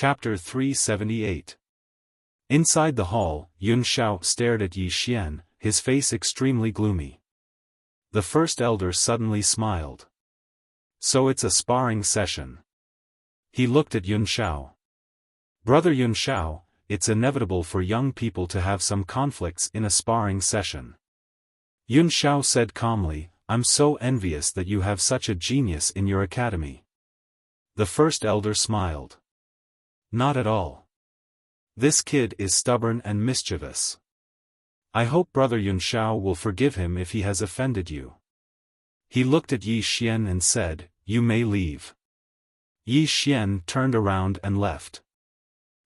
Chapter 378. Inside the hall, Yun Xiao stared at Yi Xian, his face extremely gloomy. The first elder suddenly smiled. So it's a sparring session. He looked at Yun Xiao. Brother Yun Xiao, it's inevitable for young people to have some conflicts in a sparring session. Yun Xiao said calmly, I'm so envious that you have such a genius in your academy. The first elder smiled. Not at all. This kid is stubborn and mischievous. I hope Brother Yun Xiao will forgive him if he has offended you. He looked at Yi Xian and said, You may leave. Yi Xian turned around and left.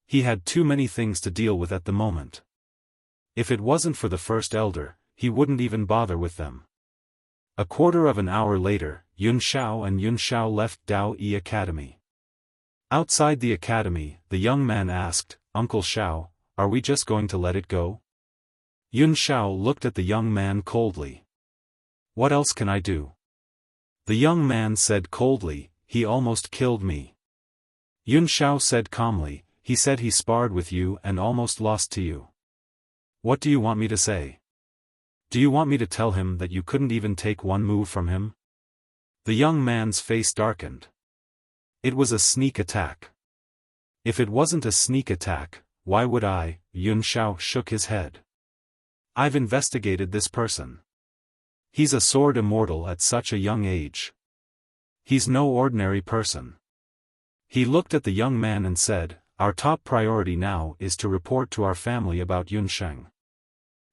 He had too many things to deal with at the moment. If it wasn't for the first elder, he wouldn't even bother with them. A quarter of an hour later, Yun Xiao and Yun Xiao left Dao Yi Academy. Outside the academy, the young man asked, Uncle Xiao, are we just going to let it go? Yun Xiao looked at the young man coldly. What else can I do? The young man said coldly, he almost killed me. Yun Xiao said calmly, he said he sparred with you and almost lost to you. What do you want me to say? Do you want me to tell him that you couldn't even take one move from him? The young man's face darkened. It was a sneak attack. If it wasn't a sneak attack, why would I? Yun Xiao shook his head. I've investigated this person. He's a sword immortal at such a young age. He's no ordinary person. He looked at the young man and said, Our top priority now is to report to our family about Yun Sheng.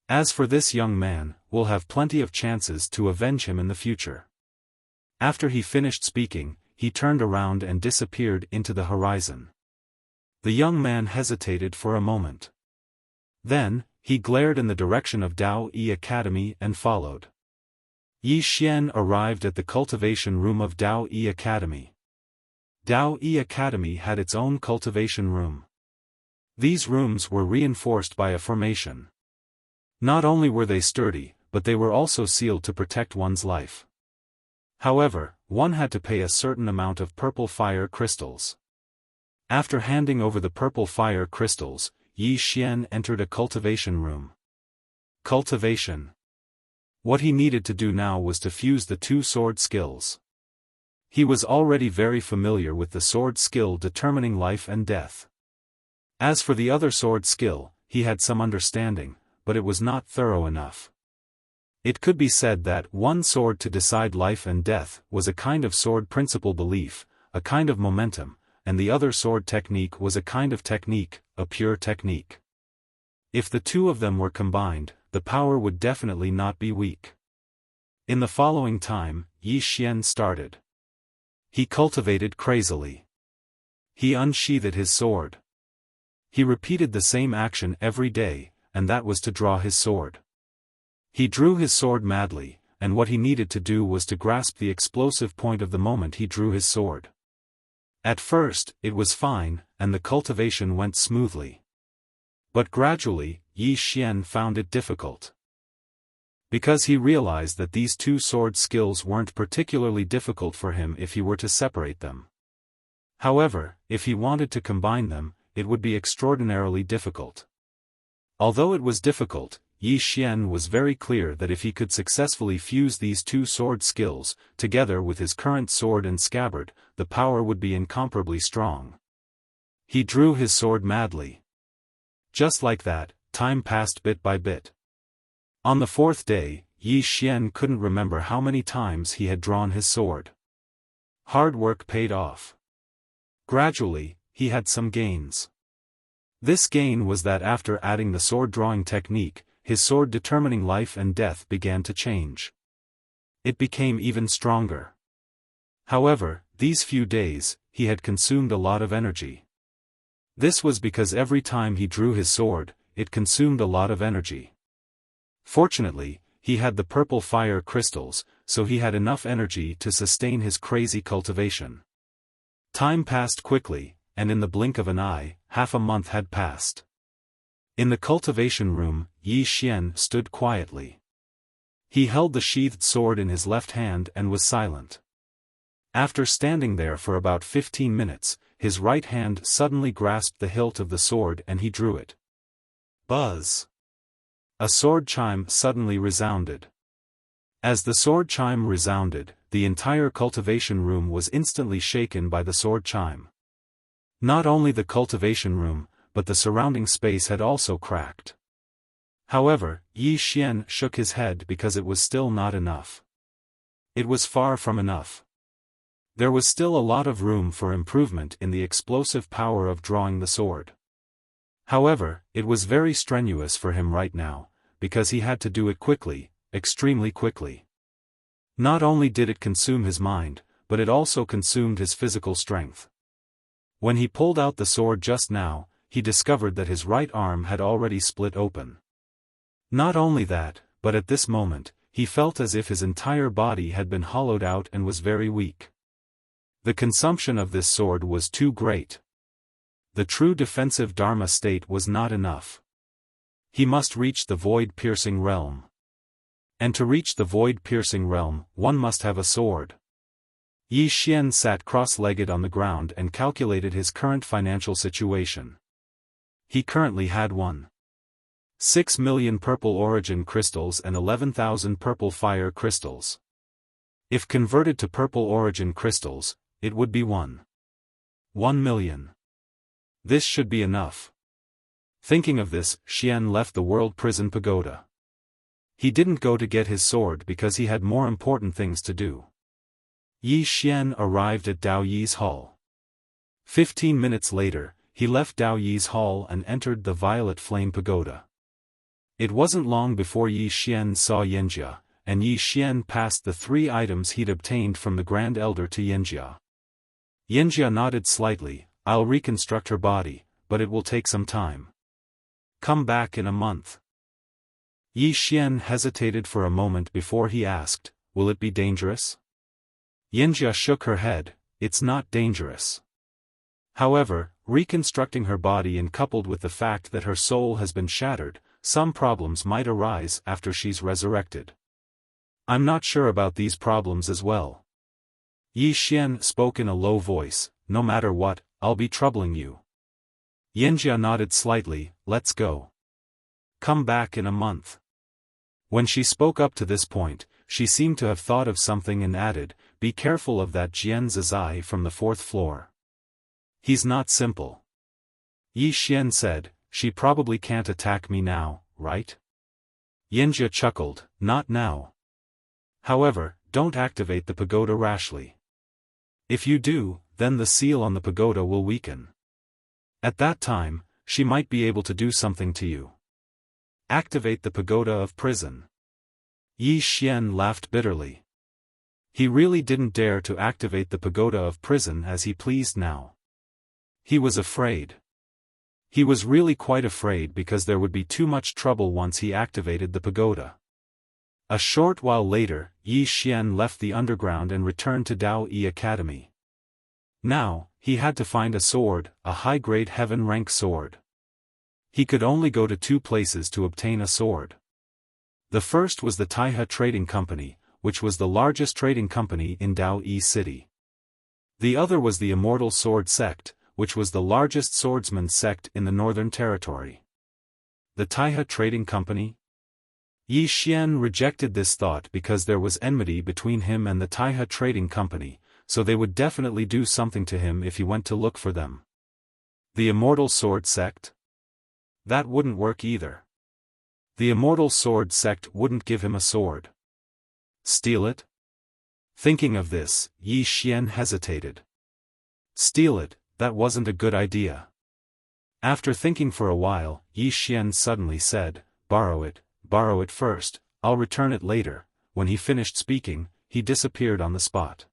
As for this young man, we'll have plenty of chances to avenge him in the future. After he finished speaking, he turned around and disappeared into the horizon. The young man hesitated for a moment. Then, he glared in the direction of Dao Yi Academy and followed. Yi Xian arrived at the cultivation room of Dao Yi Academy. Dao Yi Academy had its own cultivation room. These rooms were reinforced by a formation. Not only were they sturdy, but they were also sealed to protect one's life. However, one had to pay a certain amount of purple fire crystals. After handing over the purple fire crystals, Yi Xian entered a cultivation room. Cultivation. What he needed to do now was to fuse the two sword skills. He was already very familiar with the sword skill determining life and death. As for the other sword skill, he had some understanding, but it was not thorough enough. It could be said that one sword to decide life and death was a kind of sword principle belief, a kind of momentum, and the other sword technique was a kind of technique, a pure technique. If the two of them were combined, the power would definitely not be weak. In the following time, Yi Xian started. He cultivated crazily. He unsheathed his sword. He repeated the same action every day, and that was to draw his sword. He drew his sword madly, and what he needed to do was to grasp the explosive point of the moment he drew his sword. At first, it was fine, and the cultivation went smoothly. But gradually, Yi Xian found it difficult. Because he realized that these two sword skills weren't particularly difficult for him if he were to separate them. However, if he wanted to combine them, it would be extraordinarily difficult. Although it was difficult, Yi Xian was very clear that if he could successfully fuse these two sword skills, together with his current sword and scabbard, the power would be incomparably strong. He drew his sword madly. Just like that, time passed bit by bit. On the fourth day, Yi Xian couldn't remember how many times he had drawn his sword. Hard work paid off. Gradually, he had some gains. This gain was that after adding the sword drawing technique, his sword determining life and death began to change. It became even stronger. However, these few days, he had consumed a lot of energy. This was because every time he drew his sword, it consumed a lot of energy. Fortunately, he had the purple fire crystals, so he had enough energy to sustain his crazy cultivation. Time passed quickly, and in the blink of an eye, half a month had passed. In the cultivation room, Yi Xian stood quietly. He held the sheathed sword in his left hand and was silent. After standing there for about 15 minutes, his right hand suddenly grasped the hilt of the sword and he drew it. Buzz! A sword chime suddenly resounded. As the sword chime resounded, the entire cultivation room was instantly shaken by the sword chime. Not only the cultivation room, but the surrounding space had also cracked. However, Yi Xian shook his head because it was still not enough. It was far from enough. There was still a lot of room for improvement in the explosive power of drawing the sword. However, it was very strenuous for him right now, because he had to do it quickly, extremely quickly. Not only did it consume his mind, but it also consumed his physical strength. When he pulled out the sword just now, he discovered that his right arm had already split open. Not only that, but at this moment, he felt as if his entire body had been hollowed out and was very weak. The consumption of this sword was too great. The true defensive Dharma state was not enough. He must reach the void-piercing realm. And to reach the void-piercing realm, one must have a sword. Yi Xian sat cross-legged on the ground and calculated his current financial situation. He currently had 1.6 million purple origin crystals and 11,000 purple fire crystals. If converted to purple origin crystals, it would be 1 million. This should be enough. Thinking of this, Xian left the World Prison Pagoda. He didn't go to get his sword because he had more important things to do. Yi Xian arrived at Dao Yi's hall. 15 minutes later, he left Dao Yi's hall and entered the Violet Flame Pagoda. It wasn't long before Yi Xian saw Yanjia, and Yi Xian passed the 3 items he'd obtained from the Grand Elder to Yanjia. Yanjia nodded slightly. I'll reconstruct her body, but it will take some time. Come back in a month. Yi Xian hesitated for a moment before he asked, will it be dangerous? Yanjia shook her head, it's not dangerous. However, reconstructing her body and coupled with the fact that her soul has been shattered, some problems might arise after she's resurrected. I'm not sure about these problems as well. Yi Xian spoke in a low voice, no matter what, I'll be troubling you. Yanjia nodded slightly, let's go. Come back in a month. When she spoke up to this point, she seemed to have thought of something and added, be careful of that Jian Zizai from the 4th floor. He's not simple. Yi Xian said, she probably can't attack me now, right? Yanjia chuckled, not now. However, don't activate the pagoda rashly. If you do, then the seal on the pagoda will weaken. At that time, she might be able to do something to you. Activate the pagoda of prison. Yi Xian laughed bitterly. He really didn't dare to activate the pagoda of prison as he pleased now. He was afraid. He was really quite afraid because there would be too much trouble once he activated the pagoda. A short while later, Yi Xian left the underground and returned to Dao Yi Academy. Now, he had to find a sword, a high-grade heaven-rank sword. He could only go to 2 places to obtain a sword. The first was the Taihe Trading Company, which was the largest trading company in Dao Yi City. The other was the Immortal Sword Sect, which was the largest swordsman sect in the Northern Territory. The Taihe Trading Company? Yi Xian rejected this thought because there was enmity between him and the Taihe Trading Company, so they would definitely do something to him if he went to look for them. The Immortal Sword Sect? That wouldn't work either. The Immortal Sword Sect wouldn't give him a sword. Steal it? Thinking of this, Yi Xian hesitated. Steal it, that wasn't a good idea. After thinking for a while, Yi Xian suddenly said, borrow it first, I'll return it later. When he finished speaking, he disappeared on the spot.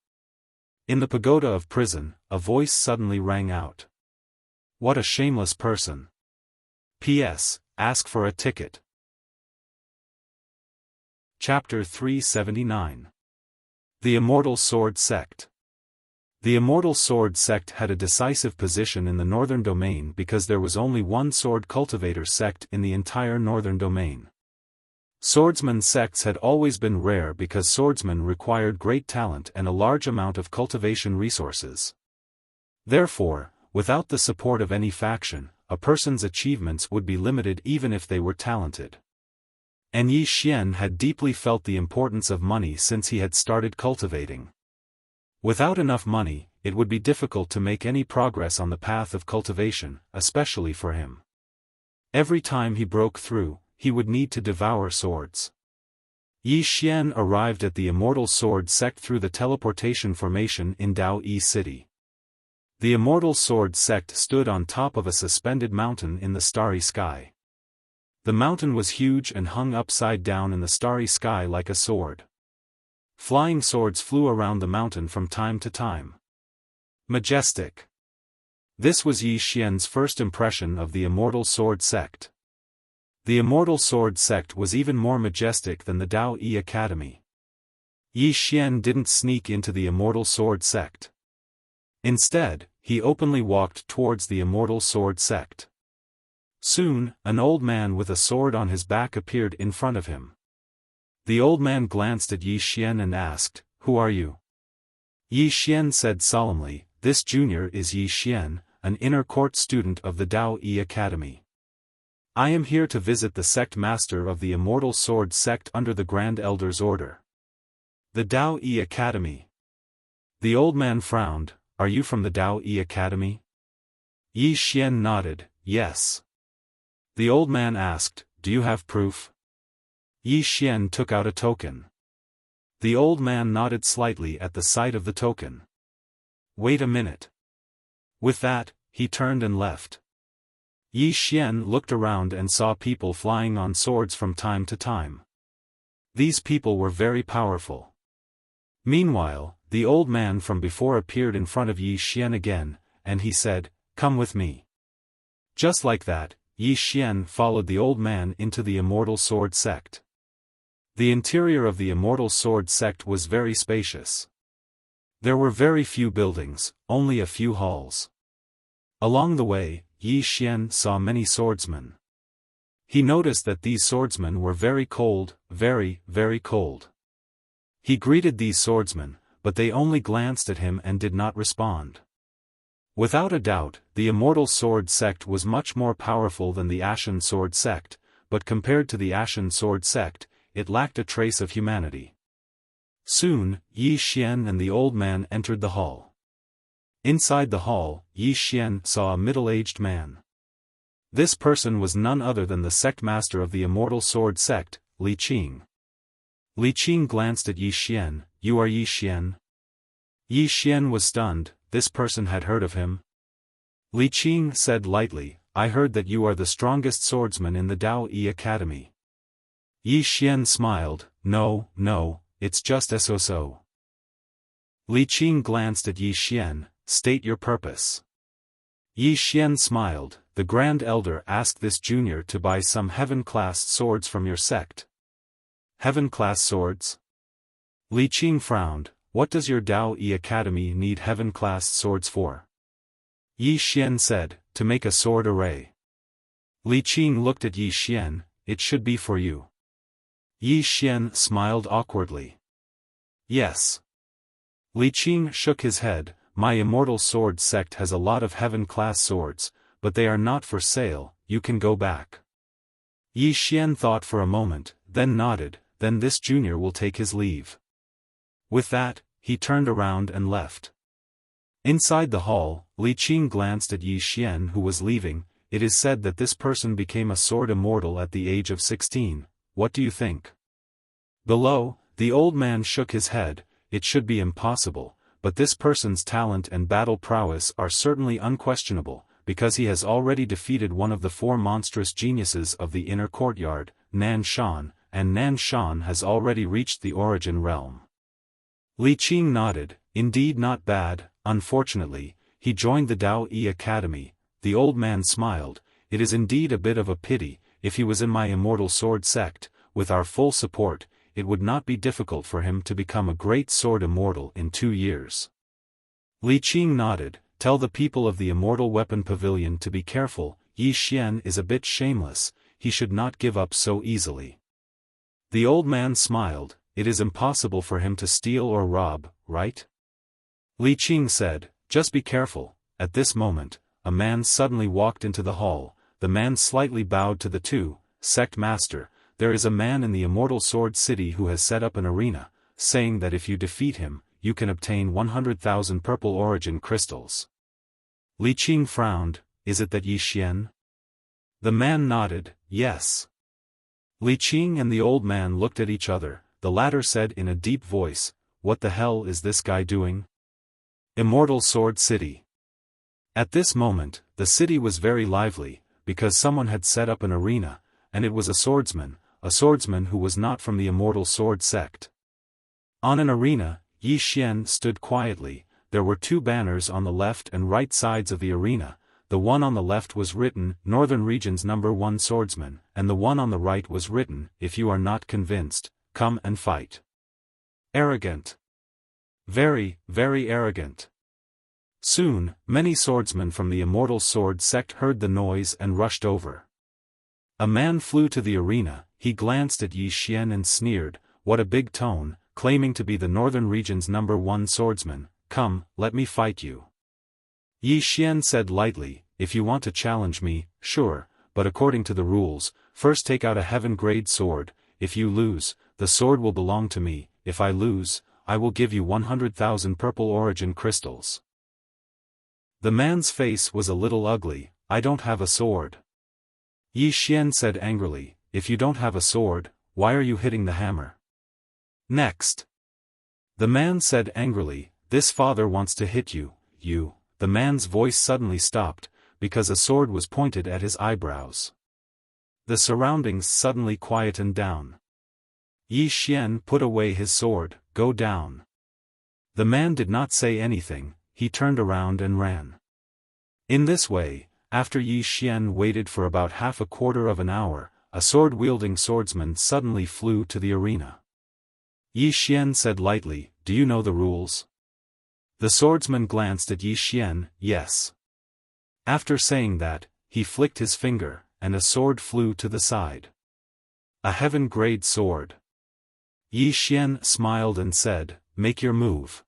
In the pagoda of prison, a voice suddenly rang out. What a shameless person. P.S. Ask for a ticket. Chapter 379. The Immortal Sword Sect. The Immortal Sword Sect had a decisive position in the Northern Domain because there was only one sword cultivator sect in the entire Northern Domain. Swordsman sects had always been rare because swordsmen required great talent and a large amount of cultivation resources. Therefore, without the support of any faction, a person's achievements would be limited even if they were talented. And Yi Xian had deeply felt the importance of money since he had started cultivating. Without enough money, it would be difficult to make any progress on the path of cultivation, especially for him. Every time he broke through, he would need to devour swords. Yi Xian arrived at the Immortal Sword Sect through the teleportation formation in Dao Yi City. The Immortal Sword Sect stood on top of a suspended mountain in the starry sky. The mountain was huge and hung upside down in the starry sky like a sword. Flying swords flew around the mountain from time to time. Majestic. This was Yi Xian's first impression of the Immortal Sword Sect. The Immortal Sword Sect was even more majestic than the Dao Yi Academy. Yi Xian didn't sneak into the Immortal Sword Sect. Instead, he openly walked towards the Immortal Sword Sect. Soon, an old man with a sword on his back appeared in front of him. The old man glanced at Yi Xian and asked, "Who are you?" Yi Xian said solemnly, "This junior is Yi Xian, an inner court student of the Dao Yi Academy. I am here to visit the sect master of the Immortal Sword Sect under the Grand Elder's order." The Dao Yi Academy. The old man frowned. "Are you from the Dao Yi Academy?" Yi Xian nodded, "Yes." The old man asked, "Do you have proof?" Yi Xian took out a token. The old man nodded slightly at the sight of the token. "Wait a minute." With that, he turned and left. Yi Xian looked around and saw people flying on swords from time to time. These people were very powerful. Meanwhile, the old man from before appeared in front of Yi Xian again, and he said, "Come with me." Just like that, Yi Xian followed the old man into the Immortal Sword Sect. The interior of the Immortal Sword Sect was very spacious. There were very few buildings, only a few halls. Along the way, Yi Xian saw many swordsmen. He noticed that these swordsmen were very cold, very, very cold. He greeted these swordsmen, but they only glanced at him and did not respond. Without a doubt, the Immortal Sword Sect was much more powerful than the Ashen Sword Sect, but compared to the Ashen Sword Sect, it lacked a trace of humanity. Soon, Yi Xian and the old man entered the hall. Inside the hall, Yi Xian saw a middle-aged man. This person was none other than the sect master of the Immortal Sword Sect, Li Qing. Li Qing glanced at Yi Xian. "You are Yi Xian?" Yi Xian was stunned. This person had heard of him. Li Qing said lightly, "I heard that you are the strongest swordsman in the Dao Yi Academy." Yi Xian smiled. No, it's just so." Li Qing glanced at Yi Xian. "State your purpose." Yi Xian smiled. "The Grand Elder asked this junior to buy some heaven-class swords from your sect." "Heaven-class swords?" Li Qing frowned. "What does your Dao Yi Academy need heaven-class swords for?" Yi Xian said, "To make a sword array." Li Qing looked at Yi Xian. "It should be for you." Yi Xian smiled awkwardly. "Yes." Li Qing shook his head. "My Immortal Sword Sect has a lot of heaven-class swords, but they are not for sale. You can go back." Yi Xian thought for a moment, then nodded. "Then this junior will take his leave." With that, he turned around and left. Inside the hall, Li Qing glanced at Yi Xian who was leaving. "It is said that this person became a sword immortal at the age of 16. What do you think?" Below, the old man shook his head. "It should be impossible, but this person's talent and battle prowess are certainly unquestionable, because he has already defeated one of the 4 monstrous geniuses of the inner courtyard, Nan Shan, and Nan Shan has already reached the origin realm." Li Qing nodded. "Indeed not bad. Unfortunately, he joined the Dao Yi Academy." The old man smiled. "It is indeed a bit of a pity. If he was in my Immortal Sword Sect, with our full support, it would not be difficult for him to become a great sword immortal in 2 years." Li Qing nodded. "Tell the people of the Immortal Weapon Pavilion to be careful. Yi Xian is a bit shameless, he should not give up so easily." The old man smiled. "It is impossible for him to steal or rob, right?" Li Qing said, "Just be careful, At this moment, a man suddenly walked into the hall. The man slightly bowed to the two. Sect Master, there is a man in the Immortal Sword City who has set up an arena, saying that if you defeat him, you can obtain 100,000 purple origin crystals. Li Qing frowned. Is it that Yi Xian? The man nodded, yes. Li Qing and the old man looked at each other. The latter said in a deep voice, what the hell is this guy doing? Immortal Sword City. At this moment, the city was very lively, because someone had set up an arena, and it was a swordsman who was not from the Immortal Sword sect. On an arena, Yi Xian stood quietly. There were two banners on the left and right sides of the arena. The one on the left was written, Northern Region's #1 Swordsman, and the one on the right was written, if you are not convinced, come and fight. Arrogant. Very, very arrogant. Soon, many swordsmen from the Immortal Sword sect heard the noise and rushed over. A man flew to the arena. He glanced at Yi Xian and sneered, what a big tone, claiming to be the Northern Region's #1 Swordsman. Come, let me fight you. Yi Xian said lightly, if you want to challenge me, sure, but according to the rules, first take out a heaven-grade sword. If you lose, the sword will belong to me. If I lose, I will give you 100,000 purple origin crystals. The man's face was a little ugly. I don't have a sword. Yi Xian said angrily, if you don't have a sword, why are you hitting the hammer? Next. The man said angrily, this father wants to hit you, you. The man's voice suddenly stopped, because a sword was pointed at his eyebrows. The surroundings suddenly quietened down. Yi Xian put away his sword, go down. The man did not say anything. He turned around and ran. In this way, after Yi Xian waited for about half a quarter of an hour, a sword-wielding swordsman suddenly flew to the arena. Yi Xian said lightly, do you know the rules? The swordsman glanced at Yi Xian, yes. After saying that, he flicked his finger, and a sword flew to the side. A heaven-grade sword. Yi Xian smiled and said, make your move.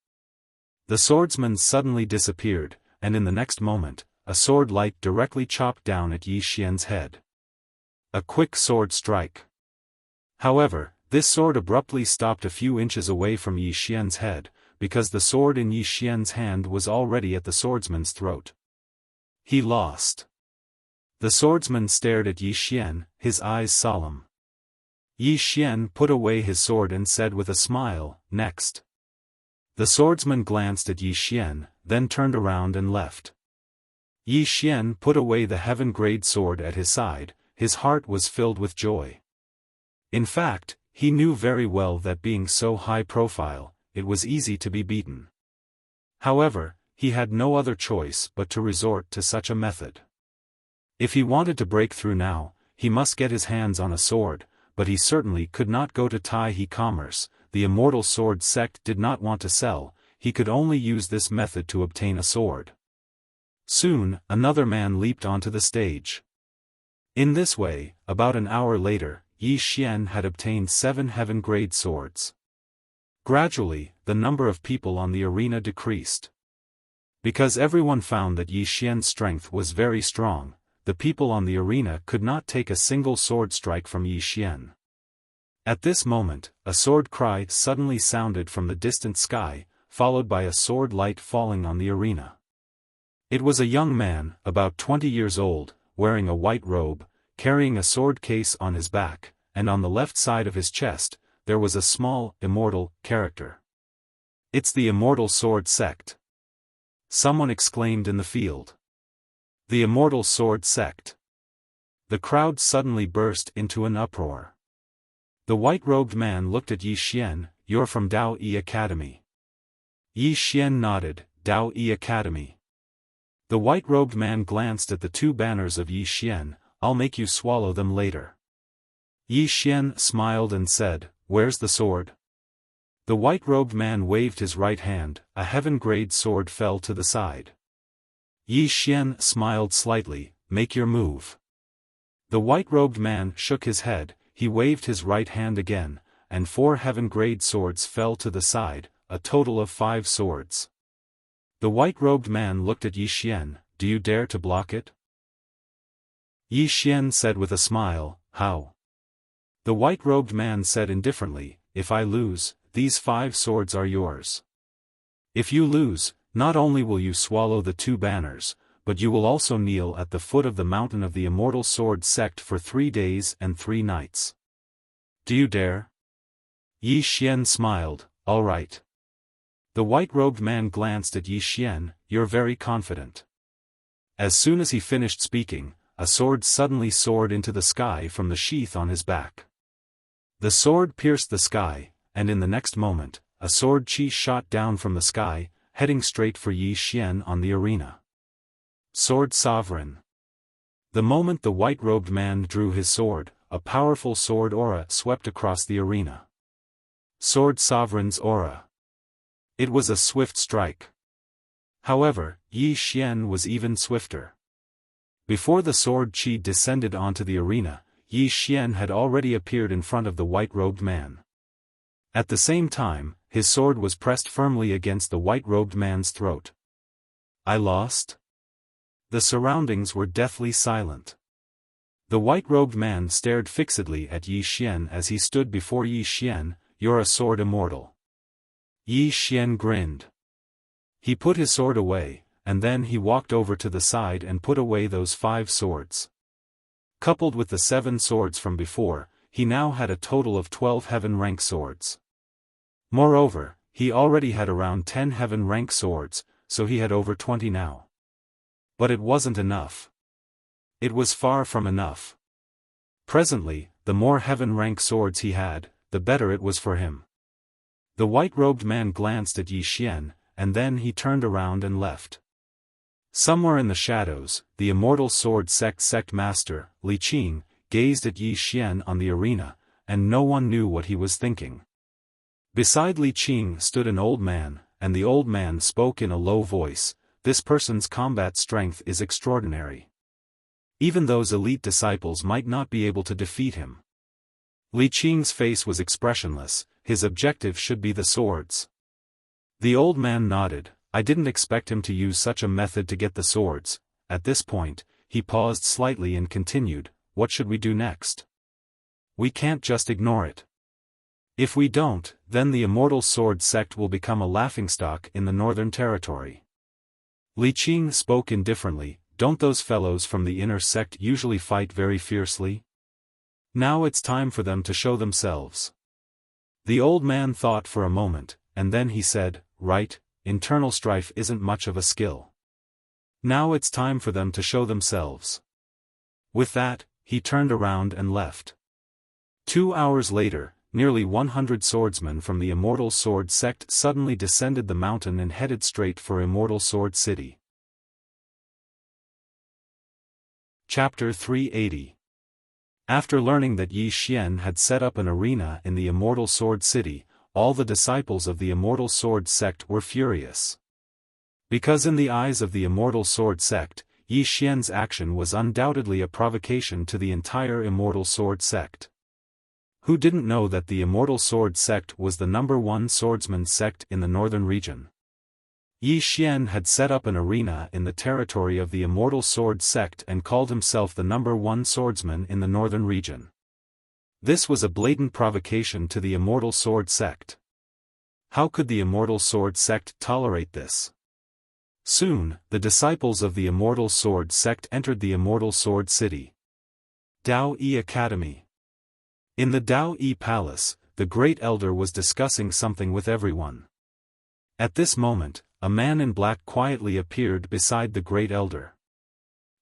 The swordsman suddenly disappeared, and in the next moment, a sword light directly chopped down at Yi Xian's head. A quick sword strike. However, this sword abruptly stopped a few inches away from Yi Xian's head, because the sword in Yi Xian's hand was already at the swordsman's throat. He lost. The swordsman stared at Yi Xian, his eyes solemn. Yi Xian put away his sword and said with a smile, next. The swordsman glanced at Yi Xian, then turned around and left. Yi Xian put away the heaven-grade sword at his side. His heart was filled with joy. In fact, he knew very well that being so high profile, it was easy to be beaten. However, he had no other choice but to resort to such a method. If he wanted to break through now, he must get his hands on a sword, but he certainly could not go to Tai-He Commerce. The Immortal Sword sect did not want to sell. He could only use this method to obtain a sword. Soon, another man leaped onto the stage. In this way, about an hour later, Yi Xian had obtained 7 heaven-grade swords. Gradually, the number of people on the arena decreased. Because everyone found that Yi Xian's strength was very strong, the people on the arena could not take a single sword strike from Yi Xian. At this moment, a sword cry suddenly sounded from the distant sky, followed by a sword light falling on the arena. It was a young man, about 20 years old, wearing a white robe, carrying a sword case on his back, and on the left side of his chest, there was a small, immortal, character. It's the Immortal Sword sect. Someone exclaimed in the field. The Immortal Sword sect. The crowd suddenly burst into an uproar. The white-robed man looked at Yi Xian, you're from Dao Yi Academy. Yi Xian nodded, Dao Yi Academy. The white-robed man glanced at the 2 banners of Yi Xian, I'll make you swallow them later. Yi Xian smiled and said, where's the sword? The white-robed man waved his right hand, a heaven-grade sword fell to the side. Yi Xian smiled slightly, make your move. The white-robed man shook his head, he waved his right hand again, and 4 heaven-grade swords fell to the side, a total of 5 swords. The white-robed man looked at Yi Xian. Do you dare to block it? Yi Xian said with a smile, how? The white-robed man said indifferently, if I lose, these 5 swords are yours. If you lose, not only will you swallow the 2 banners, but you will also kneel at the foot of the mountain of the Immortal Sword Sect for 3 days and 3 nights. Do you dare? Yi Xian smiled, all right. The white-robed man glanced at Yi Xian, you're very confident. As soon as he finished speaking, a sword suddenly soared into the sky from the sheath on his back. The sword pierced the sky, and in the next moment, a sword chi shot down from the sky, heading straight for Yi Xian on the arena. Sword Sovereign. The moment the white-robed man drew his sword, a powerful sword aura swept across the arena. Sword Sovereign's aura. It was a swift strike. However, Yi Xian was even swifter. Before the sword chi descended onto the arena, Yi Xian had already appeared in front of the white-robed man. At the same time, his sword was pressed firmly against the white-robed man's throat. I lost? The surroundings were deathly silent. The white-robed man stared fixedly at Yi Xian as he stood before Yi Xian. You're a sword immortal. Yi Xian grinned. He put his sword away, and then he walked over to the side and put away those 5 swords. Coupled with the 7 swords from before, he now had a total of 12 heaven rank swords. Moreover, he already had around 10 heaven rank swords, so he had over 20 now. But it wasn't enough. It was far from enough. Presently, the more heaven rank swords he had, the better it was for him. The white-robed man glanced at Yi Xian, and then he turned around and left. Somewhere in the shadows, the Immortal Sword Sect Master, Li Qing, gazed at Yi Xian on the arena, and no one knew what he was thinking. Beside Li Qing stood an old man, and the old man spoke in a low voice, this person's combat strength is extraordinary. Even those elite disciples might not be able to defeat him. Li Qing's face was expressionless, his objective should be the swords. The old man nodded. I didn't expect him to use such a method to get the swords. At this point, he paused slightly and continued, what should we do next? We can't just ignore it. If we don't, then the Immortal Sword Sect will become a laughingstock in the Northern Territory. Li Qing spoke indifferently, don't those fellows from the inner sect usually fight very fiercely? Now it's time for them to show themselves. The old man thought for a moment, and then he said, right, internal strife isn't much of a skill. Now it's time for them to show themselves. With that, he turned around and left. 2 hours later, nearly 100 swordsmen from the Immortal Sword Sect suddenly descended the mountain and headed straight for Immortal Sword City. Chapter 380. After learning that Yi Xian had set up an arena in the Immortal Sword City, all the disciples of the Immortal Sword Sect were furious. Because in the eyes of the Immortal Sword Sect, Yi Xian's action was undoubtedly a provocation to the entire Immortal Sword Sect. Who didn't know that the Immortal Sword Sect was the #1 swordsman sect in the northern region? Yi Xian had set up an arena in the territory of the Immortal Sword Sect and called himself the #1 swordsman in the northern region. This was a blatant provocation to the Immortal Sword Sect. How could the Immortal Sword Sect tolerate this? Soon, the disciples of the Immortal Sword Sect entered the Immortal Sword City. Dao Yi Academy. In the Dao Yi Palace, the Great Elder was discussing something with everyone. At this moment, a man in black quietly appeared beside the Great Elder.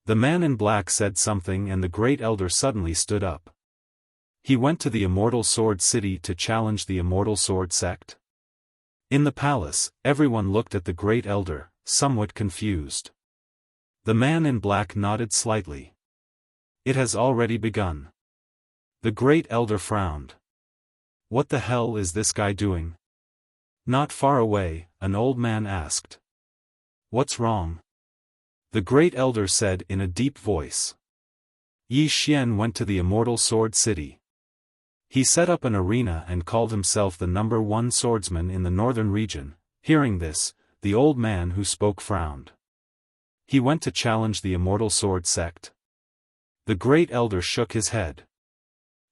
The man in black said something and the Great Elder suddenly stood up. He went to the Immortal Sword City to challenge the Immortal Sword Sect. In the palace, everyone looked at the Great Elder, somewhat confused. The man in black nodded slightly. It has already begun. The Great Elder frowned. What the hell is this guy doing? Not far away, an old man asked. What's wrong? The Great Elder said in a deep voice. Yi Xian went to the Immortal Sword City. He set up an arena and called himself the #1 swordsman in the northern region. Hearing this, the old man who spoke frowned. He went to challenge the Immortal Sword sect. The great elder shook his head.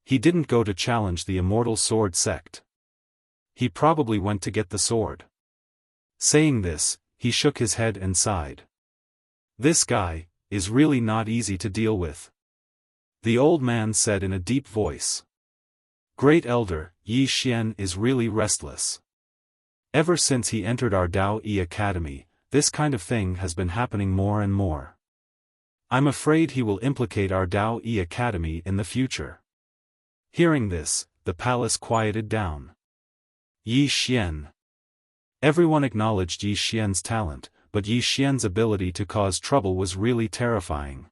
He didn't go to challenge the Immortal Sword sect. He probably went to get the sword. Saying this, he shook his head and sighed. This guy is really not easy to deal with. The old man said in a deep voice. Great elder, Yi Xian is really restless. Ever since he entered our Dao Yi Academy, this kind of thing has been happening more and more. I'm afraid he will implicate our Dao Yi Academy in the future. Hearing this, the palace quieted down. Yi Xian. Everyone acknowledged Yi Xian's talent, but Yi Xian's ability to cause trouble was really terrifying.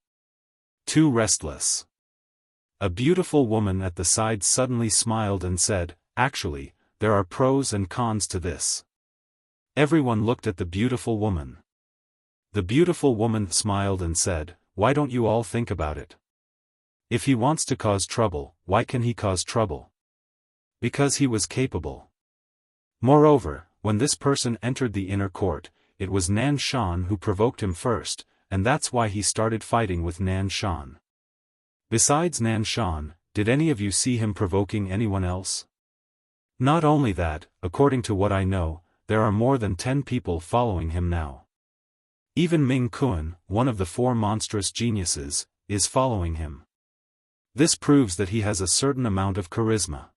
Too restless. A beautiful woman at the side suddenly smiled and said, actually, there are pros and cons to this. Everyone looked at the beautiful woman. The beautiful woman smiled and said, why don't you all think about it? If he wants to cause trouble, why can he cause trouble? Because he was capable. Moreover, when this person entered the inner court, it was Nan Shan who provoked him first, and that's why he started fighting with Nan Shan. Besides Nan Shan, did any of you see him provoking anyone else? Not only that, according to what I know, there are more than 10 people following him now. Even Ming Kuan, one of the 4 monstrous geniuses, is following him. This proves that he has a certain amount of charisma.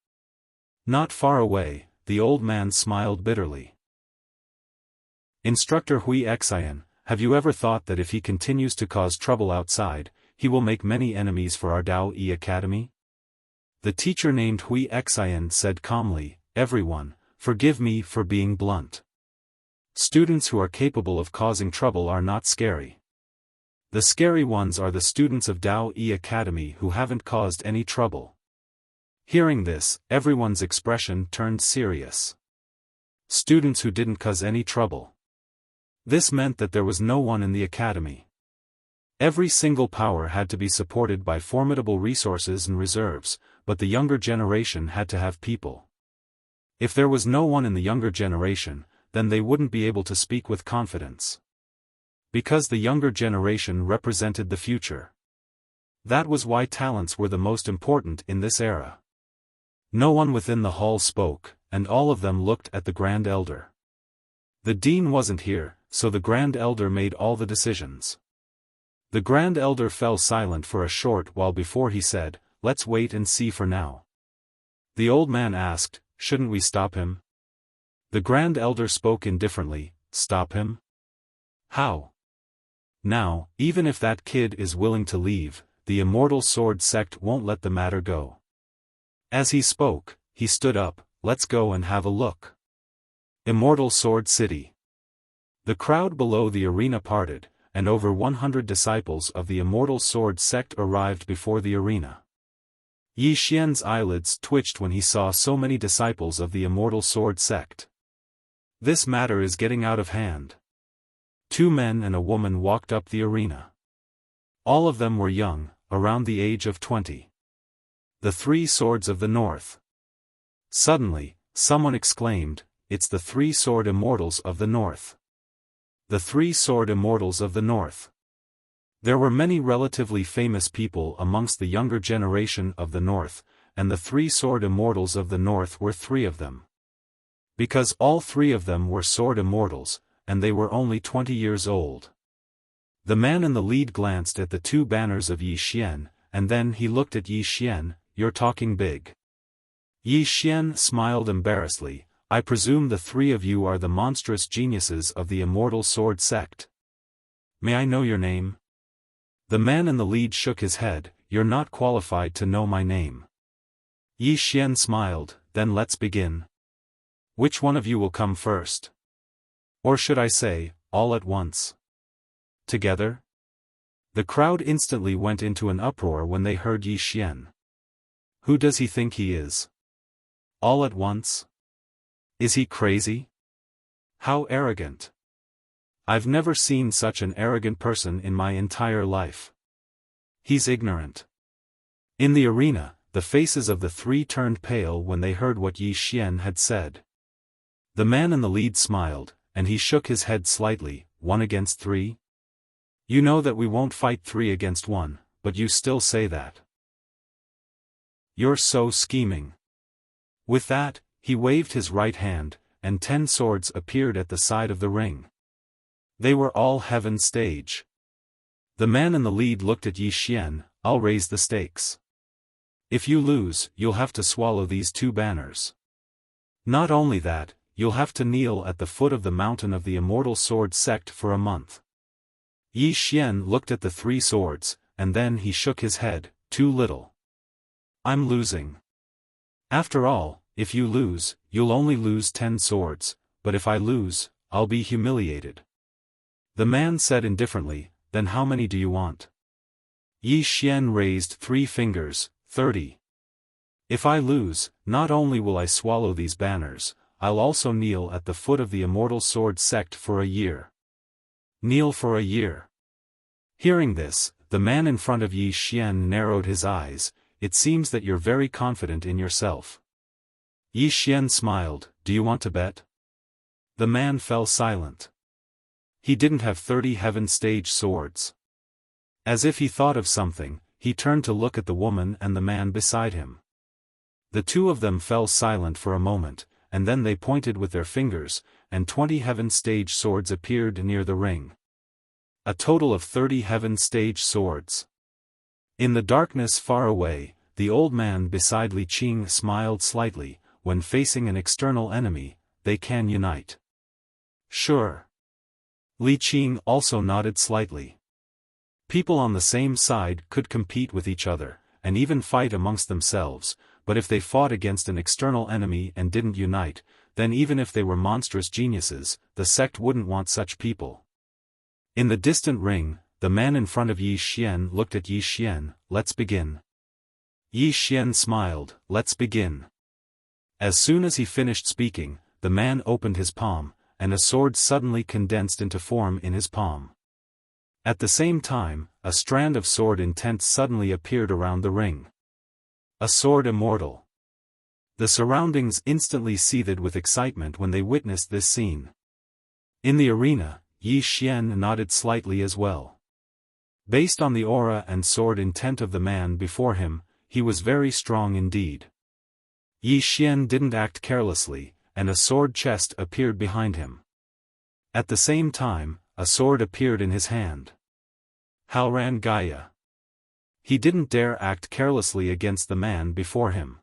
Not far away, the old man smiled bitterly. Instructor Hui Xian, have you ever thought that if he continues to cause trouble outside, he will make many enemies for our Dao Yi Academy? The teacher named Hui Xian said calmly, everyone, forgive me for being blunt. Students who are capable of causing trouble are not scary. The scary ones are the students of Dao Yi Academy who haven't caused any trouble. Hearing this, everyone's expression turned serious. Students who didn't cause any trouble. This meant that there was no one in the academy. Every single power had to be supported by formidable resources and reserves, but the younger generation had to have people. If there was no one in the younger generation, then they wouldn't be able to speak with confidence. Because the younger generation represented the future. That was why talents were the most important in this era. No one within the hall spoke, and all of them looked at the Grand Elder. The dean wasn't here, so the Grand Elder made all the decisions. The Grand Elder fell silent for a short while before he said, let's wait and see for now. The old man asked, shouldn't we stop him? The Grand Elder spoke indifferently, stop him? How? Now, even if that kid is willing to leave, the Immortal Sword sect won't let the matter go. As he spoke, he stood up, let's go and have a look. Immortal Sword City. The crowd below the arena parted, and over 100 disciples of the Immortal Sword sect arrived before the arena. Yi Xian's eyelids twitched when he saw so many disciples of the Immortal Sword sect. This matter is getting out of hand. 2 men and a woman walked up the arena. All of them were young, around the age of 20. The 3 swords of the north. Suddenly, someone exclaimed, it's the 3 sword immortals of the north. The 3 sword immortals of the north. There were many relatively famous people amongst the younger generation of the north, and the 3 sword immortals of the north were 3 of them. Because all 3 of them were sword immortals, and they were only 20 years old. The man in the lead glanced at the 2 banners of Yi Xian, and then he looked at Yi Xian, you're talking big. Yi Xian smiled embarrassedly, I presume the 3 of you are the monstrous geniuses of the Immortal Sword sect. May I know your name? The man in the lead shook his head, you're not qualified to know my name. Yi Xian smiled, then let's begin. Which one of you will come first? Or should I say, all at once? Together? The crowd instantly went into an uproar when they heard Yi Xian. Who does he think he is? All at once? Is he crazy? How arrogant. I've never seen such an arrogant person in my entire life. He's ignorant. In the arena, the faces of the 3 turned pale when they heard what Yi Xian had said. The man in the lead smiled, and he shook his head slightly. 1 against 3? You know that we won't fight 3 against 1, but you still say that. You're so scheming. With that, he waved his right hand, and 10 swords appeared at the side of the ring. They were all heaven stage. The man in the lead looked at Yi Xian. I'll raise the stakes. If you lose, you'll have to swallow these 2 banners. Not only that, you'll have to kneel at the foot of the mountain of the immortal sword sect for a month. Yi Xian looked at the 3 swords, and then he shook his head. Too little. I'm losing. After all, if you lose, you'll only lose 10 swords, but if I lose, I'll be humiliated. The man said indifferently, then how many do you want? Yi Xian raised 3 fingers. 30. If I lose, not only will I swallow these banners, I'll also kneel at the foot of the immortal sword sect for a year. Kneel for a year. Hearing this, the man in front of Yi Xian narrowed his eyes. It seems that you're very confident in yourself. Yi Xian smiled. Do you want to bet? The man fell silent. He didn't have 30 heaven stage swords. As if he thought of something, he turned to look at the woman and the man beside him. The 2 of them fell silent for a moment, and then they pointed with their fingers, and 20 heaven stage swords appeared near the ring. A total of 30 heaven stage swords. In the darkness far away, the old man beside Li Qing smiled slightly. When facing an external enemy, they can unite. Sure. Li Qing also nodded slightly. People on the same side could compete with each other, and even fight amongst themselves, but if they fought against an external enemy and didn't unite, then even if they were monstrous geniuses, the sect wouldn't want such people. In the distant ring, the man in front of Yi Xian looked at Yi Xian. Let's begin. Yi Xian smiled. Let's begin. As soon as he finished speaking, the man opened his palm, and a sword suddenly condensed into form in his palm. At the same time, a strand of sword intent suddenly appeared around the ring. A sword immortal. The surroundings instantly seethed with excitement when they witnessed this scene. In the arena, Yi Xian nodded slightly as well. Based on the aura and sword intent of the man before him, he was very strong indeed. Yi Xian didn't act carelessly, and a sword chest appeared behind him. At the same time, a sword appeared in his hand. Halran Gaia. He didn't dare act carelessly against the man before him.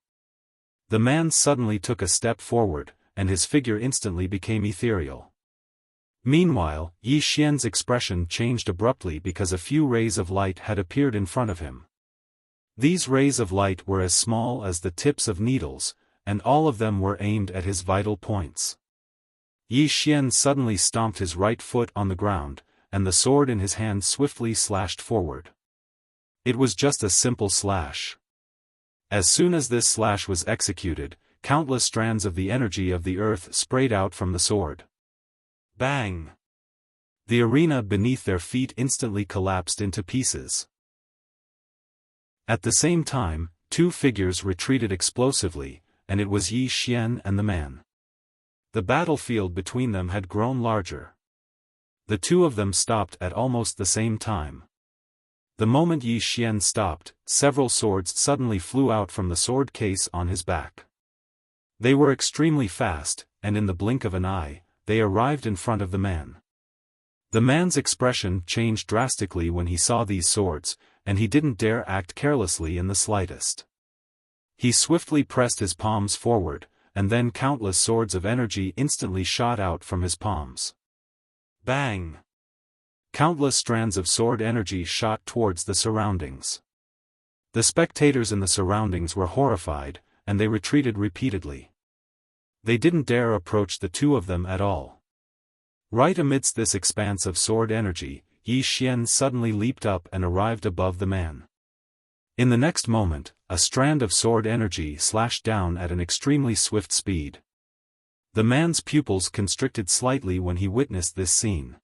The man suddenly took a step forward, and his figure instantly became ethereal. Meanwhile, Yi Xian's expression changed abruptly because a few rays of light had appeared in front of him. These rays of light were as small as the tips of needles, and all of them were aimed at his vital points. Yi Xian suddenly stomped his right foot on the ground, and the sword in his hand swiftly slashed forward. It was just a simple slash. As soon as this slash was executed, countless strands of the energy of the earth sprayed out from the sword. Bang! The arena beneath their feet instantly collapsed into pieces. At the same time, 2 figures retreated explosively, and it was Yi Xian and the man. The battlefield between them had grown larger. The 2 of them stopped at almost the same time. The moment Yi Xian stopped, several swords suddenly flew out from the sword case on his back. They were extremely fast, and in the blink of an eye, they arrived in front of the man. The man's expression changed drastically when he saw these swords, and he didn't dare act carelessly in the slightest. He swiftly pressed his palms forward, and then countless swords of energy instantly shot out from his palms. Bang! Countless strands of sword energy shot towards the surroundings. The spectators in the surroundings were horrified, and they retreated repeatedly. They didn't dare approach the 2 of them at all. Right amidst this expanse of sword energy, Yi Xian suddenly leaped up and arrived above the man. In the next moment, a strand of sword energy slashed down at an extremely swift speed. The man's pupils constricted slightly when he witnessed this scene.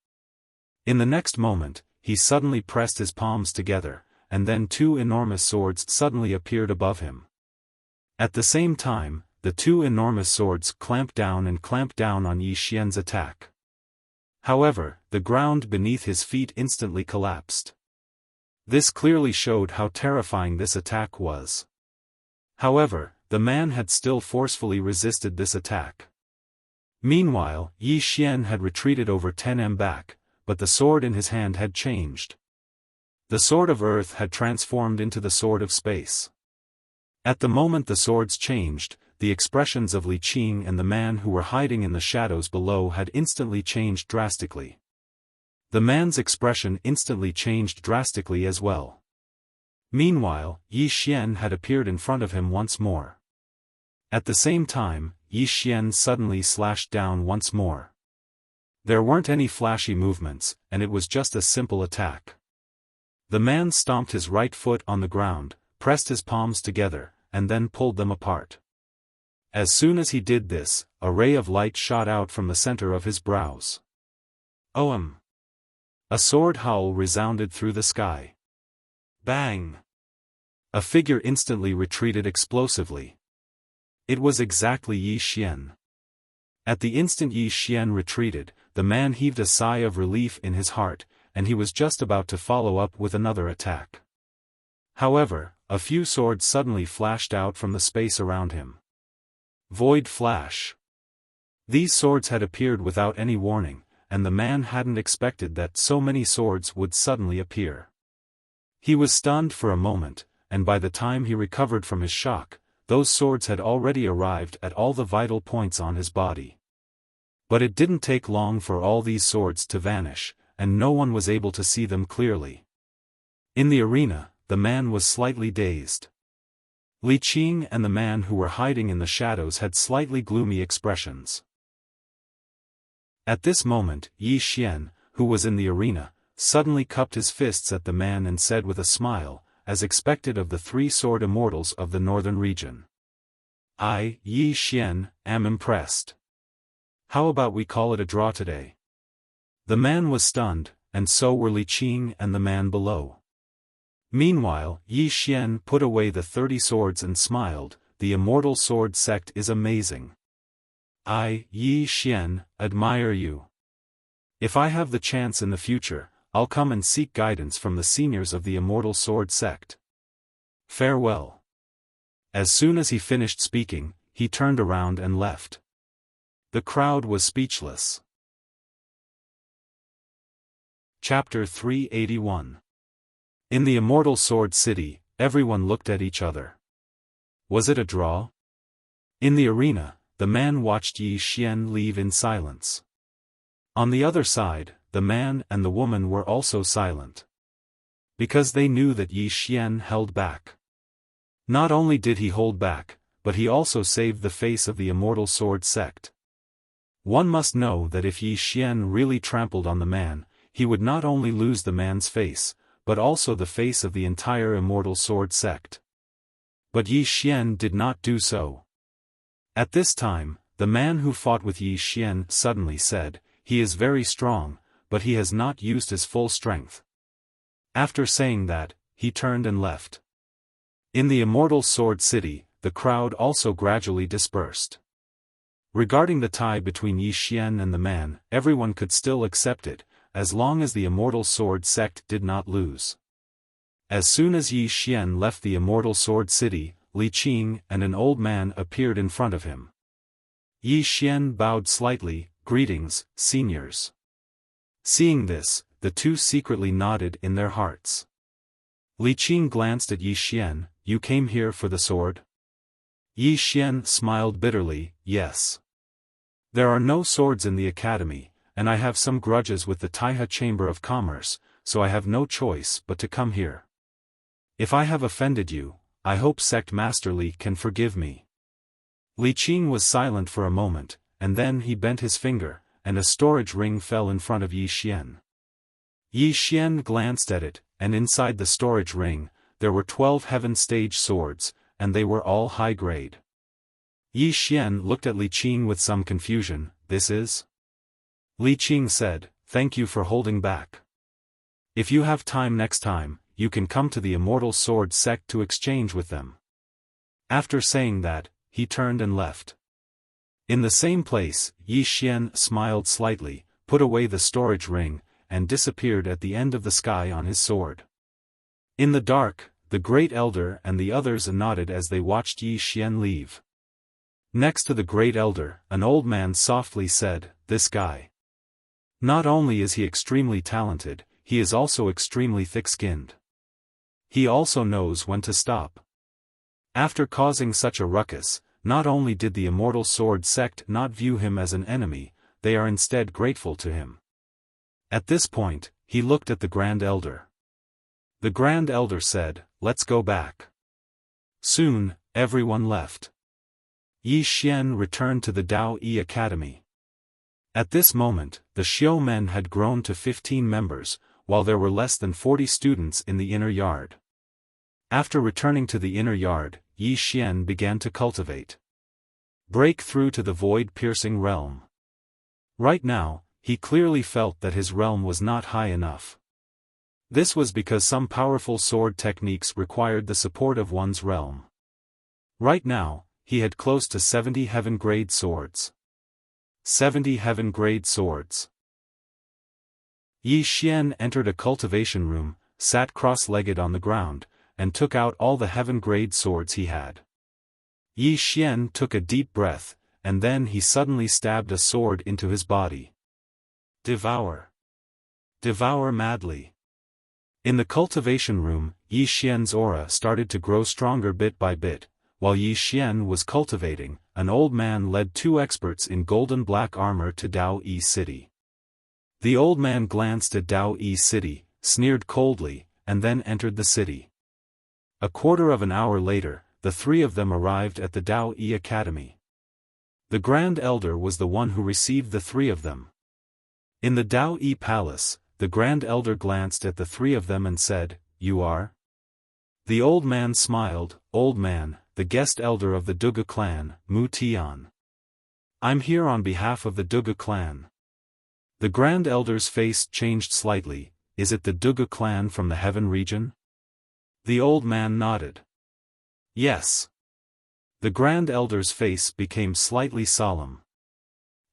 In the next moment, he suddenly pressed his palms together, and then 2 enormous swords suddenly appeared above him. At the same time, the 2 enormous swords clamped down on Yi Xian's attack. However, the ground beneath his feet instantly collapsed. This clearly showed how terrifying this attack was. However, the man had still forcefully resisted this attack. Meanwhile, Yi Xian had retreated over 10 m back, but the sword in his hand had changed. The sword of earth had transformed into the sword of space. At the moment the swords changed, the expressions of Li Qing and the man who were hiding in the shadows below had instantly changed drastically. The man's expression instantly changed drastically as well. Meanwhile, Yi Xian had appeared in front of him once more. At the same time, Yi Xian suddenly slashed down once more. There weren't any flashy movements, and it was just a simple attack. The man stomped his right foot on the ground, pressed his palms together, and then pulled them apart. As soon as he did this, a ray of light shot out from the center of his brows. Ohm! A sword howl resounded through the sky. Bang! A figure instantly retreated explosively. It was exactly Yi Xian. At the instant Yi Xian retreated, the man heaved a sigh of relief in his heart, and he was just about to follow up with another attack. However, a few swords suddenly flashed out from the space around him. Void Flash. These swords had appeared without any warning, and the man hadn't expected that so many swords would suddenly appear. He was stunned for a moment, and by the time he recovered from his shock, those swords had already arrived at all the vital points on his body. But it didn't take long for all these swords to vanish, and no one was able to see them clearly. In the arena, the man was slightly dazed. Li Qing and the man who were hiding in the shadows had slightly gloomy expressions. At this moment, Yi Xian, who was in the arena, suddenly cupped his fists at the man and said with a smile, as expected of the three-sword immortals of the northern region. I, Yi Xian, am impressed. How about we call it a draw today? The man was stunned, and so were Li Qing and the man below. Meanwhile, Yi Xian put away the 30 swords and smiled, the immortal sword sect is amazing. I, Yi Xian, admire you. If I have the chance in the future, I'll come and seek guidance from the seniors of the immortal sword sect. Farewell. As soon as he finished speaking, he turned around and left. The crowd was speechless. Chapter 381. In the immortal sword city, everyone looked at each other. Was it a draw? In the arena, the man watched Yi Xian leave in silence. On the other side, the man and the woman were also silent. Because they knew that Yi Xian held back. Not only did he hold back, but he also saved the face of the immortal sword sect. One must know that if Yi Xian really trampled on the man, he would not only lose the man's face, but also the face of the entire immortal sword sect. But Yi Xian did not do so. At this time, the man who fought with Yi Xian suddenly said, "He is very strong, but he has not used his full strength." After saying that, he turned and left. In the immortal sword city, the crowd also gradually dispersed. Regarding the tie between Yi Xian and the man, everyone could still accept it, as long as the immortal sword sect did not lose. As soon as Yi Xian left the immortal sword city, Li Qing and an old man appeared in front of him. Yi Xian bowed slightly, "Greetings, seniors." Seeing this, the two secretly nodded in their hearts. Li Qing glanced at Yi Xian, "You came here for the sword?" Yi Xian smiled bitterly, "Yes. There are no swords in the academy, and I have some grudges with the Taihe Chamber of Commerce, so I have no choice but to come here. If I have offended you, I hope Sect Master Li can forgive me." Li Qing was silent for a moment, and then he bent his finger, and a storage ring fell in front of Yi Xian. Yi Xian glanced at it, and inside the storage ring, there were 12 heaven stage swords, and they were all high grade. Yi Xian looked at Li Qing with some confusion. "This is?" Li Qing said, "Thank you for holding back. If you have time next time, you can come to the immortal sword sect to exchange with them." After saying that, he turned and left. In the same place, Yi Xian smiled slightly, put away the storage ring, and disappeared at the end of the sky on his sword. In the dark, the Great Elder and the others nodded as they watched Yi Xian leave. Next to the Great Elder, an old man softly said, "This guy. Not only is he extremely talented, he is also extremely thick-skinned. He also knows when to stop." After causing such a ruckus, not only did the Immortal Sword sect not view him as an enemy, they are instead grateful to him. At this point, he looked at the Grand Elder. The Grand Elder said, "Let's go back." Soon, everyone left. Yi Xian returned to the Dao Yi Academy. At this moment, the Xiao men had grown to 15 members, while there were less than 40 students in the inner yard. After returning to the inner yard, Yi Xian began to cultivate. Break through to the void-piercing realm. Right now, he clearly felt that his realm was not high enough. This was because some powerful sword techniques required the support of one's realm. Right now, he had close to 70 heaven-grade swords. 70 heaven-grade swords. Yi Xian entered a cultivation room, sat cross-legged on the ground, and took out all the heaven-grade swords he had. Yi Xian took a deep breath, and then he suddenly stabbed a sword into his body. Devour. Devour madly. In the cultivation room, Yi Xian's aura started to grow stronger bit by bit. While Yi Xian was cultivating, an old man led 2 experts in golden black armor to Dao Yi City. The old man glanced at Dao Yi City, sneered coldly, and then entered the city. A quarter of an hour later, the 3 of them arrived at the Dao Yi Academy. The Grand Elder was the one who received the 3 of them. In the Dao Yi Palace, the Grand Elder glanced at the 3 of them and said, "You are?" The old man smiled, "Old man, the guest elder of the Duga clan, Mu Tian. I'm here on behalf of the Duga clan." The Grand Elder's face changed slightly. "Is it the Duga clan from the Heaven region?" The old man nodded. "Yes." The Grand Elder's face became slightly solemn.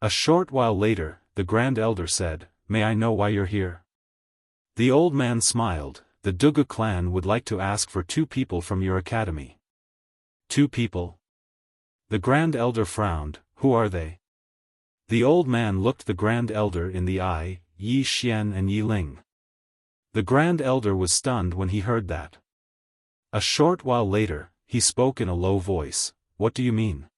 A short while later, the Grand Elder said, "May I know why you're here?" The old man smiled. "The Duga clan would like to ask for 2 people from your academy." 2 people? The Grand Elder frowned. "Who are they?" The old man looked the Grand Elder in the eye, Yi Xian and Yi Ling. The Grand Elder was stunned when he heard that. A short while later, he spoke in a low voice. "What do you mean?"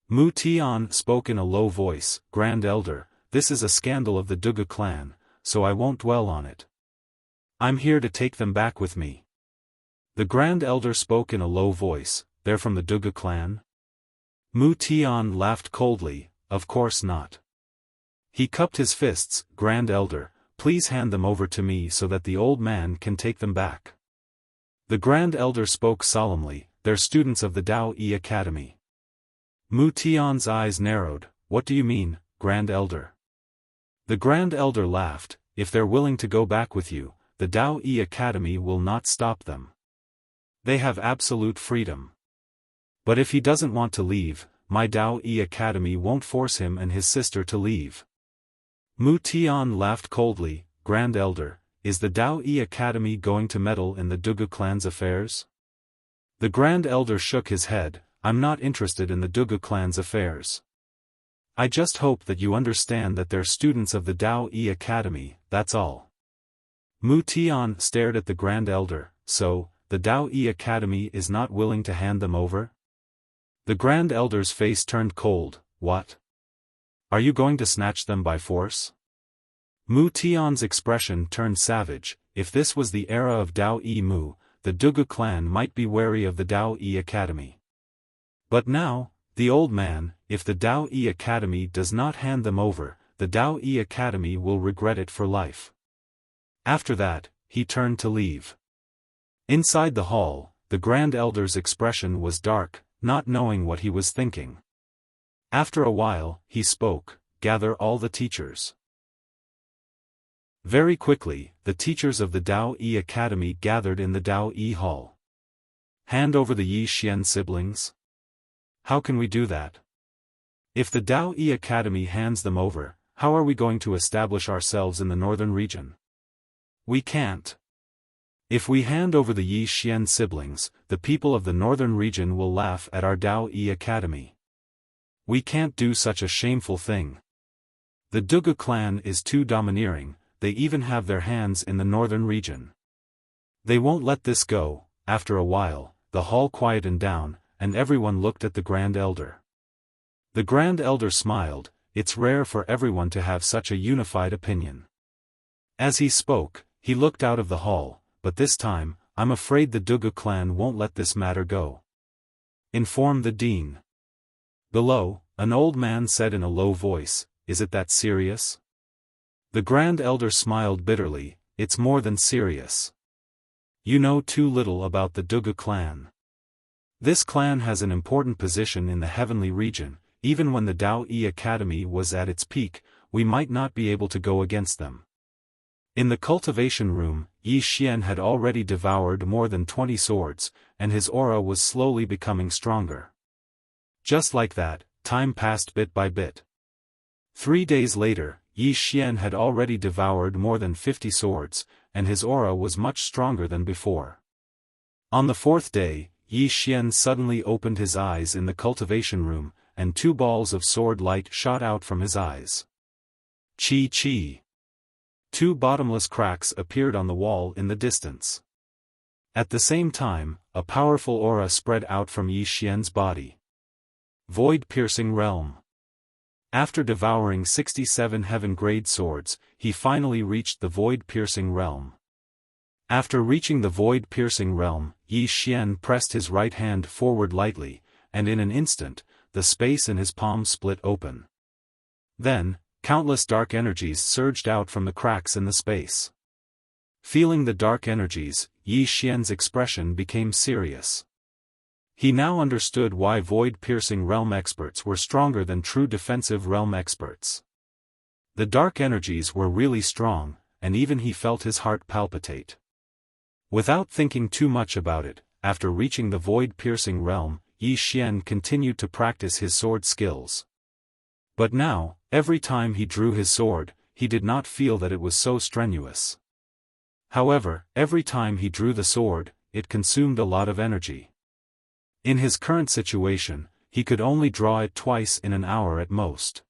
Mu Tian spoke in a low voice. "Grand Elder, this is a scandal of the Duga clan, so I won't dwell on it. I'm here to take them back with me." The Grand Elder spoke in a low voice. "They're from the Duga clan?" Mu Tian laughed coldly. "Of course not." He cupped his fists. "Grand Elder, please hand them over to me so that the old man can take them back." The Grand Elder spoke solemnly. "They're students of the Dao Yi Academy." Mu Tian's eyes narrowed. "What do you mean, Grand Elder?" The Grand Elder laughed. "If they're willing to go back with you, the Dao Yi Academy will not stop them. They have absolute freedom. But if he doesn't want to leave, my Dao Yi Academy won't force him and his sister to leave." Mu Tian laughed coldly. "Grand Elder, is the Dao Yi Academy going to meddle in the Duga clan's affairs?" The Grand Elder shook his head. "I'm not interested in the Duga clan's affairs. I just hope that you understand that they're students of the Dao Yi Academy, that's all." Mu Tian stared at the Grand Elder. "So, the Dao Yi Academy is not willing to hand them over?" The Grand Elder's face turned cold. "What? Are you going to snatch them by force?" Mu Tian's expression turned savage. If this was the era of Dao Yi Mu, the Duga clan might be wary of the Dao Yi Academy. But now, the old man, if the Dao Yi Academy does not hand them over, the Dao Yi Academy will regret it for life. After that, he turned to leave. Inside the hall, the Grand Elder's expression was dark, not knowing what he was thinking. After a while, he spoke. "Gather all the teachers." Very quickly, the teachers of the Dao Yi Academy gathered in the Dao Yi Hall. "Hand over the Yi Xian siblings?" "How can we do that?" "If the Dao Yi Academy hands them over, how are we going to establish ourselves in the northern region? We can't. If we hand over the Yi Xian siblings, the people of the northern region will laugh at our Dao Yi Academy. We can't do such a shameful thing. The Dugu clan is too domineering, they even have their hands in the northern region. They won't let this go. After a while, the hall quietened down, and everyone looked at the Grand Elder. The Grand Elder smiled. It's rare for everyone to have such a unified opinion. As he spoke, he looked out of the hall, but this time, I'm afraid the Dugu clan won't let this matter go. Inform the dean. Below, an old man said in a low voice, is it that serious? The Grand Elder smiled bitterly, it's more than serious. You know too little about the Dugu clan. This clan has an important position in the heavenly region. Even when the Dao Yi Academy was at its peak, we might not be able to go against them. In the cultivation room, Yi Xian had already devoured more than 20 swords, and his aura was slowly becoming stronger. Just like that, time passed bit by bit. 3 days later, Yi Xian had already devoured more than 50 swords, and his aura was much stronger than before. On the 4th day, Yi Xian suddenly opened his eyes in the cultivation room, and 2 balls of sword light shot out from his eyes. Chi. 2 bottomless cracks appeared on the wall in the distance. At the same time, a powerful aura spread out from Yi Xian's body. Void-piercing realm. After devouring 67 heaven-grade swords, he finally reached the void-piercing realm. After reaching the void-piercing realm, Yi Xian pressed his right hand forward lightly, and in an instant, the space in his palm split open. Then, countless dark energies surged out from the cracks in the space. Feeling the dark energies, Yi Xian's expression became serious. He now understood why void-piercing realm experts were stronger than true defensive realm experts. The dark energies were really strong, and even he felt his heart palpitate. Without thinking too much about it, after reaching the void-piercing realm, Yi Xian continued to practice his sword skills. But now, every time he drew his sword, he did not feel that it was so strenuous. However, every time he drew the sword, it consumed a lot of energy. In his current situation, he could only draw it twice in an hour at most.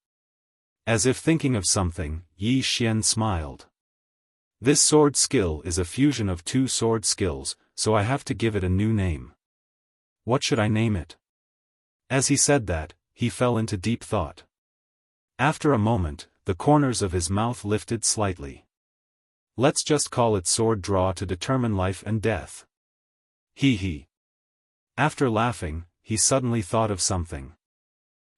As if thinking of something, Yi Xian smiled. This sword skill is a fusion of 2 sword skills, so I have to give it a new name. What should I name it? As he said that, he fell into deep thought. After a moment, the corners of his mouth lifted slightly. Let's just call it sword draw to determine life and death. He. After laughing, he suddenly thought of something.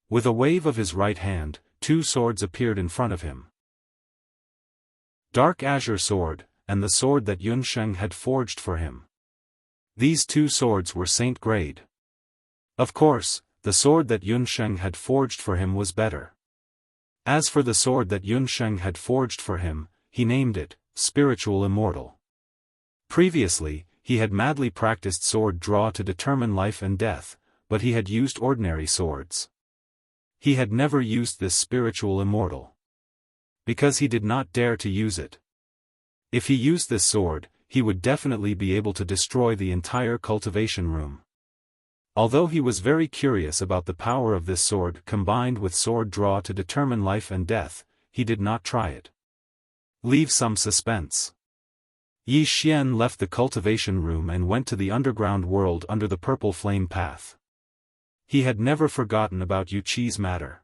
With a wave of his right hand, 2 swords appeared in front of him. Dark azure sword, and the sword that Yunsheng had forged for him. These 2 swords were saint grade. Of course, the sword that Yunsheng had forged for him was better. As for the sword that Yunsheng had forged for him, he named it, Spiritual Immortal. Previously, he had madly practiced sword draw to determine life and death, but he had used ordinary swords. He had never used this Spiritual Immortal. Because he did not dare to use it. If he used this sword, he would definitely be able to destroy the entire cultivation room. Although he was very curious about the power of this sword combined with sword draw to determine life and death, he did not try it. Leave some suspense. Yi Xian left the cultivation room and went to the underground world under the purple flame path. He had never forgotten about Yu Qi's matter.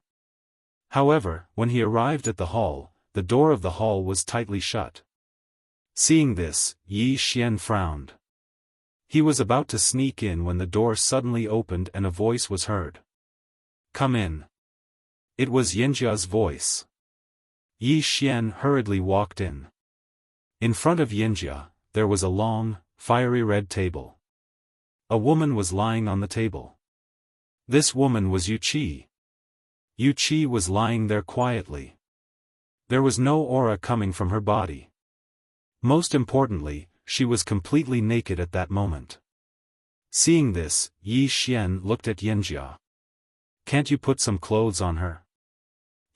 However, when he arrived at the hall, the door of the hall was tightly shut. Seeing this, Yi Xian frowned. He was about to sneak in when the door suddenly opened and a voice was heard. Come in. It was Yinjia's voice. Yi Xian hurriedly walked in. In front of Yinjia, there was a long, fiery red table. A woman was lying on the table. This woman was Yu Qi. Yu Qi was lying there quietly. There was no aura coming from her body. Most importantly, she was completely naked at that moment. Seeing this, Yi Xian looked at Yinjia. Can't you put some clothes on her?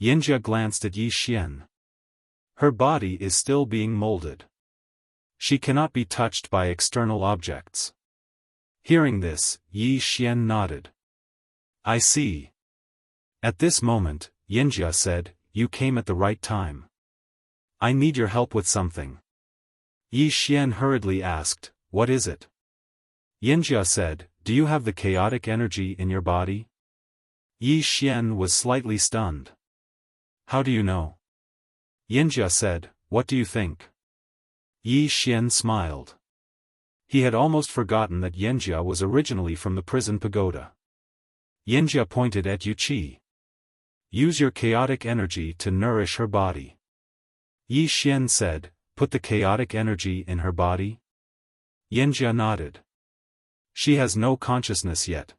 Yinjia glanced at Yi Xian. Her body is still being molded. She cannot be touched by external objects. Hearing this, Yi Xian nodded. I see. At this moment, Yinjia said, you came at the right time. I need your help with something. Yi Xian hurriedly asked, what is it? Yinjia said, do you have the chaotic energy in your body? Yi Xian was slightly stunned. How do you know? Yinjia said, what do you think? Yi Xian smiled. He had almost forgotten that Yinjia was originally from the prison pagoda. Yinjia pointed at Yu Qi. Use your chaotic energy to nourish her body. Yi Xian said, put the chaotic energy in her body? Yinjia nodded. She has no consciousness yet.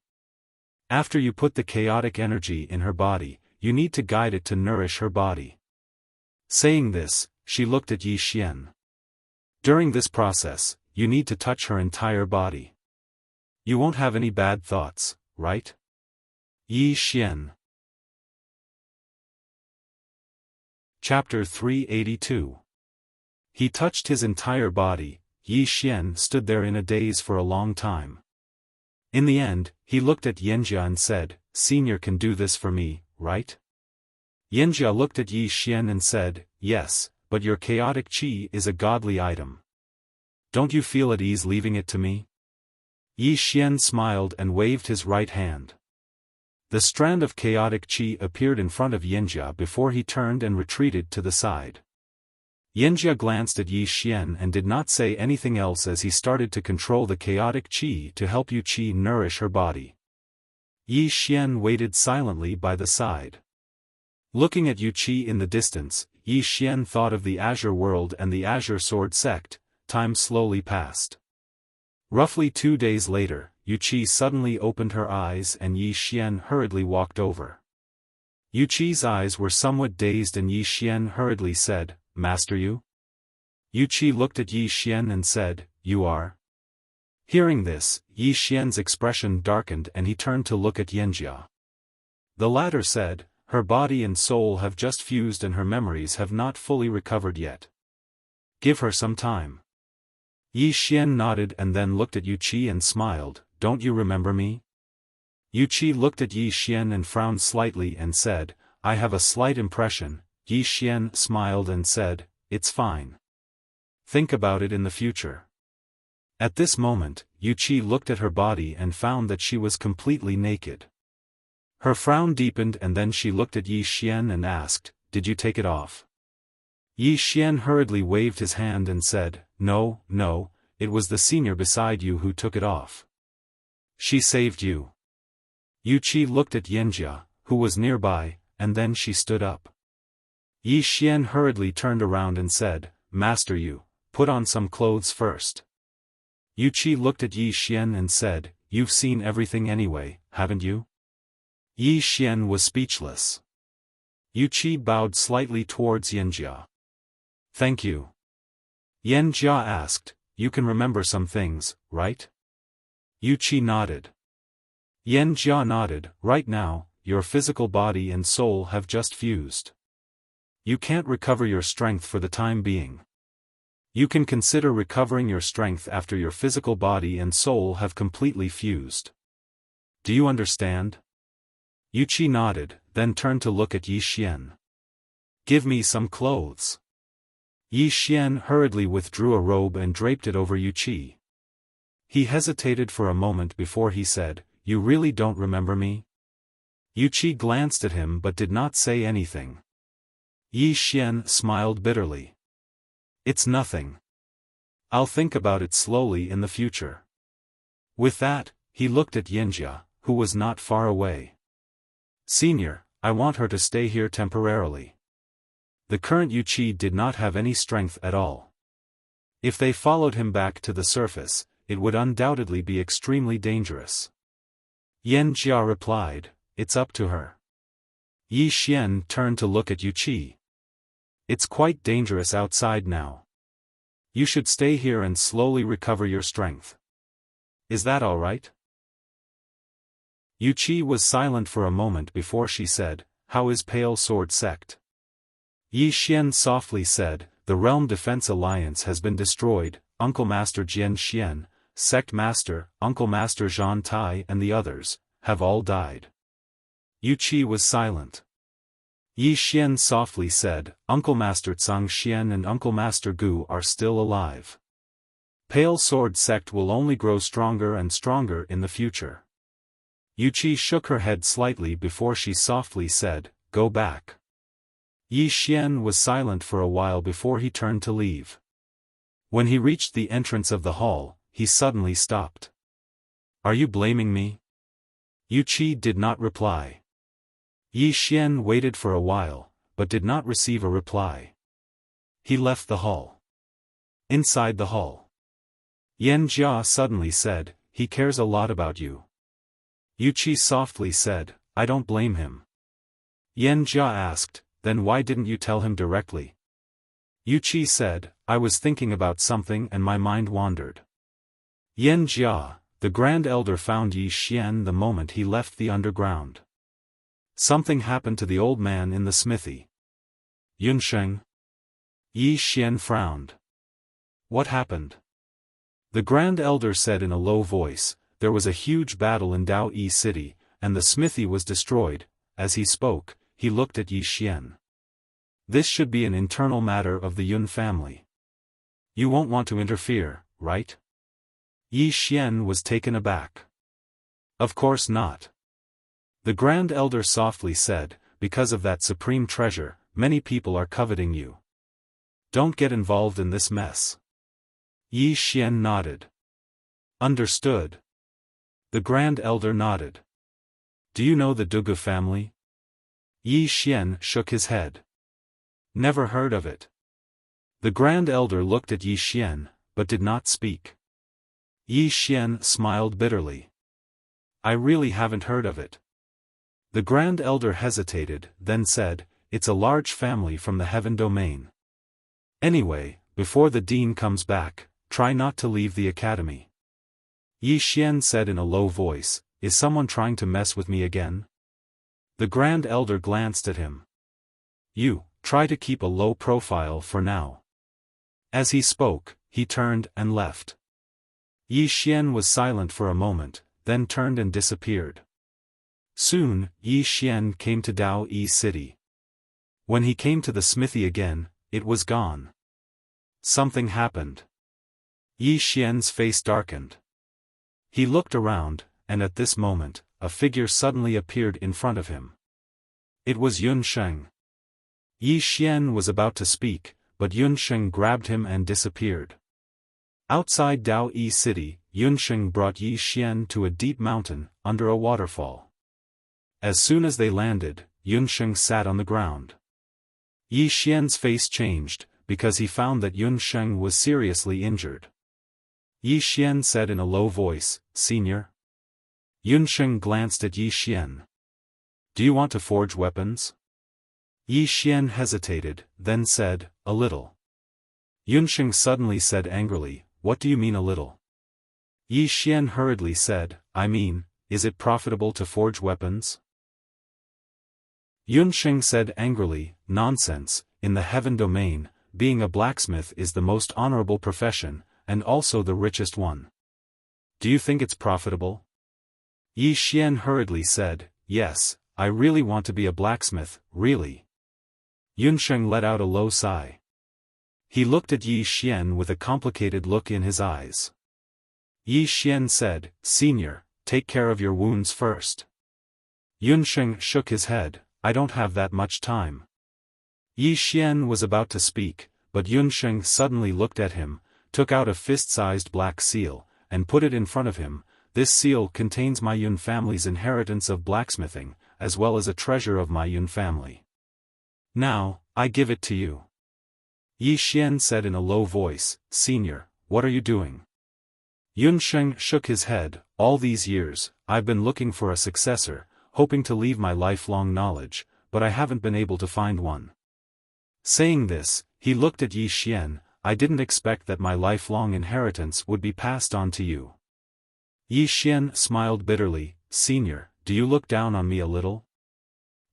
After you put the chaotic energy in her body, you need to guide it to nourish her body. Saying this, she looked at Yi Xian. During this process, you need to touch her entire body. You won't have any bad thoughts, right? Yi Xian. Chapter 382. He touched his entire body. Yi Xian stood there in a daze for a long time. In the end, he looked at Yinjia and said, Senior can do this for me, right? Yinjia looked at Yi Xian and said, yes, but your chaotic qi is a godly item. Don't you feel at ease leaving it to me? Yi Xian smiled and waved his right hand. The strand of chaotic qi appeared in front of Yinjia before he turned and retreated to the side. Yinjia glanced at Yi Xian and did not say anything else as he started to control the chaotic qi to help Yu Qi nourish her body. Yi Xian waited silently by the side. Looking at Yu Qi in the distance, Yi Xian thought of the Azure World and the Azure Sword Sect. Time slowly passed. Roughly 2 days later, Yu Qi suddenly opened her eyes and Yi Xian hurriedly walked over. Yu Qi's eyes were somewhat dazed and Yi Xian hurriedly said, Master Yu? Yu Qi looked at Yi Xian and said, You are? Hearing this, Yi Xian's expression darkened and he turned to look at Yinjia. The latter said, Her body and soul have just fused and her memories have not fully recovered yet. Give her some time. Yi Xian nodded and then looked at Yu Qi and smiled, Don't you remember me? Yu Qi looked at Yi Xian and frowned slightly and said, I have a slight impression. Yi Xian smiled and said, It's fine. Think about it in the future. At this moment, Yu Qi looked at her body and found that she was completely naked. Her frown deepened and then she looked at Yi Xian and asked, Did you take it off? Yi Xian hurriedly waved his hand and said, No, it was the senior beside you who took it off. She saved you. Yu Qi looked at Yinjia, who was nearby, and then she stood up. Yi Xian hurriedly turned around and said, Master Yu, put on some clothes first. Yu Qi looked at Yi Xian and said, You've seen everything anyway, haven't you? Yi Xian was speechless. Yu Qi bowed slightly towards Yinjia. Thank you. Yinjia asked, You can remember some things, right? Yu Qi nodded. Yinjia nodded, Right now, your physical body and soul have just fused. You can't recover your strength for the time being. You can consider recovering your strength after your physical body and soul have completely fused. Do you understand? Yu Qi nodded, then turned to look at Yi Xian. Give me some clothes. Yi Xian hurriedly withdrew a robe and draped it over Yu Qi. He hesitated for a moment before he said, You really don't remember me? Yu Qi glanced at him but did not say anything. Yi Xian smiled bitterly. It's nothing. I'll think about it slowly in the future. With that, he looked at Yinjia, who was not far away. Senior, I want her to stay here temporarily. The current Yu Qi did not have any strength at all. If they followed him back to the surface, it would undoubtedly be extremely dangerous. Yinjia replied, It's up to her. Yi Xian turned to look at Yu Qi. It's quite dangerous outside now. You should stay here and slowly recover your strength. Is that all right? Yu Qi was silent for a moment before she said, how is Pale Sword Sect? Yi Xian softly said, the Realm Defense Alliance has been destroyed, Uncle Master Jian Xian, Sect Master, Uncle Master Zhan Tai and the others, have all died. Yu Qi was silent. Yi Xian softly said, Uncle Master Zhang Xian and Uncle Master Gu are still alive. Pale Sword Sect will only grow stronger and stronger in the future. Yu Qi shook her head slightly before she softly said, go back. Yi Xian was silent for a while before he turned to leave. When he reached the entrance of the hall, he suddenly stopped. Are you blaming me? Yu Qi did not reply. Yi Xian waited for a while, but did not receive a reply. He left the hall. Inside the hall, Yan Jia suddenly said, he cares a lot about you. Yu Qi softly said, I don't blame him. Yan Jia asked, then why didn't you tell him directly? Yu Qi said, I was thinking about something and my mind wandered. Yan Jia, the Grand Elder, found Yi Xian the moment he left the underground. Something happened to the old man in the smithy. Yunsheng. Yi Xian frowned. What happened? The Grand Elder said in a low voice, there was a huge battle in Dao Yi City, and the smithy was destroyed. As he spoke, he looked at Yi Xian. This should be an internal matter of the Yun family. You won't want to interfere, right? Yi Xian was taken aback. Of course not. The Grand Elder softly said, because of that supreme treasure, many people are coveting you. Don't get involved in this mess. Yi Xian nodded. Understood. The Grand Elder nodded. Do you know the Dugu family? Yi Xian shook his head. Never heard of it. The Grand Elder looked at Yi Xian, but did not speak. Yi Xian smiled bitterly. I really haven't heard of it. The Grand Elder hesitated, then said, it's a large family from the Heaven Domain. Anyway, before the Dean comes back, try not to leave the academy. Yi Xian said in a low voice, is someone trying to mess with me again? The Grand Elder glanced at him. You, try to keep a low profile for now. As he spoke, he turned and left. Yi Xian was silent for a moment, then turned and disappeared. Soon, Yi Xian came to Dao Yi City. When he came to the smithy again, it was gone. Something happened. Yi Xian's face darkened. He looked around, and at this moment, a figure suddenly appeared in front of him. It was Yunsheng. Yi Xian was about to speak, but Yunsheng grabbed him and disappeared. Outside Dao Yi City, Yunsheng brought Yi Xian to a deep mountain, under a waterfall. As soon as they landed, Yunsheng sat on the ground. Yi Xian's face changed, because he found that Yunsheng was seriously injured. Yi Xian said in a low voice, Senior? Yunsheng glanced at Yi Xian. Do you want to forge weapons? Yi Xian hesitated, then said, a little. Yunsheng suddenly said angrily, what do you mean a little? Yi Xian hurriedly said, I mean, is it profitable to forge weapons? Yunsheng said angrily, nonsense, in the Heaven Domain, being a blacksmith is the most honorable profession, and also the richest one. Do you think it's profitable? Yi Xian hurriedly said, yes, I really want to be a blacksmith, really. Yunsheng let out a low sigh. He looked at Yi Xian with a complicated look in his eyes. Yi Xian said, Senior, take care of your wounds first. Yunsheng shook his head, I don't have that much time. Yi Xian was about to speak, but Yunsheng suddenly looked at him, took out a fist-sized black seal, and put it in front of him. This seal contains my Yun family's inheritance of blacksmithing, as well as a treasure of my Yun family. Now, I give it to you. Yi Xian said in a low voice, Senior, what are you doing? Yunsheng shook his head, all these years, I've been looking for a successor, hoping to leave my lifelong knowledge, but I haven't been able to find one. Saying this, he looked at Yi Xian, I didn't expect that my lifelong inheritance would be passed on to you. Yi Xian smiled bitterly, Senior, do you look down on me a little?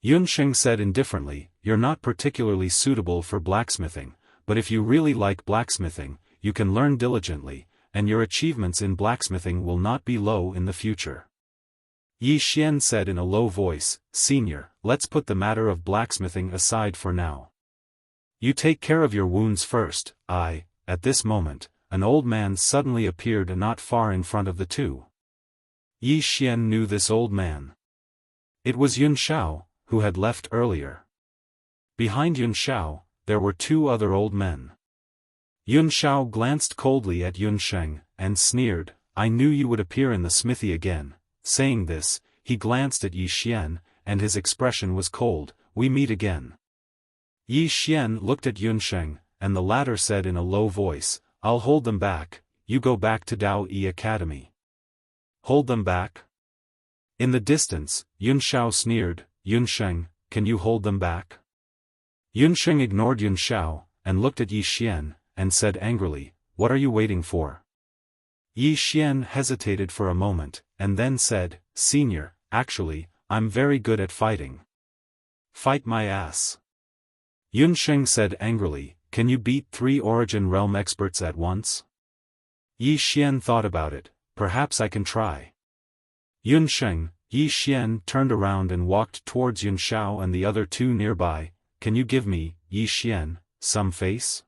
Yun Sheng said indifferently, "You're not particularly suitable for blacksmithing, but if you really like blacksmithing, you can learn diligently, and your achievements in blacksmithing will not be low in the future." Yi Xian said in a low voice, "Senior, let's put the matter of blacksmithing aside for now. You take care of your wounds first." At this moment, an old man suddenly appeared not far in front of the two. Yi Xian knew this old man. It was Yun Shao, who had left earlier. Behind Yun Shao, there were two other old men. Yun Shao glanced coldly at Yun Sheng, and sneered, "I knew you would appear in the smithy again." Saying this, he glanced at Yi Xian, and his expression was cold. "We meet again." Yi Xian looked at Yun Sheng, and the latter said in a low voice, "I'll hold them back. You go back to Dao Yi Academy." "Hold them back?" In the distance, Yun Shao sneered, "Yun Sheng, can you hold them back?" Yun Sheng ignored Yun Shao, and looked at Yi Xian, and said angrily, "What are you waiting for?" Yi Xian hesitated for a moment, and then said, "Senior, actually, I'm very good at fighting." "Fight my ass." Yun Sheng said angrily, "Can you beat 3 Origin Realm experts at once?" Yi Xian thought about it, "Perhaps I can try." Yun Sheng, Yi Xian turned around and walked towards Yun Shao and the other two nearby. "Can you give me, Yi Xian, some face?"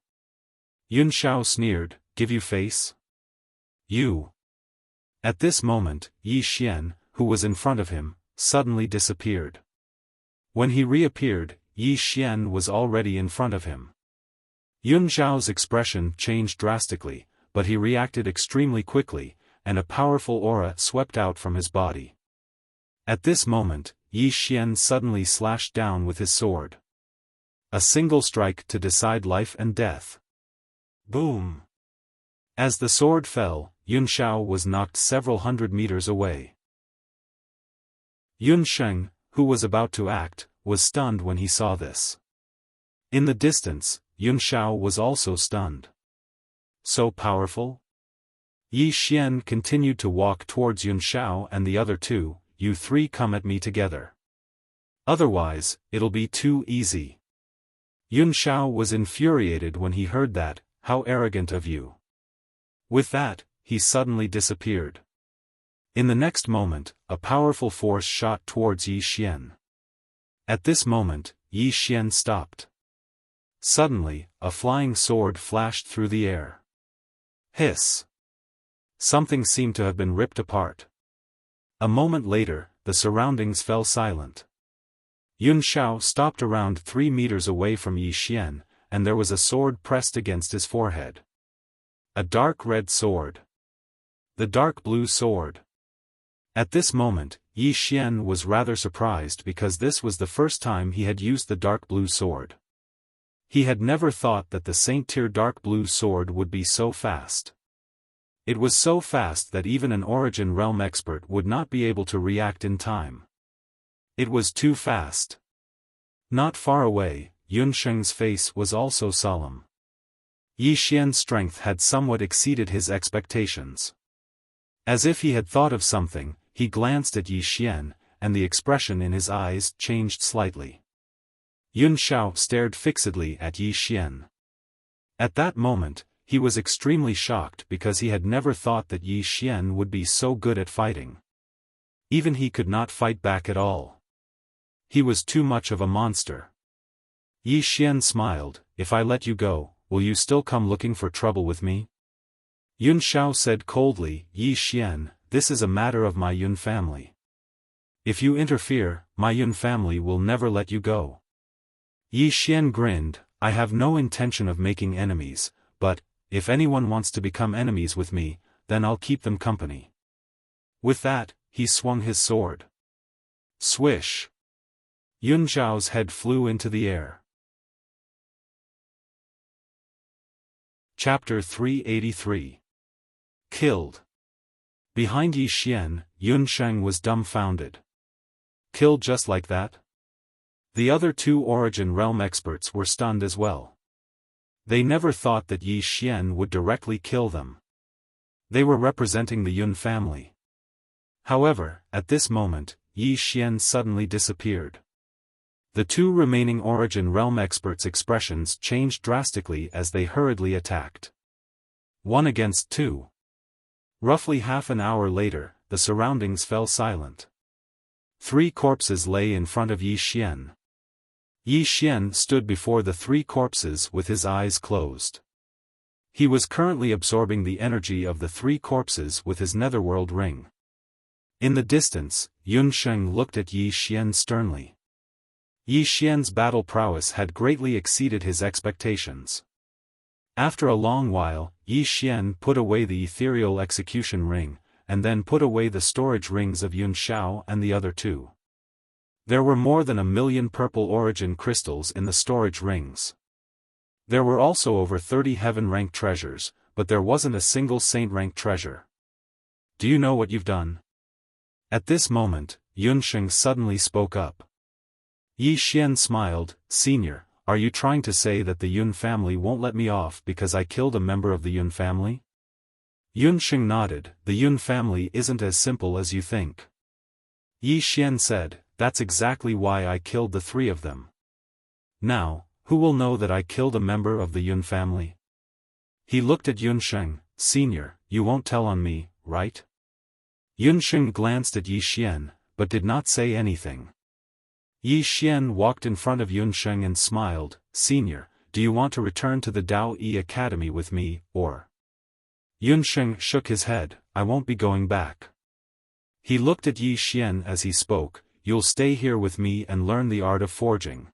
Yun Shao sneered, "Give you face? You." At this moment, Yi Xian, who was in front of him, suddenly disappeared. When he reappeared, Yi Xian was already in front of him. Yun Zhao's expression changed drastically, but he reacted extremely quickly, and a powerful aura swept out from his body. At this moment, Yi Xian suddenly slashed down with his sword. A single strike to decide life and death. Boom! As the sword fell, Yun Shao was knocked several hundred meters away. Yun Sheng, who was about to act, was stunned when he saw this. In the distance, Yun Shao was also stunned. So powerful? Yi Xian continued to walk towards Yun Shao and the other two. "You three come at me together. Otherwise, it'll be too easy." Yun Shao was infuriated when he heard that. "How arrogant of you." With that, he suddenly disappeared. In the next moment, a powerful force shot towards Yi Xian. At this moment, Yi Xian stopped. Suddenly, a flying sword flashed through the air. Hiss! Something seemed to have been ripped apart. A moment later, the surroundings fell silent. Yun Shao stopped around 3 meters away from Yi Xian, and there was a sword pressed against his forehead. A dark red sword. The dark blue sword. At this moment, Yi Xian was rather surprised because this was the first time he had used the dark blue sword. He had never thought that the Saint Tier dark blue sword would be so fast. It was so fast that even an Origin Realm expert would not be able to react in time. It was too fast. Not far away, Yun Sheng's face was also solemn. Yi Xian's strength had somewhat exceeded his expectations. As if he had thought of something, he glanced at Yi Xian, and the expression in his eyes changed slightly. Yun Shao stared fixedly at Yi Xian. At that moment, he was extremely shocked because he had never thought that Yi Xian would be so good at fighting. Even he could not fight back at all. He was too much of a monster. Yi Xian smiled, "If I let you go, will you still come looking for trouble with me?" Yun Shao said coldly, "Yi Xian, this is a matter of my Yun family. If you interfere, my Yun family will never let you go." Yi Xian grinned, "I have no intention of making enemies, but, if anyone wants to become enemies with me, then I'll keep them company." With that, he swung his sword. Swish! Yun Zhao's head flew into the air. Chapter 383. Killed. Behind Yi Xian, Yun Sheng was dumbfounded. Killed just like that? The other 2 Origin Realm experts were stunned as well. They never thought that Yi Xian would directly kill them. They were representing the Yun family. However, at this moment, Yi Xian suddenly disappeared. The two remaining Origin Realm experts' expressions changed drastically as they hurriedly attacked. 1 against 2. Roughly half an hour later, the surroundings fell silent. 3 corpses lay in front of Yi Xian. Yi Xian stood before the 3 corpses with his eyes closed. He was currently absorbing the energy of the 3 corpses with his netherworld ring. In the distance, Yunsheng looked at Yi Xian sternly. Yi Xian's battle prowess had greatly exceeded his expectations. After a long while, Yi Xian put away the ethereal execution ring, and then put away the storage rings of Yun Shao and the other 2. There were more than 1,000,000 purple origin crystals in the storage rings. There were also over 30 heaven-rank treasures, but there wasn't a single saint-rank treasure. Do you know what you've done? At this moment, Yunsheng suddenly spoke up. Yi Xian smiled. Senior, are you trying to say that the Yun family won't let me off because I killed a member of the Yun family? Yunsheng nodded. The Yun family isn't as simple as you think. Yi Xian said, that's exactly why I killed the 3 of them. Now, who will know that I killed a member of the Yun family? He looked at Yunsheng. Senior, you won't tell on me, right? Yunsheng glanced at Yi Xian, but did not say anything. Yi Xian walked in front of Yunsheng and smiled. Senior, do you want to return to the Dao Yi Academy with me, or? Yunsheng shook his head. I won't be going back. He looked at Yi Xian as he spoke. You'll stay here with me and learn the art of forging.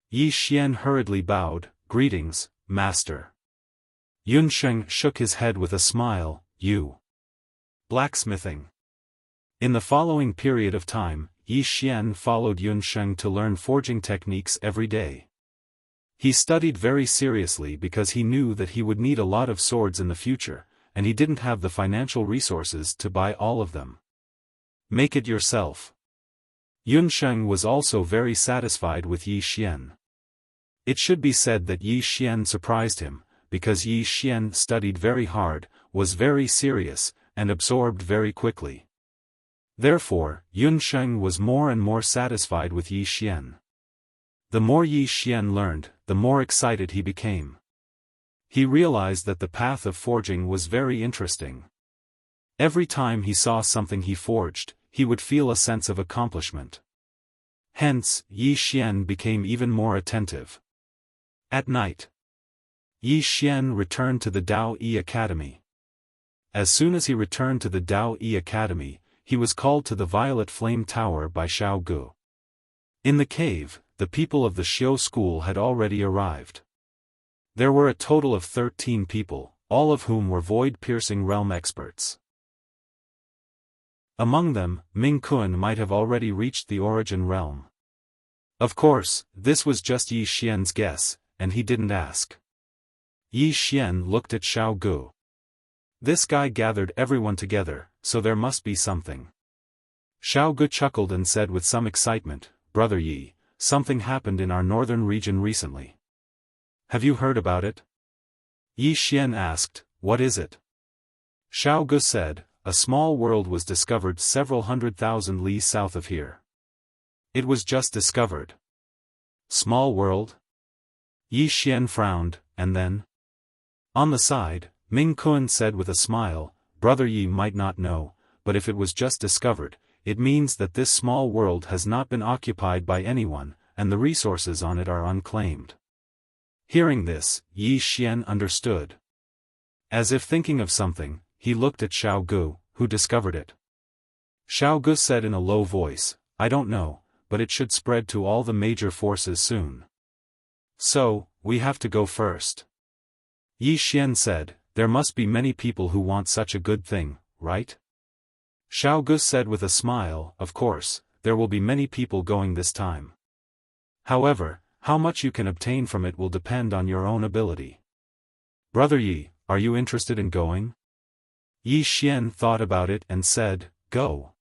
Yi Xian hurriedly bowed. Greetings, Master. Yunsheng shook his head with a smile. You. Blacksmithing. In the following period of time, Yi Xian followed Yunsheng to learn forging techniques every day. He studied very seriously because he knew that he would need a lot of swords in the future, and he didn't have the financial resources to buy all of them. Make it yourself. Yunsheng was also very satisfied with Yi Xian. It should be said that Yi Xian surprised him, because Yi Xian studied very hard, was very serious, and absorbed very quickly. Therefore, Yunsheng was more and more satisfied with Yi Xian. The more Yi Xian learned, the more excited he became. He realized that the path of forging was very interesting. Every time he saw something he forged, he would feel a sense of accomplishment. Hence, Yi Xian became even more attentive. At night, Yi Xian returned to the Dao Yi Academy. As soon as he returned to the Dao Yi Academy, he was called to the Violet Flame Tower by Xiao Gu. In the cave, the people of the Xiao school had already arrived. There were a total of 13 people, all of whom were void-piercing realm experts. Among them, Ming Kun might have already reached the Origin realm. Of course, this was just Yi Xian's guess, and he didn't ask. Yi Xian looked at Xiao Gu. This guy gathered everyone together, so there must be something. Xiao Gu chuckled and said with some excitement, Brother Yi, something happened in our northern region recently. Have you heard about it? Yi Xian asked, what is it? Xiao Gu said, a small world was discovered several 100,000 li south of here. It was just discovered. Small world? Yi Xian frowned, and then? On the side, Ming Kun said with a smile, Brother Yi might not know, but if it was just discovered, it means that this small world has not been occupied by anyone, and the resources on it are unclaimed. Hearing this, Yi Xian understood. As if thinking of something, he looked at Xiao Gu, who discovered it. Xiao Gu said in a low voice, I don't know, but it should spread to all the major forces soon. So, we have to go first. Yi Xian said, there must be many people who want such a good thing, right? Xiao Gu said with a smile, of course, there will be many people going this time. However, how much you can obtain from it will depend on your own ability. Brother Yi, are you interested in going? Yi Xian thought about it and said, go.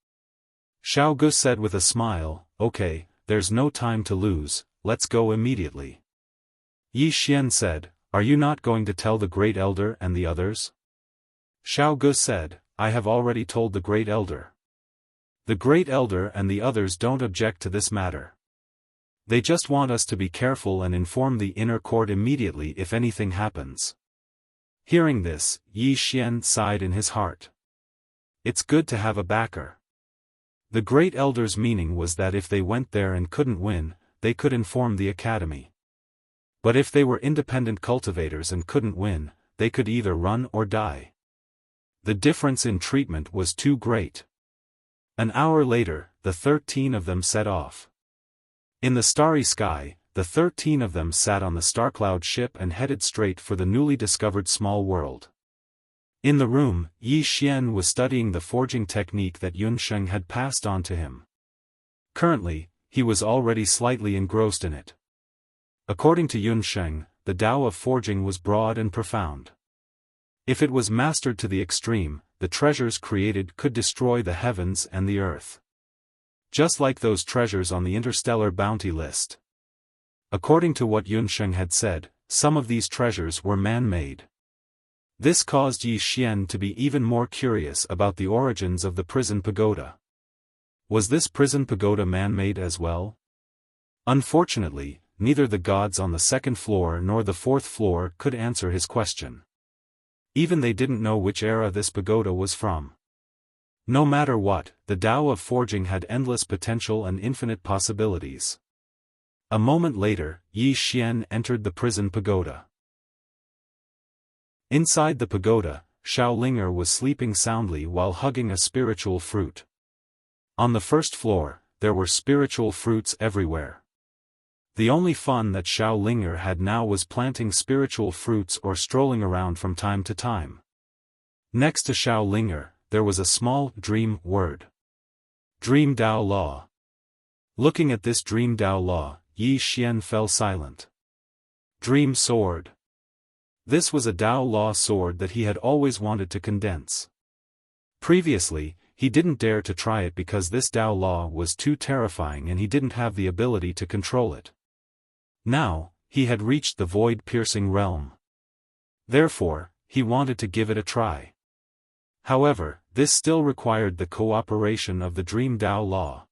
Xiao Gu said with a smile, okay, there's no time to lose, let's go immediately. Yi Xian said, are you not going to tell the Great Elder and the others? Xiao Gu said, I have already told the Great Elder. The Great Elder and the others don't object to this matter. They just want us to be careful and inform the inner court immediately if anything happens. Hearing this, Yi Xian sighed in his heart. It's good to have a backer. The great elder's meaning was that if they went there and couldn't win, they could inform the academy. But if they were independent cultivators and couldn't win, they could either run or die. The difference in treatment was too great. An hour later, the 13 of them set off. In the starry sky, the 13 of them sat on the Starcloud ship and headed straight for the newly discovered small world. In the room, Yi Xian was studying the forging technique that Yunsheng had passed on to him. Currently, he was already slightly engrossed in it. According to Yunsheng, the Tao of forging was broad and profound. If it was mastered to the extreme, the treasures created could destroy the heavens and the earth. Just like those treasures on the interstellar bounty list. According to what Yunsheng had said, some of these treasures were man-made. This caused Yi Xian to be even more curious about the origins of the prison pagoda. Was this prison pagoda man-made as well? Unfortunately, neither the gods on the second floor nor the fourth floor could answer his question. Even they didn't know which era this pagoda was from. No matter what, the Tao of forging had endless potential and infinite possibilities. A moment later, Yi Xian entered the prison pagoda. Inside the pagoda, Xiaolinger was sleeping soundly while hugging a spiritual fruit. On the first floor, there were spiritual fruits everywhere. The only fun that Xiaolinger had now was planting spiritual fruits or strolling around from time to time. Next to Xiaolinger, there was a small dream word. Dream Tao Law. Looking at this Dream Tao Law, Yi Xian fell silent. Dream Sword. This was a Tao Law sword that he had always wanted to condense. Previously, he didn't dare to try it because this Tao Law was too terrifying and he didn't have the ability to control it. Now, he had reached the void-piercing realm. Therefore, he wanted to give it a try. However, this still required the cooperation of the Dream Tao Law.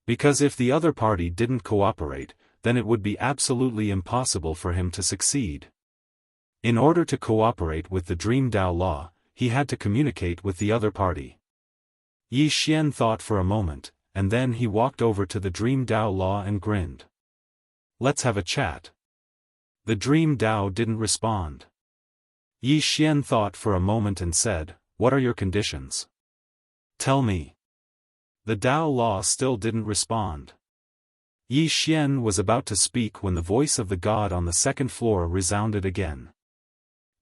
Because if the other party didn't cooperate, then it would be absolutely impossible for him to succeed. In order to cooperate with the Dream Tao Law, he had to communicate with the other party. Yi Xian thought for a moment, and then he walked over to the Dream Tao Law and grinned. Let's have a chat. The Dream Tao didn't respond. Yi Xian thought for a moment and said, "What are your conditions? Tell me." The Tao Law still didn't respond. Yi Xian was about to speak when the voice of the god on the second floor resounded again.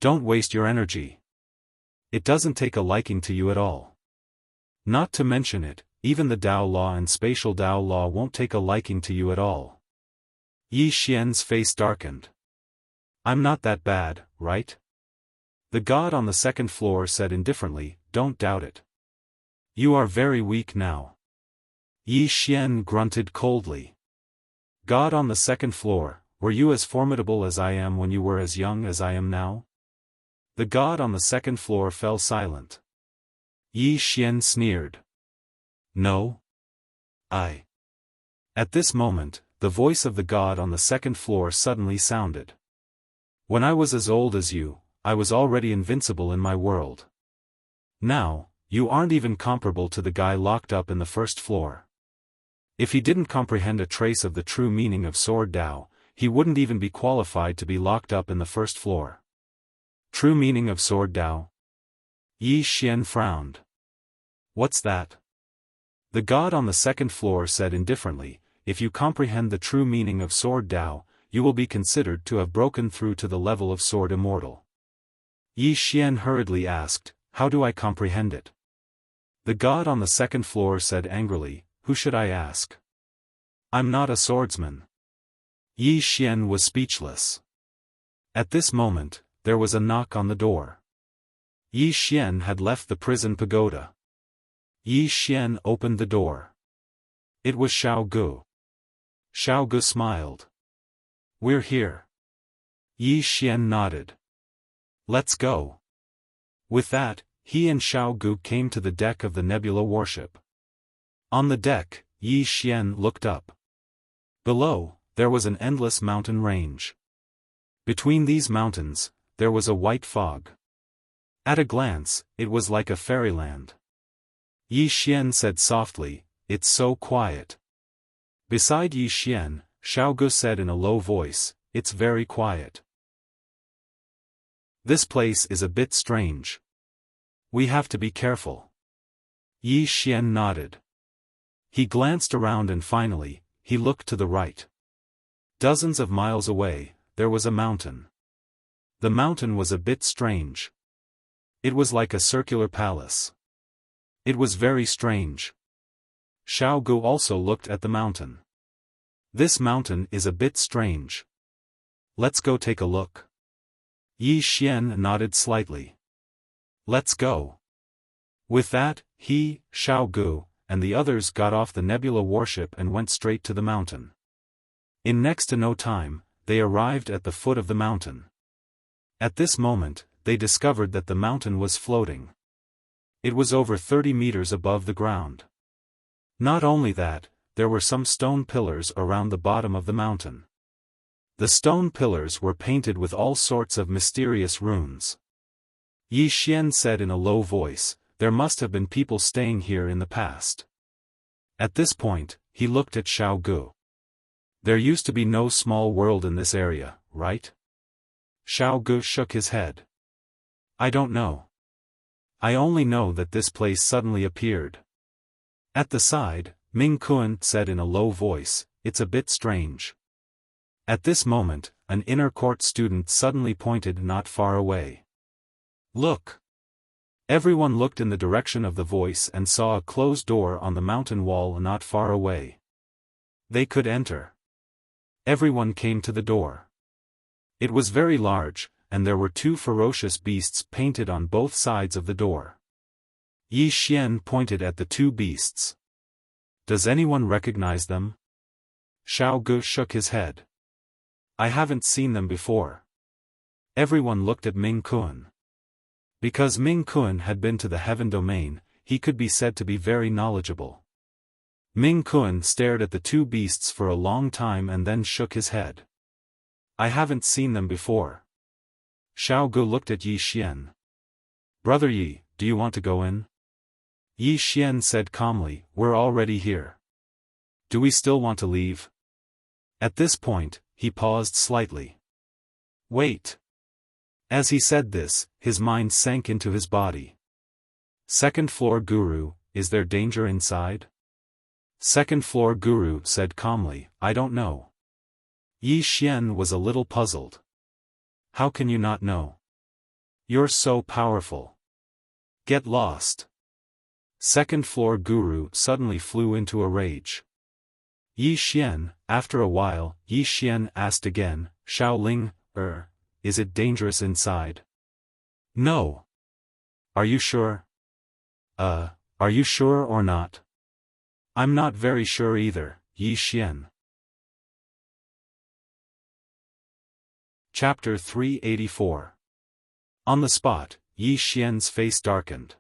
Don't waste your energy. It doesn't take a liking to you at all. Not to mention it, even the Tao Law and Spatial Tao Law won't take a liking to you at all. Yi Xian's face darkened. I'm not that bad, right? The god on the second floor said indifferently, don't doubt it. You are very weak now. Yi Xian grunted coldly. God on the second floor, were you as formidable as I am when you were as young as I am now? The god on the second floor fell silent. Yi Xian sneered. No. At this moment, the voice of the god on the second floor suddenly sounded. When I was as old as you, I was already invincible in my world. Now, you aren't even comparable to the guy locked up in the first floor. If he didn't comprehend a trace of the true meaning of Sword Tao, he wouldn't even be qualified to be locked up in the first floor. True meaning of Sword Tao? Yi Xian frowned. What's that? The god on the second floor said indifferently, if you comprehend the true meaning of Sword Tao, you will be considered to have broken through to the level of Sword Immortal. Yi Xian hurriedly asked, how do I comprehend it? The god on the second floor said angrily, who should I ask? I'm not a swordsman. Yi Xian was speechless. At this moment, there was a knock on the door. Yi Xian had left the prison pagoda. Yi Xian opened the door. It was Xiao Gu. Xiao Gu smiled. We're here. Yi Xian nodded. Let's go. With that, he and Xiao Gu came to the deck of the Nebula warship. On the deck, Yi Xian looked up. Below, there was an endless mountain range. Between these mountains, there was a white fog. At a glance, it was like a fairyland. Yi Xian said softly, "It's so quiet." Beside Yi Xian, Xiao Gu said in a low voice, "It's very quiet. This place is a bit strange. We have to be careful." Yi Xian nodded. He glanced around and finally, he looked to the right. Dozens of miles away, there was a mountain. The mountain was a bit strange. It was like a circular palace. It was very strange. Xiao Gu also looked at the mountain. "This mountain is a bit strange. Let's go take a look." Yi Xian nodded slightly. "Let's go." With that, he, Xiao Gu, and the others got off the nebula warship and went straight to the mountain. In next to no time, they arrived at the foot of the mountain. At this moment, they discovered that the mountain was floating. It was over 30 meters above the ground. Not only that, there were some stone pillars around the bottom of the mountain. The stone pillars were painted with all sorts of mysterious runes. Yi Xian said in a low voice, "There must have been people staying here in the past." At this point, he looked at Xiao Gu. "There used to be no small world in this area, right?" Xiao Gu shook his head. "I don't know. I only know that this place suddenly appeared." At the side, Ming Kun said in a low voice, "It's a bit strange." At this moment, an inner court student suddenly pointed not far away. "Look!" Everyone looked in the direction of the voice and saw a closed door on the mountain wall not far away. They could enter. Everyone came to the door. It was very large, and there were two ferocious beasts painted on both sides of the door. Yi Xian pointed at the two beasts. "Does anyone recognize them?" Xiao Gu shook his head. "I haven't seen them before." Everyone looked at Ming Kun. Because Ming Kun had been to the heaven domain, he could be said to be very knowledgeable. Ming Kun stared at the two beasts for a long time and then shook his head. "I haven't seen them before." Xiao Gu looked at Yi Xian. "Brother Yi, do you want to go in?" Yi Xian said calmly, "We're already here. Do we still want to leave?" At this point, he paused slightly. "Wait." As he said this, his mind sank into his body. "Second floor Guru, is there danger inside?" Second floor Guru said calmly, "I don't know." Yi Xian was a little puzzled. "How can you not know? You're so powerful. Get lost." Second floor Guru suddenly flew into a rage. Yi Xian, after a while, Yi Xian asked again, "Shaoling, is it dangerous inside?" "No." "Are you sure?" Are you sure or not?" "I'm not very sure either, Yi Xian." Chapter 384. On the spot, Yi Xian's face darkened.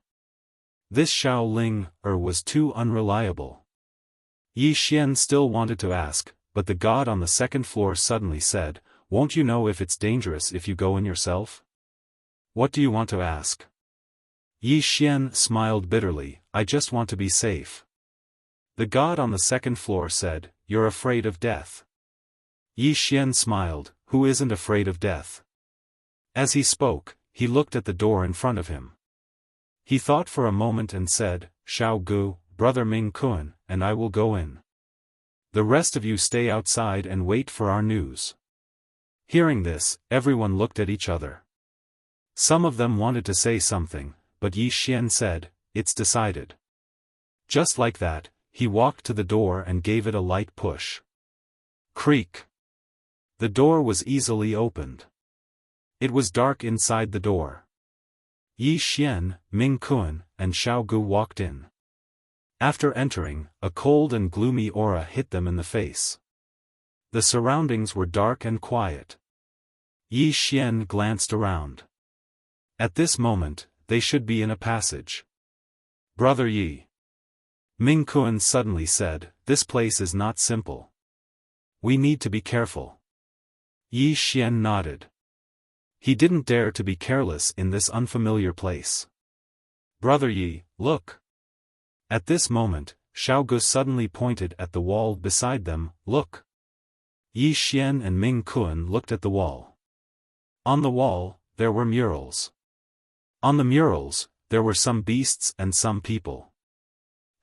This Shaoling, was too unreliable. Yi Xian still wanted to ask, but the god on the second floor suddenly said, "Won't you know if it's dangerous if you go in yourself? What do you want to ask?" Yi Xian smiled bitterly, "I just want to be safe." The god on the second floor said, "You're afraid of death." Yi Xian smiled, "Who isn't afraid of death?" As he spoke, he looked at the door in front of him. He thought for a moment and said, "Xiao Gu, brother Ming Kun, and I will go in. The rest of you stay outside and wait for our news." Hearing this, everyone looked at each other. Some of them wanted to say something, but Yi Xian said, "It's decided." Just like that, he walked to the door and gave it a light push. Creak. The door was easily opened. It was dark inside the door. Yi Xian, Ming Kun, and Xiao Gu walked in. After entering, a cold and gloomy aura hit them in the face. The surroundings were dark and quiet. Yi Xian glanced around. At this moment, they should be in a passage. "Brother Yi," Ming Kun suddenly said, "this place is not simple. We need to be careful. Yi Xian nodded. He didn't dare to be careless in this unfamiliar place. Brother Yi, look. At this moment, Xiao Gu suddenly pointed at the wall beside them. Look. Yi Xian and Ming Kuan looked at the wall. On the wall, there were murals. On the murals, there were some beasts and some people.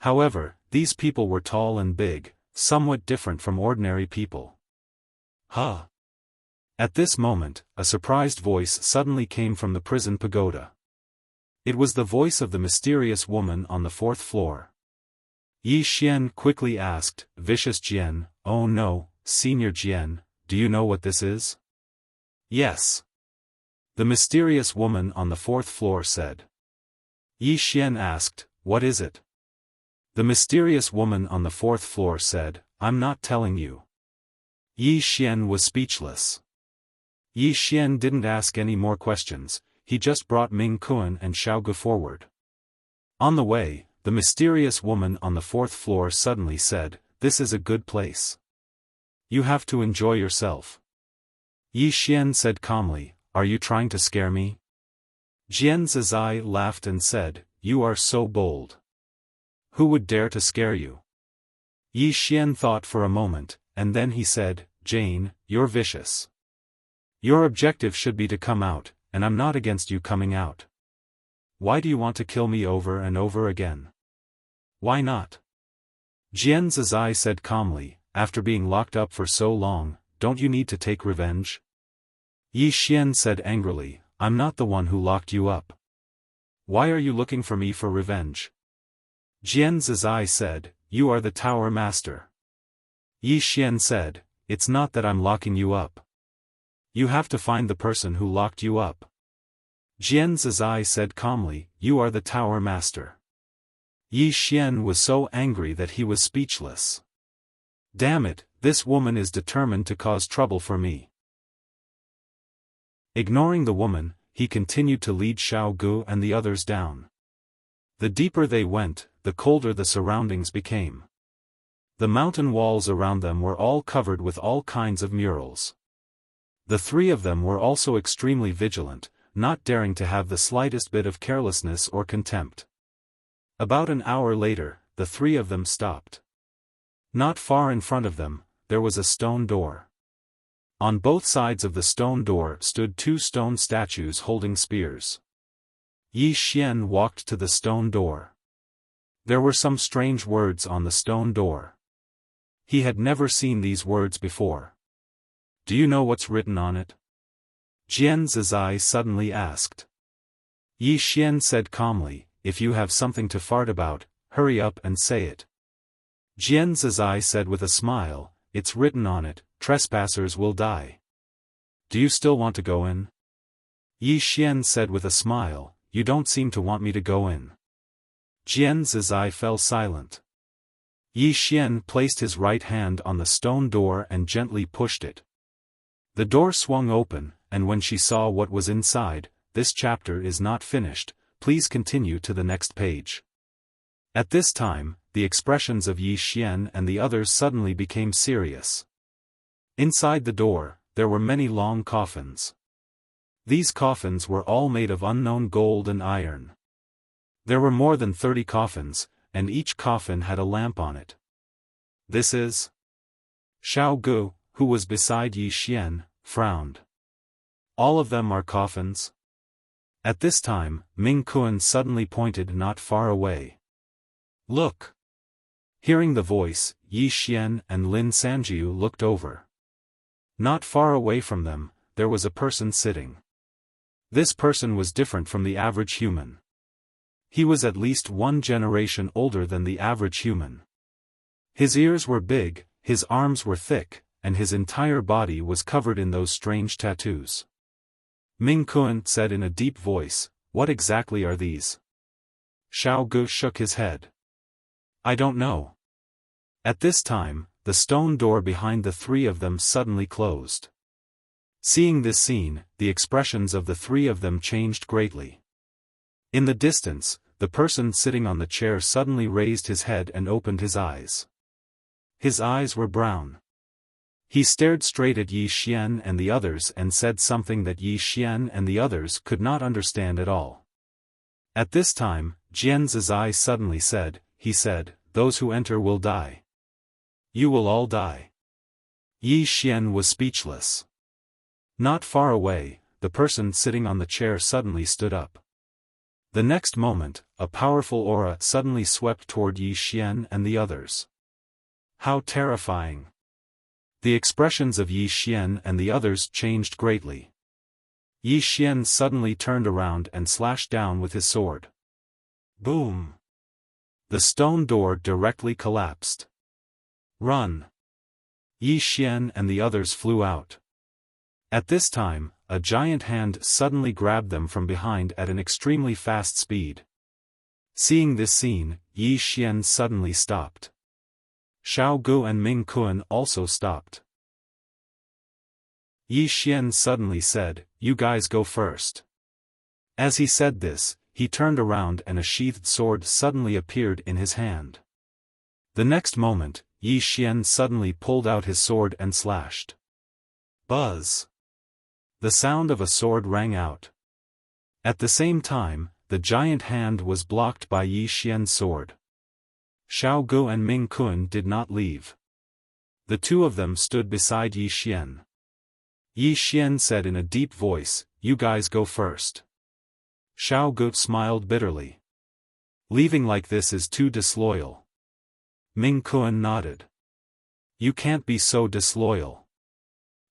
However, these people were tall and big, somewhat different from ordinary people. Huh? At this moment, a surprised voice suddenly came from the prison pagoda. It was the voice of the mysterious woman on the 4th floor. Yi Xian quickly asked, Vicious Jian, oh no, Senior Jian, do you know what this is? Yes. The mysterious woman on the 4th floor said. Yi Xian asked, what is it? The mysterious woman on the 4th floor said, I'm not telling you. Yi Xian was speechless. Yi Xian didn't ask any more questions, he just brought Ming Kuan and Xiao Gu forward. On the way, the mysterious woman on the 4th floor suddenly said, this is a good place. You have to enjoy yourself. Yi Xian said calmly, are you trying to scare me? Jian Zizai laughed and said, you are so bold. Who would dare to scare you? Yi Xian thought for a moment, and then he said, Jane, you're vicious. Your objective should be to come out, and I'm not against you coming out. Why do you want to kill me over and over again? Why not? Jian Zizai said calmly, after being locked up for so long, don't you need to take revenge? Yi Xian said angrily, I'm not the one who locked you up. Why are you looking for me for revenge? Jian Zizai said, you are the Tower Master. Yi Xian said, it's not that I'm locking you up. You have to find the person who locked you up. Jian Zizai said calmly, you are the Tower Master. Yi Xian was so angry that he was speechless. Damn it, this woman is determined to cause trouble for me. Ignoring the woman, he continued to lead Xiao Gu and the others down. The deeper they went, the colder the surroundings became. The mountain walls around them were all covered with all kinds of murals. The three of them were also extremely vigilant, not daring to have the slightest bit of carelessness or contempt. About an hour later, the three of them stopped. Not far in front of them, there was a stone door. On both sides of the stone door stood two stone statues holding spears. Yi Xian walked to the stone door. There were some strange words on the stone door. He had never seen these words before. Do you know what's written on it? Jian Zizai suddenly asked. Yi Xian said calmly, if you have something to fart about, hurry up and say it. Jian Zizai said with a smile, it's written on it, trespassers will die. Do you still want to go in? Yi Xian said with a smile, you don't seem to want me to go in. Jian Zizai fell silent. Yi Xian placed his right hand on the stone door and gently pushed it. The door swung open, and when she saw what was inside, this chapter is not finished, please continue to the next page. At this time, the expressions of Yi Xian and the others suddenly became serious. Inside the door, there were many long coffins. These coffins were all made of unknown gold and iron. There were more than 30 coffins, and each coffin had a lamp on it. This is... Xiao Gu, who was beside Yi Xian, frowned. All of them are coffins? At this time, Ming Kuan suddenly pointed not far away. Look! Hearing the voice, Yi Xian and Lin Sanjiu looked over. Not far away from them, there was a person sitting. This person was different from the average human. He was at least one generation older than the average human. His ears were big, his arms were thick, and his entire body was covered in those strange tattoos. Ming Kuan said in a deep voice, what exactly are these? Xiao Gu shook his head. I don't know. At this time, the stone door behind the three of them suddenly closed. Seeing this scene, the expressions of the three of them changed greatly. In the distance, the person sitting on the chair suddenly raised his head and opened his eyes. His eyes were brown. He stared straight at Yi Xian and the others and said something that Yi Xian and the others could not understand at all. At this time, Jian Zizai suddenly said, he said, "Those who enter will die. You will all die." Yi Xian was speechless. Not far away, the person sitting on the chair suddenly stood up. The next moment, a powerful aura suddenly swept toward Yi Xian and the others. How terrifying! The expressions of Yi Xian and the others changed greatly. Yi Xian suddenly turned around and slashed down with his sword. Boom! The stone door directly collapsed. Run! Yi Xian and the others flew out. At this time, a giant hand suddenly grabbed them from behind at an extremely fast speed. Seeing this scene, Yi Xian suddenly stopped. Xiao Gu and Ming Kun also stopped. Yi Xian suddenly said, "You guys go first." As he said this, he turned around and a sheathed sword suddenly appeared in his hand. The next moment, Yi Xian suddenly pulled out his sword and slashed. Buzz! The sound of a sword rang out. At the same time, the giant hand was blocked by Yi Xian's sword. Xiao Gu and Ming Kun did not leave. The two of them stood beside Yi Xian. Yi Xian said in a deep voice, "You guys go first." Xiao Gu smiled bitterly. "Leaving like this is too disloyal." Ming Kun nodded. "You can't be so disloyal."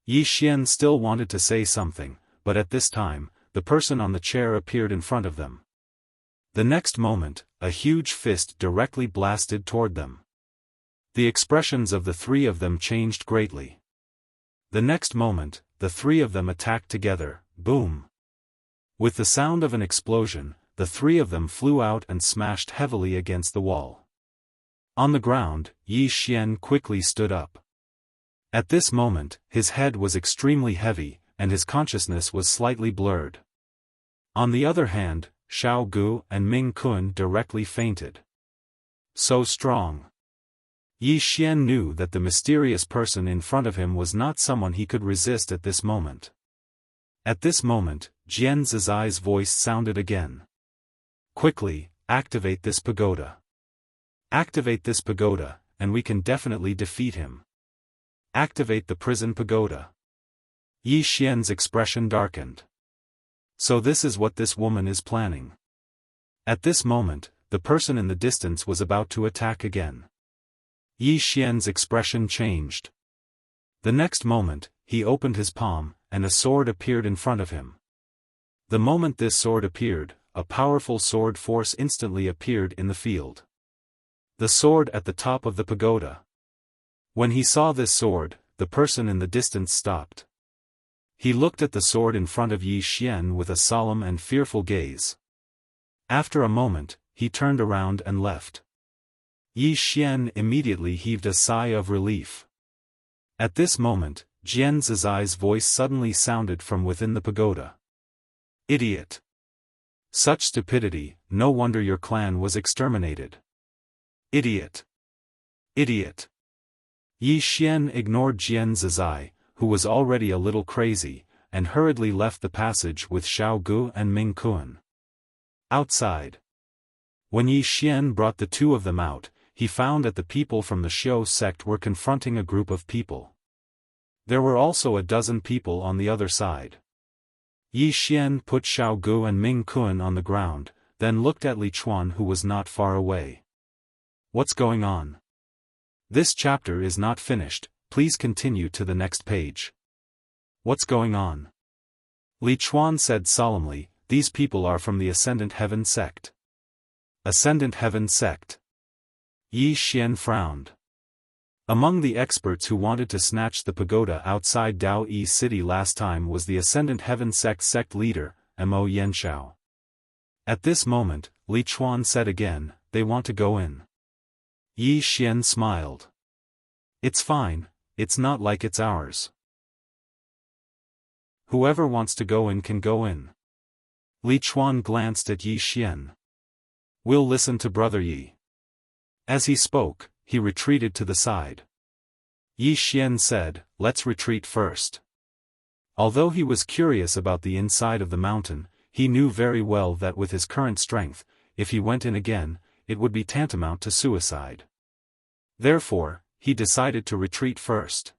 Yi Xian still wanted to say something, but at this time, the person on the chair appeared in front of them. The next moment, a huge fist directly blasted toward them. The expressions of the three of them changed greatly. The next moment, the three of them attacked together, boom! With the sound of an explosion, the three of them flew out and smashed heavily against the wall. On the ground, Yi Xian quickly stood up. At this moment, his head was extremely heavy, and his consciousness was slightly blurred. On the other hand, Xiao Gu and Ming Kun directly fainted. So strong. Yi Xian knew that the mysterious person in front of him was not someone he could resist at this moment. At this moment, Jian Zizai's voice sounded again. "Quickly, activate this pagoda. Activate this pagoda, and we can definitely defeat him. Activate the prison pagoda." Yi Xian's expression darkened. So this is what this woman is planning. At this moment, the person in the distance was about to attack again. Yi Xian's expression changed. The next moment, he opened his palm, and a sword appeared in front of him. The moment this sword appeared, a powerful sword force instantly appeared in the field. The sword at the top of the pagoda. When he saw this sword, the person in the distance stopped. He looked at the sword in front of Yi Xian with a solemn and fearful gaze. After a moment, he turned around and left. Yi Xian immediately heaved a sigh of relief. At this moment, Jian Zizai's voice suddenly sounded from within the pagoda. "Idiot! Such stupidity, no wonder your clan was exterminated. Idiot! Idiot!" Yi Xian ignored Jian Zizai, who was already a little crazy, and hurriedly left the passage with Xiao Gu and Ming Kun. Outside. When Yi Xian brought the two of them out, he found that the people from the Xiao sect were confronting a group of people. There were also a dozen people on the other side. Yi Xian put Xiao Gu and Ming Kun on the ground, then looked at Li Chuan who was not far away. "What's going on? This chapter is not finished, please continue to the next page." "What's going on?" Li Chuan said solemnly, "These people are from the Ascendant Heaven sect." Ascendant Heaven sect. Yi Xian frowned. Among the experts who wanted to snatch the pagoda outside Dao Yi City last time was the Ascendant Heaven sect leader, Mo Yanshao. At this moment, Li Chuan said again, "They want to go in." Yi Xian smiled. "It's fine, it's not like it's ours. Whoever wants to go in can go in." Li Chuan glanced at Yi Xian. "We'll listen to Brother Yi." As he spoke, he retreated to the side. Yi Xian said, let's retreat first. Although he was curious about the inside of the mountain, he knew very well that with his current strength, if he went in again, it would be tantamount to suicide. Therefore, he decided to retreat first.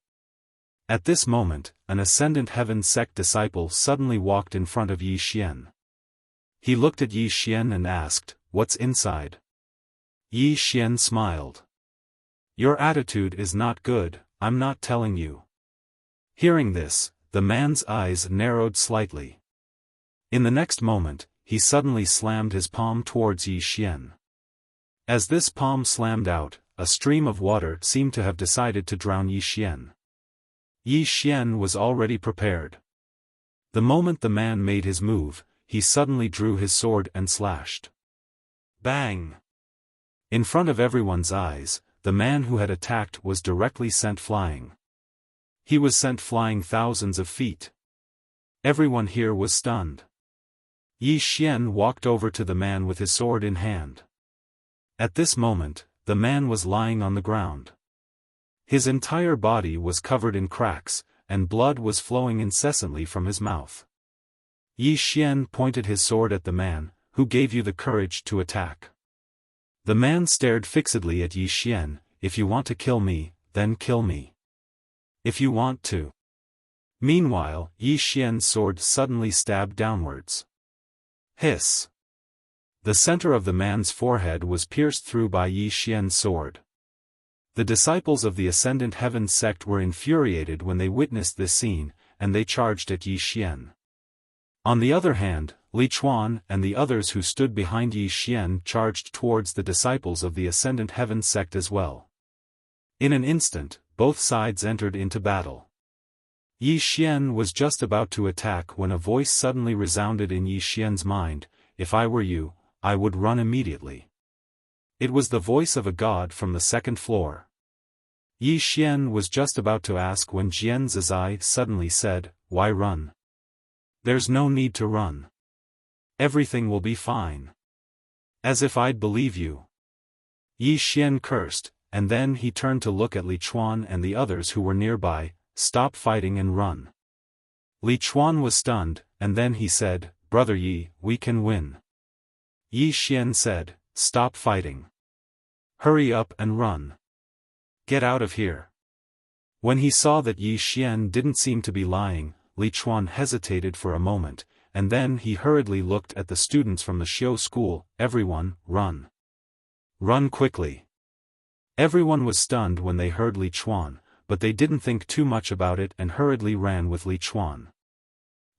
At this moment, an Ascendant Heaven sect disciple suddenly walked in front of Yi Xian. He looked at Yi Xian and asked, "What's inside?" Yi Xian smiled. "Your attitude is not good, I'm not telling you." Hearing this, the man's eyes narrowed slightly. In the next moment, he suddenly slammed his palm towards Yi Xian. As this palm slammed out, a stream of water seemed to have decided to drown Yi Xian. Yi Xian was already prepared. The moment the man made his move, he suddenly drew his sword and slashed. Bang! In front of everyone's eyes, the man who had attacked was directly sent flying. He was sent flying thousands of feet. Everyone here was stunned. Yi Xian walked over to the man with his sword in hand. At this moment, the man was lying on the ground. His entire body was covered in cracks, and blood was flowing incessantly from his mouth. Yi Xian pointed his sword at the man, "Who gave you the courage to attack?" The man stared fixedly at Yi Xian. "If you want to kill me, then kill me. If you want to." Meanwhile, Yi Xian's sword suddenly stabbed downwards. Hiss! The center of the man's forehead was pierced through by Yi Xian's sword. The disciples of the Ascendant Heaven sect were infuriated when they witnessed this scene, and they charged at Yi Xian. On the other hand, Li Chuan and the others who stood behind Yi Xian charged towards the disciples of the Ascendant Heaven sect as well. In an instant, both sides entered into battle. Yi Xian was just about to attack when a voice suddenly resounded in Yi Xian's mind, "If I were you, I would run immediately." It was the voice of a god from the second floor. Yi Xian was just about to ask when Jian Zizai suddenly said, "Why run? There's no need to run. Everything will be fine." "As if I'd believe you." Yi Xian cursed, and then he turned to look at Li Chuan and the others who were nearby. "Stop fighting and run." Li Chuan was stunned, and then he said, "Brother Yi, we can win." Yi Xian said, "Stop fighting. Hurry up and run. Get out of here." When he saw that Yi Xian didn't seem to be lying, Li Chuan hesitated for a moment, and then he hurriedly looked at the students from the Xiu school. "Everyone, run. Run quickly." Everyone was stunned when they heard Li Chuan, but they didn't think too much about it and hurriedly ran with Li Chuan.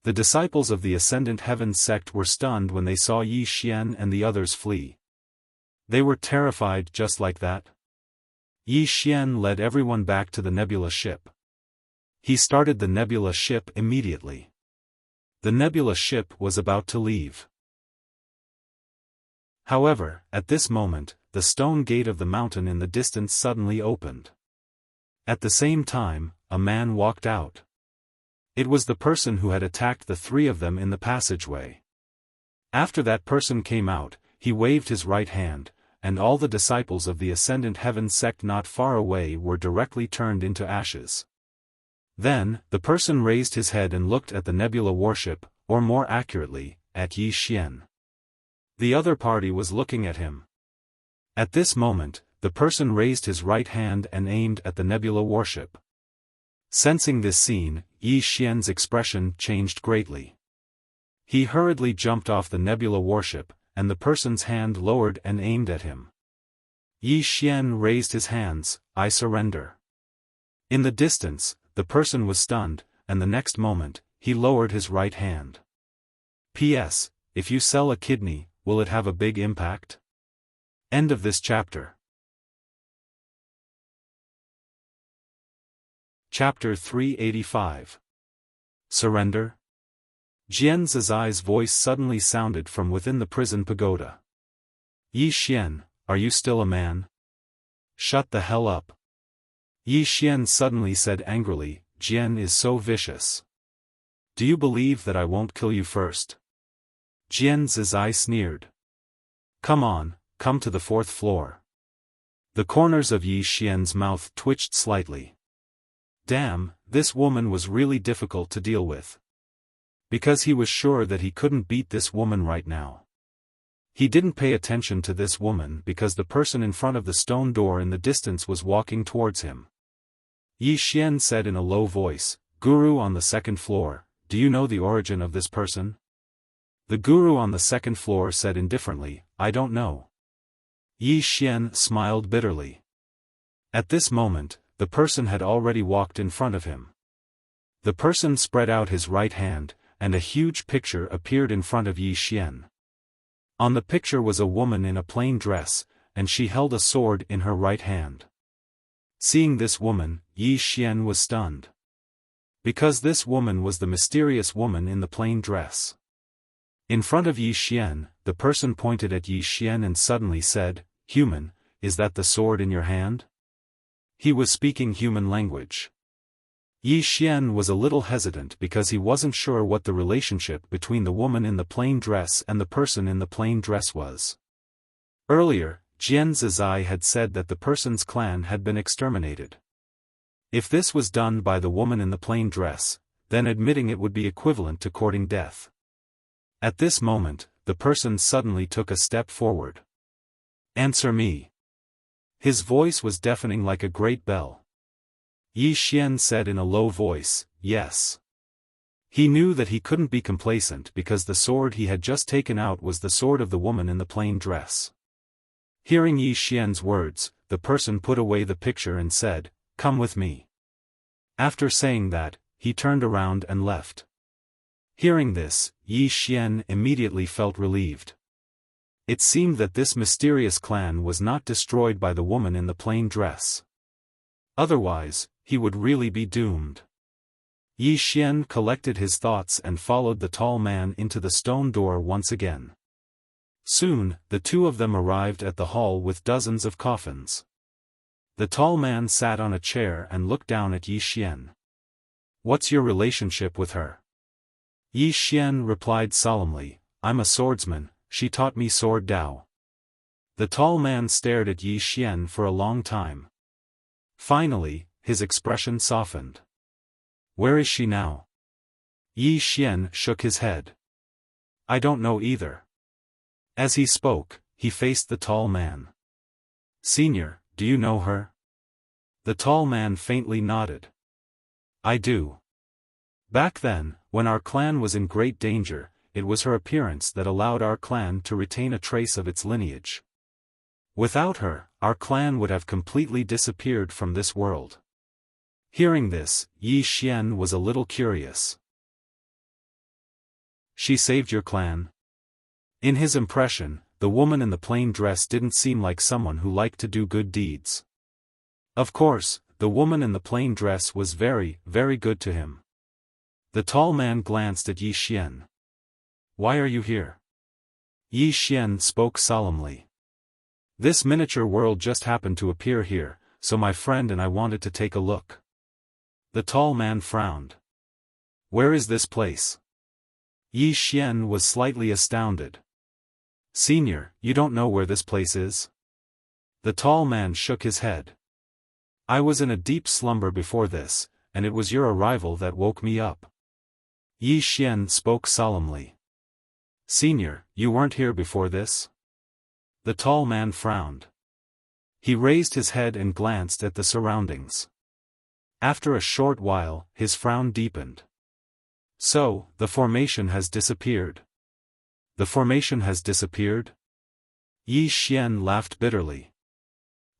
The disciples of the Ascendant Heaven sect were stunned when they saw Yi Xian and the others flee. They were terrified just like that. Yi Xian led everyone back to the nebula ship. He started the nebula ship immediately. The nebula ship was about to leave. However, at this moment, the stone gate of the mountain in the distance suddenly opened. At the same time, a man walked out. It was the person who had attacked the three of them in the passageway. After that person came out, he waved his right hand, and all the disciples of the Ascendant Heaven sect not far away were directly turned into ashes. Then, the person raised his head and looked at the nebula warship, or more accurately, at Yi Xian. The other party was looking at him. At this moment, the person raised his right hand and aimed at the nebula warship. Sensing this scene, Yi Xian's expression changed greatly. He hurriedly jumped off the nebula warship, and the person's hand lowered and aimed at him. Yi Xian raised his hands, "I surrender." In the distance, the person was stunned, and the next moment, he lowered his right hand. P.S. If you sell a kidney, will it have a big impact? End of this chapter. Chapter 385. Surrender? Jian Zizai's voice suddenly sounded from within the prison pagoda. "Yi Xian, are you still a man? Shut the hell up." Yi Xian suddenly said angrily, "Jian is so vicious. Do you believe that I won't kill you first?" Jian Zizai sneered. "Come on, come to the fourth floor." The corners of Yi Xian's mouth twitched slightly. Damn, this woman was really difficult to deal with. Because he was sure that he couldn't beat this woman right now. He didn't pay attention to this woman because the person in front of the stone door in the distance was walking towards him. Yi Xian said in a low voice, "Guru on the second floor, do you know the origin of this person?" The guru on the second floor said indifferently, "I don't know." Yi Xian smiled bitterly. At this moment, the person had already walked in front of him. The person spread out his right hand, and a huge picture appeared in front of Yi Xian. On the picture was a woman in a plain dress, and she held a sword in her right hand. Seeing this woman, Yi Xian was stunned. Because this woman was the mysterious woman in the plain dress. In front of Yi Xian, the person pointed at Yi Xian and suddenly said, "Human, is that the sword in your hand?" He was speaking human language. Yi Xian was a little hesitant because he wasn't sure what the relationship between the woman in the plain dress and the person in the plain dress was. Earlier, Jian Zizai had said that the person's clan had been exterminated. If this was done by the woman in the plain dress, then admitting it would be equivalent to courting death. At this moment, the person suddenly took a step forward. "Answer me." His voice was deafening like a great bell. Yi Xian said in a low voice, "Yes." He knew that he couldn't be complacent because the sword he had just taken out was the sword of the woman in the plain dress. Hearing Yi Xian's words, the person put away the picture and said, "Come with me." After saying that, he turned around and left. Hearing this, Yi Xian immediately felt relieved. It seemed that this mysterious clan was not destroyed by the woman in the plain dress. Otherwise, he would really be doomed. Yi Xian collected his thoughts and followed the tall man into the stone door once again. Soon, the two of them arrived at the hall with dozens of coffins. The tall man sat on a chair and looked down at Yi Xian. "What's your relationship with her?" Yi Xian replied solemnly, "I'm a swordsman, she taught me sword Dao." The tall man stared at Yi Xian for a long time. Finally, his expression softened. "Where is she now?" Yi Xian shook his head. "I don't know either." As he spoke, he faced the tall man. "Senior, do you know her?" The tall man faintly nodded. "I do. Back then, when our clan was in great danger, it was her appearance that allowed our clan to retain a trace of its lineage. Without her, our clan would have completely disappeared from this world." Hearing this, Yi Xian was a little curious. "She saved your clan?" In his impression, the woman in the plain dress didn't seem like someone who liked to do good deeds. Of course, the woman in the plain dress was very, very good to him. The tall man glanced at Yi Xian. "Why are you here?" Yi Xian spoke solemnly. "This miniature world just happened to appear here, so my friend and I wanted to take a look." The tall man frowned. "Where is this place?" Yi Xian was slightly astounded. "Senior, you don't know where this place is?" The tall man shook his head. "I was in a deep slumber before this, and it was your arrival that woke me up." Yi Xian spoke solemnly. "Senior, you weren't here before this?" The tall man frowned. He raised his head and glanced at the surroundings. After a short while, his frown deepened. "So, the formation has disappeared." "The formation has disappeared?" Yi Xian laughed bitterly.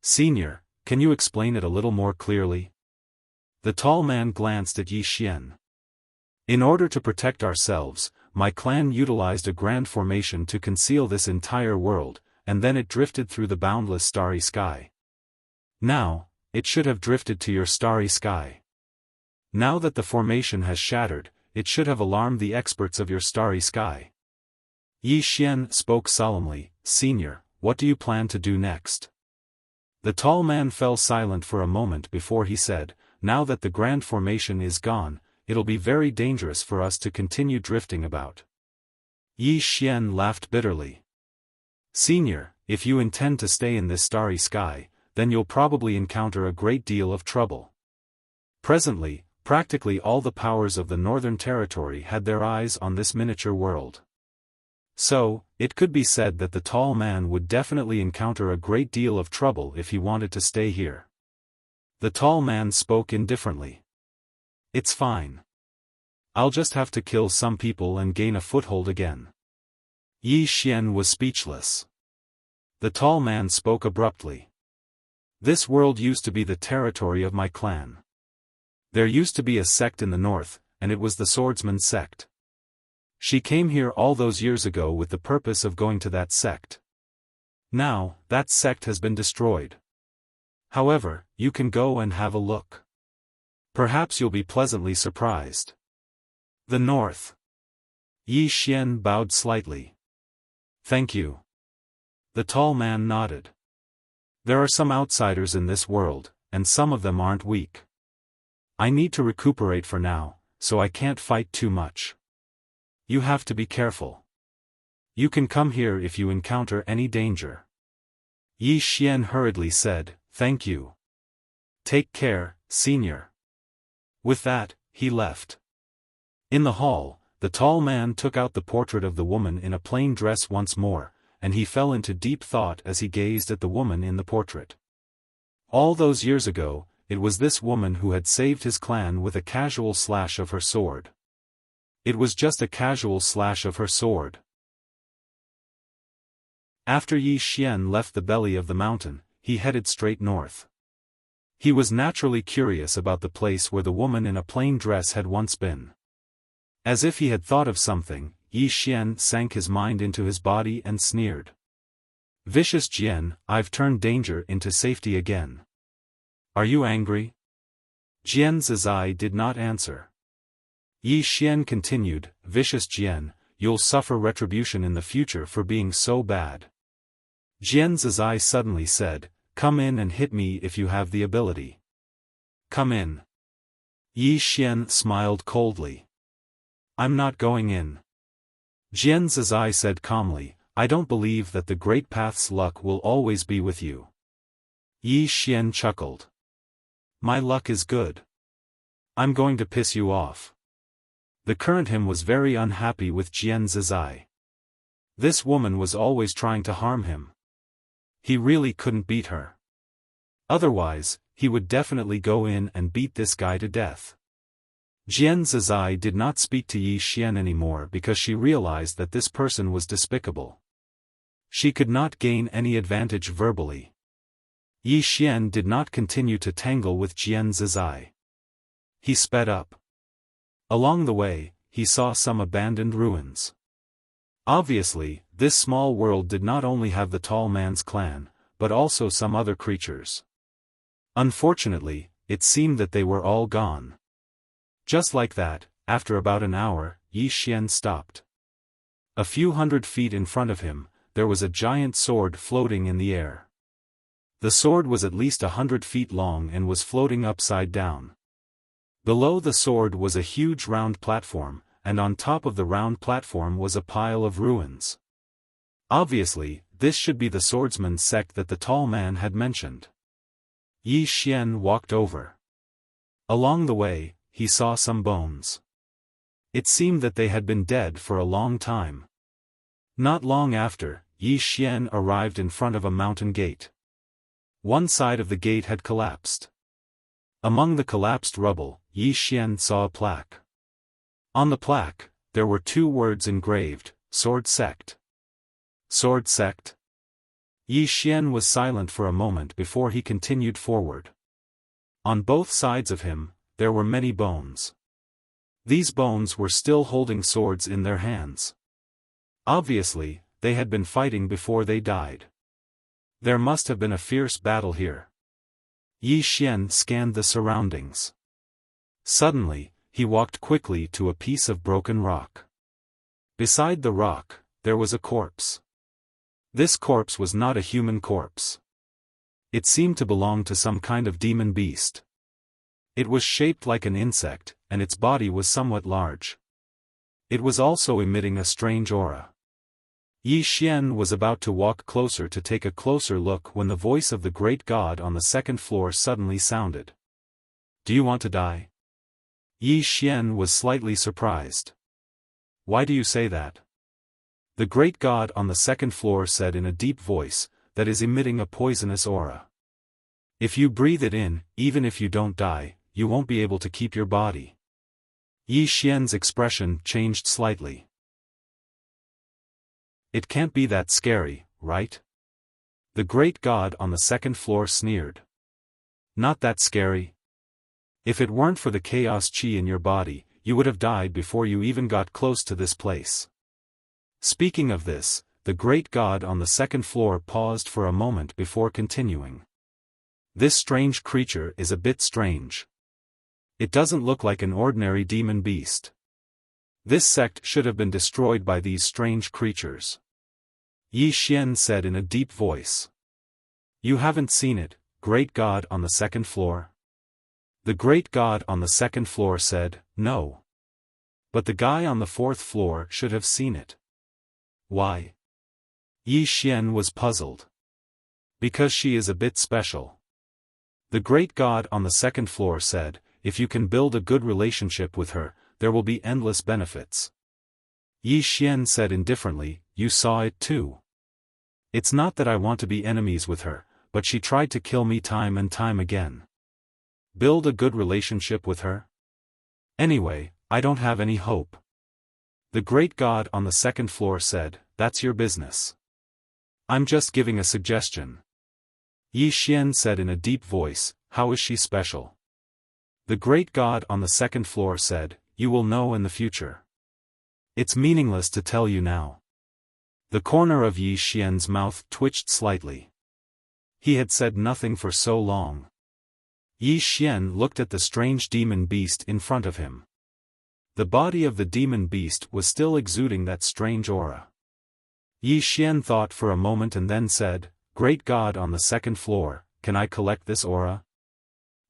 "Senior, can you explain it a little more clearly?" The tall man glanced at Yi Xian. "In order to protect ourselves, my clan utilized a grand formation to conceal this entire world, and then it drifted through the boundless starry sky. Now, it should have drifted to your starry sky. Now that the formation has shattered, it should have alarmed the experts of your starry sky." Yi Xian spoke solemnly, "Senior, what do you plan to do next?" The tall man fell silent for a moment before he said, "Now that the grand formation is gone, it'll be very dangerous for us to continue drifting about." Yi Xian laughed bitterly. "Senior, if you intend to stay in this starry sky, then you'll probably encounter a great deal of trouble. Presently, practically all the powers of the Northern Territory had their eyes on this miniature world. So, it could be said that the tall man would definitely encounter a great deal of trouble if he wanted to stay here. The tall man spoke indifferently. "It's fine. I'll just have to kill some people and gain a foothold again." Yi Xian was speechless. The tall man spoke abruptly. "This world used to be the territory of my clan. There used to be a sect in the north, and it was the swordsman sect. She came here all those years ago with the purpose of going to that sect. Now, that sect has been destroyed. However, you can go and have a look. Perhaps you'll be pleasantly surprised." The north. Yi Xian bowed slightly. "Thank you." The tall man nodded. "There are some outsiders in this world, and some of them aren't weak. I need to recuperate for now, so I can't fight too much. You have to be careful. You can come here if you encounter any danger." Yi Xian hurriedly said, "Thank you. Take care, senior." With that, he left. In the hall, the tall man took out the portrait of the woman in a plain dress once more, and he fell into deep thought as he gazed at the woman in the portrait. All those years ago, it was this woman who had saved his clan with a casual slash of her sword. It was just a casual slash of her sword. After Yi Xian left the belly of the mountain, he headed straight north. He was naturally curious about the place where the woman in a plain dress had once been. As if he had thought of something, Yi Xian sank his mind into his body and sneered. "Vicious Jian, I've turned danger into safety again. Are you angry?" Jian Zizai did not answer. Yi Xian continued, "Vicious Jian, you'll suffer retribution in the future for being so bad." Jian Zizai suddenly said, "Come in and hit me if you have the ability." "Come in." Yi Xian smiled coldly. "I'm not going in." Jian Zizai said calmly, "I don't believe that the Great Path's luck will always be with you." Yi Xian chuckled. "My luck is good. I'm going to piss you off." The current him was very unhappy with Jian Zizai. This woman was always trying to harm him. He really couldn't beat her. Otherwise, he would definitely go in and beat this guy to death. Jian Zizai did not speak to Yi Xian anymore because she realized that this person was despicable. She could not gain any advantage verbally. Yi Xian did not continue to tangle with Jian Zizai. He sped up. Along the way, he saw some abandoned ruins. Obviously, this small world did not only have the tall man's clan, but also some other creatures. Unfortunately, it seemed that they were all gone. Just like that, after about an hour, Yi Xian stopped. A few hundred feet in front of him, there was a giant sword floating in the air. The sword was at least 100 feet long and was floating upside down. Below the sword was a huge round platform, and on top of the round platform was a pile of ruins. Obviously, this should be the swordsman sect that the tall man had mentioned. Yi Xian walked over. Along the way, he saw some bones. It seemed that they had been dead for a long time. Not long after, Yi Xian arrived in front of a mountain gate. One side of the gate had collapsed. Among the collapsed rubble, Yi Xian saw a plaque. On the plaque, there were 2 words engraved, Sword Sect. Sword Sect? Yi Xian was silent for a moment before he continued forward. On both sides of him, there were many bones. These bones were still holding swords in their hands. Obviously, they had been fighting before they died. There must have been a fierce battle here. Yi Xian scanned the surroundings. Suddenly, he walked quickly to a piece of broken rock. Beside the rock, there was a corpse. This corpse was not a human corpse. It seemed to belong to some kind of demon beast. It was shaped like an insect, and its body was somewhat large. It was also emitting a strange aura. Yi Xian was about to walk closer to take a closer look when the voice of the great god on the second floor suddenly sounded. Do you want to die? Yi Xian was slightly surprised. Why do you say that? The great god on the second floor said in a deep voice, that is emitting a poisonous aura. If you breathe it in, even if you don't die, you won't be able to keep your body. Yi Xian's expression changed slightly. It can't be that scary, right? The great god on the second floor sneered. Not that scary. If it weren't for the chaos chi in your body, you would have died before you even got close to this place. Speaking of this, the great god on the second floor paused for a moment before continuing. This strange creature is a bit strange. It doesn't look like an ordinary demon beast. This sect should have been destroyed by these strange creatures. Yi Xian said in a deep voice. You haven't seen it, great god on the second floor? The great god on the second floor said, no. But the guy on the fourth floor should have seen it. Why? Yi Xian was puzzled. Because she is a bit special. The great god on the second floor said, if you can build a good relationship with her, there will be endless benefits. Yi Xian said indifferently, you saw it too. It's not that I want to be enemies with her, but she tried to kill me time and time again. Build a good relationship with her? Anyway, I don't have any hope. The great god on the second floor said, that's your business. I'm just giving a suggestion. Yi Xian said in a deep voice, how is she special? The great god on the second floor said, you will know in the future. It's meaningless to tell you now. The corner of Yi Xian's mouth twitched slightly. He had said nothing for so long. Yi Xian looked at the strange demon beast in front of him. The body of the demon beast was still exuding that strange aura. Yi Xian thought for a moment and then said, Great God on the second floor, can I collect this aura?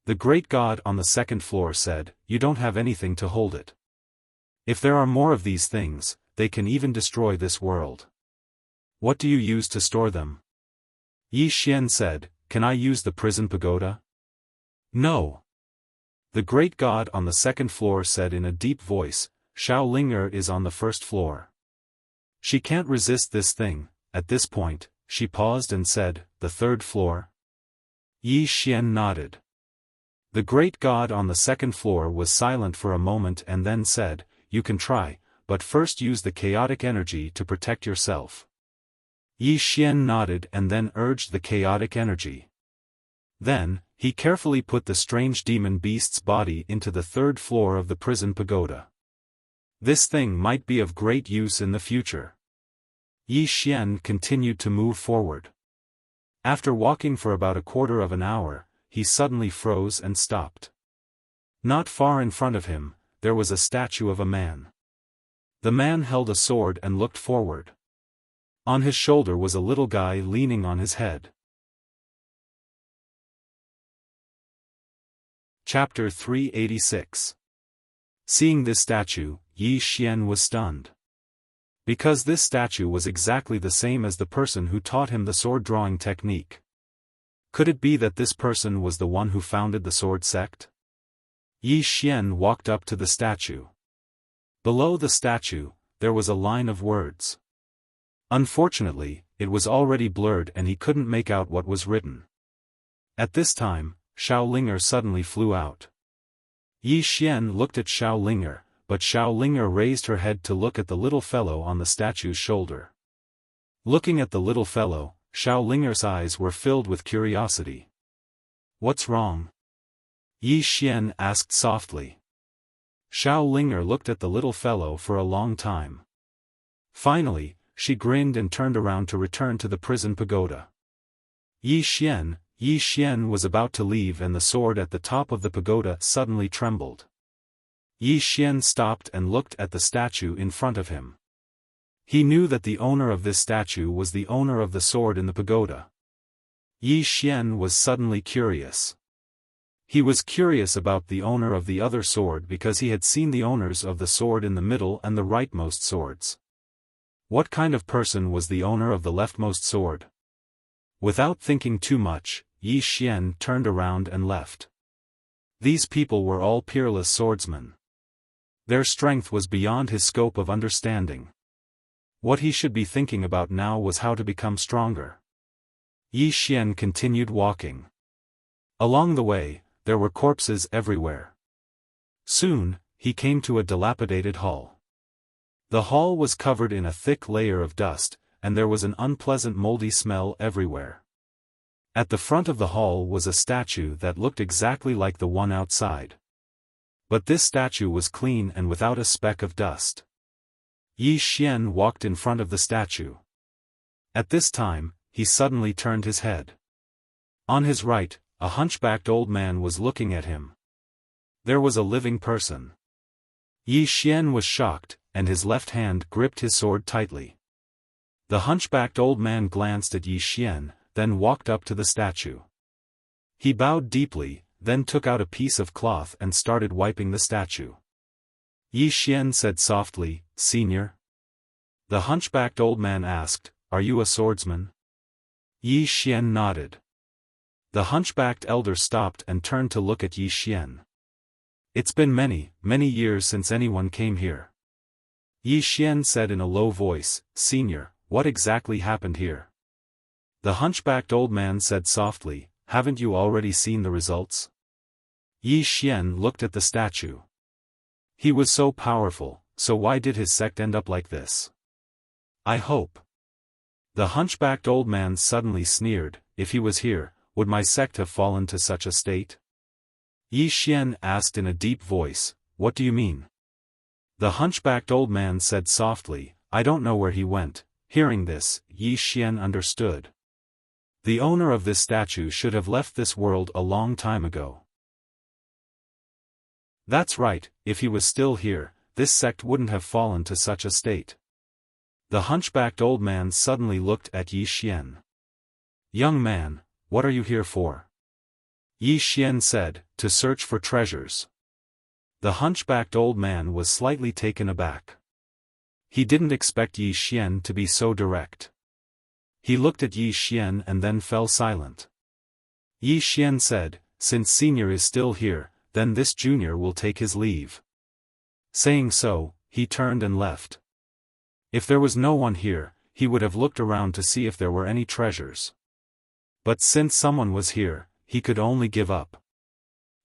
The great god on the second floor said, you don't have anything to hold it. If there are more of these things, they can even destroy this world. What do you use to store them? Yi Xian said, can I use the prison pagoda? No. The great god on the second floor said in a deep voice, Xiao Linger is on the first floor. She can't resist this thing. At this point, she paused and said, the third floor? Yi Xian nodded. The great god on the second floor was silent for a moment and then said, you can try, but first use the chaotic energy to protect yourself. Yi Xian nodded and then urged the chaotic energy. Then, he carefully put the strange demon beast's body into the third floor of the prison pagoda. This thing might be of great use in the future. Yi Xian continued to move forward. After walking for about a quarter of an hour, he suddenly froze and stopped. Not far in front of him, there was a statue of a man. The man held a sword and looked forward. On his shoulder was a little guy leaning on his head. Chapter 386. Seeing this statue, Yi Xian was stunned. Because this statue was exactly the same as the person who taught him the sword-drawing technique. Could it be that this person was the one who founded the sword sect? Yi Xian walked up to the statue. Below the statue, there was a line of words. Unfortunately, it was already blurred and he couldn't make out what was written. At this time, Xiao Linger suddenly flew out. Yi Xian looked at Xiao Linger, but Xiao Linger raised her head to look at the little fellow on the statue's shoulder. Looking at the little fellow, Xiao Linger's eyes were filled with curiosity. What's wrong? Yi Xian asked softly. Xiao Linger looked at the little fellow for a long time. Finally, she grinned and turned around to return to the prison pagoda. Yi Xian was about to leave and the sword at the top of the pagoda suddenly trembled. Yi Xian stopped and looked at the statue in front of him. He knew that the owner of this statue was the owner of the sword in the pagoda. Yi Xian was suddenly curious. He was curious about the owner of the other sword because he had seen the owners of the sword in the middle and the rightmost swords. What kind of person was the owner of the leftmost sword? Without thinking too much, Yi Xian turned around and left. These people were all peerless swordsmen. Their strength was beyond his scope of understanding. What he should be thinking about now was how to become stronger. Yi Xian continued walking. Along the way, there were corpses everywhere. Soon, he came to a dilapidated hall. The hall was covered in a thick layer of dust, and there was an unpleasant moldy smell everywhere. At the front of the hall was a statue that looked exactly like the one outside. But this statue was clean and without a speck of dust. Yi Xian walked in front of the statue. At this time, he suddenly turned his head. On his right, a hunchbacked old man was looking at him. There was a living person. Yi Xian was shocked, and his left hand gripped his sword tightly. The hunchbacked old man glanced at Yi Xian, then walked up to the statue. He bowed deeply, then took out a piece of cloth and started wiping the statue. Yi Xian said softly, "Senior?" The hunchbacked old man asked, "Are you a swordsman?" Yi Xian nodded. The hunchbacked elder stopped and turned to look at Yi Xian. "It's been many, many years since anyone came here." Yi Xian said in a low voice, "Senior, what exactly happened here?" The hunchbacked old man said softly, "Haven't you already seen the results?" Yi Xian looked at the statue. He was so powerful, so why did his sect end up like this? "I hope." The hunchbacked old man suddenly sneered, "If he was here, would my sect have fallen to such a state?" Yi Xian asked in a deep voice, "What do you mean?" The hunchbacked old man said softly, "I don't know where he went." Hearing this, Yi Xian understood. The owner of this statue should have left this world a long time ago. That's right, if he was still here, this sect wouldn't have fallen to such a state. The hunchbacked old man suddenly looked at Yi Xian. "Young man, what are you here for?" Yi Xian said, "To search for treasures." The hunchbacked old man was slightly taken aback. He didn't expect Yi Xian to be so direct. He looked at Yi Xian and then fell silent. Yi Xian said, "Since senior is still here, then this junior will take his leave." Saying so, he turned and left. If there was no one here, he would have looked around to see if there were any treasures. But since someone was here, he could only give up.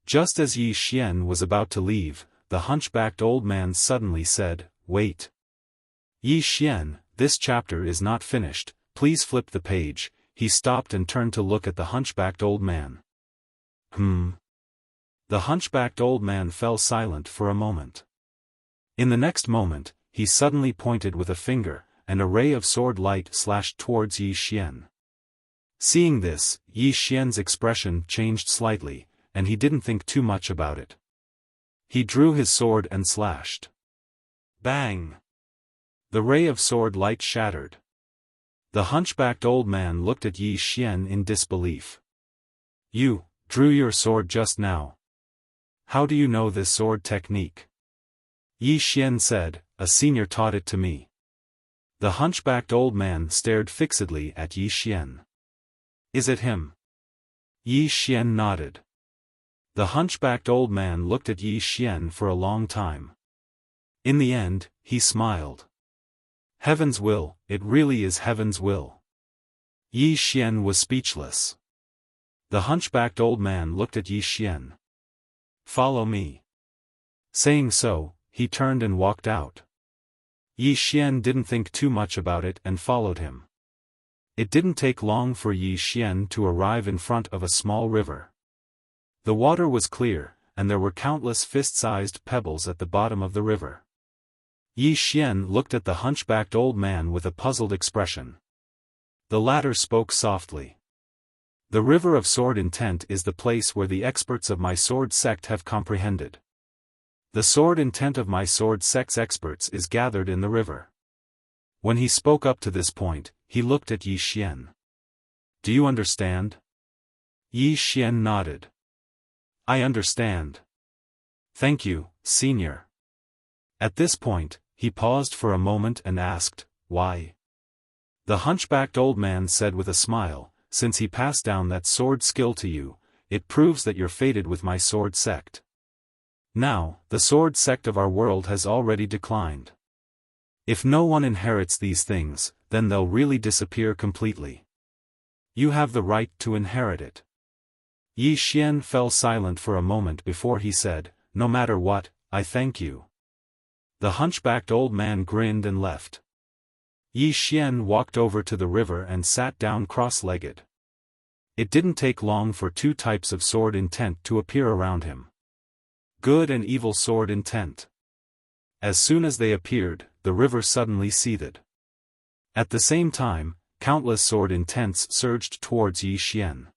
Just as Yi Xian was about to leave, the hunchbacked old man suddenly said, "Wait. Yi Xian, this chapter is not finished, please flip the page." He stopped and turned to look at the hunchbacked old man. The hunchbacked old man fell silent for a moment. In the next moment, he suddenly pointed with a finger, and a ray of sword light slashed towards Yi Xian. Seeing this, Yi Xian's expression changed slightly, and he didn't think too much about it. He drew his sword and slashed. Bang! The ray of sword light shattered. The hunchbacked old man looked at Yi Xian in disbelief. "You drew your sword just now. How do you know this sword technique?" Yi Xian said, "A senior taught it to me." The hunchbacked old man stared fixedly at Yi Xian. "Is it him?" Yi Xian nodded. The hunchbacked old man looked at Yi Xian for a long time. In the end, he smiled. "Heaven's will, it really is heaven's will." Yi Xian was speechless. The hunchbacked old man looked at Yi Xian. "Follow me." Saying so, he turned and walked out. Yi Xian didn't think too much about it and followed him. It didn't take long for Yi Xian to arrive in front of a small river. The water was clear, and there were countless fist-sized pebbles at the bottom of the river. Yi Xian looked at the hunchbacked old man with a puzzled expression. The latter spoke softly. "The river of sword intent is the place where the experts of my sword sect have comprehended. The sword intent of my sword sect's experts is gathered in the river." When he spoke up to this point, he looked at Yi Xian. "Do you understand?" Yi Xian nodded. "I understand. Thank you, senior." At this point, he paused for a moment and asked, "Why?" The hunchbacked old man said with a smile, "Since he passed down that sword skill to you, it proves that you're fated with my sword sect. Now, the sword sect of our world has already declined. If no one inherits these things, then they'll really disappear completely. You have the right to inherit it. Yi Xian fell silent for a moment before he said, "No matter what, I thank you." The hunchbacked old man grinned and left. Yi Xian walked over to the river and sat down cross-legged. It didn't take long for two types of sword intent to appear around him. Good and evil sword intent. As soon as they appeared, the river suddenly seethed. At the same time, countless sword intents surged towards Yi Xian.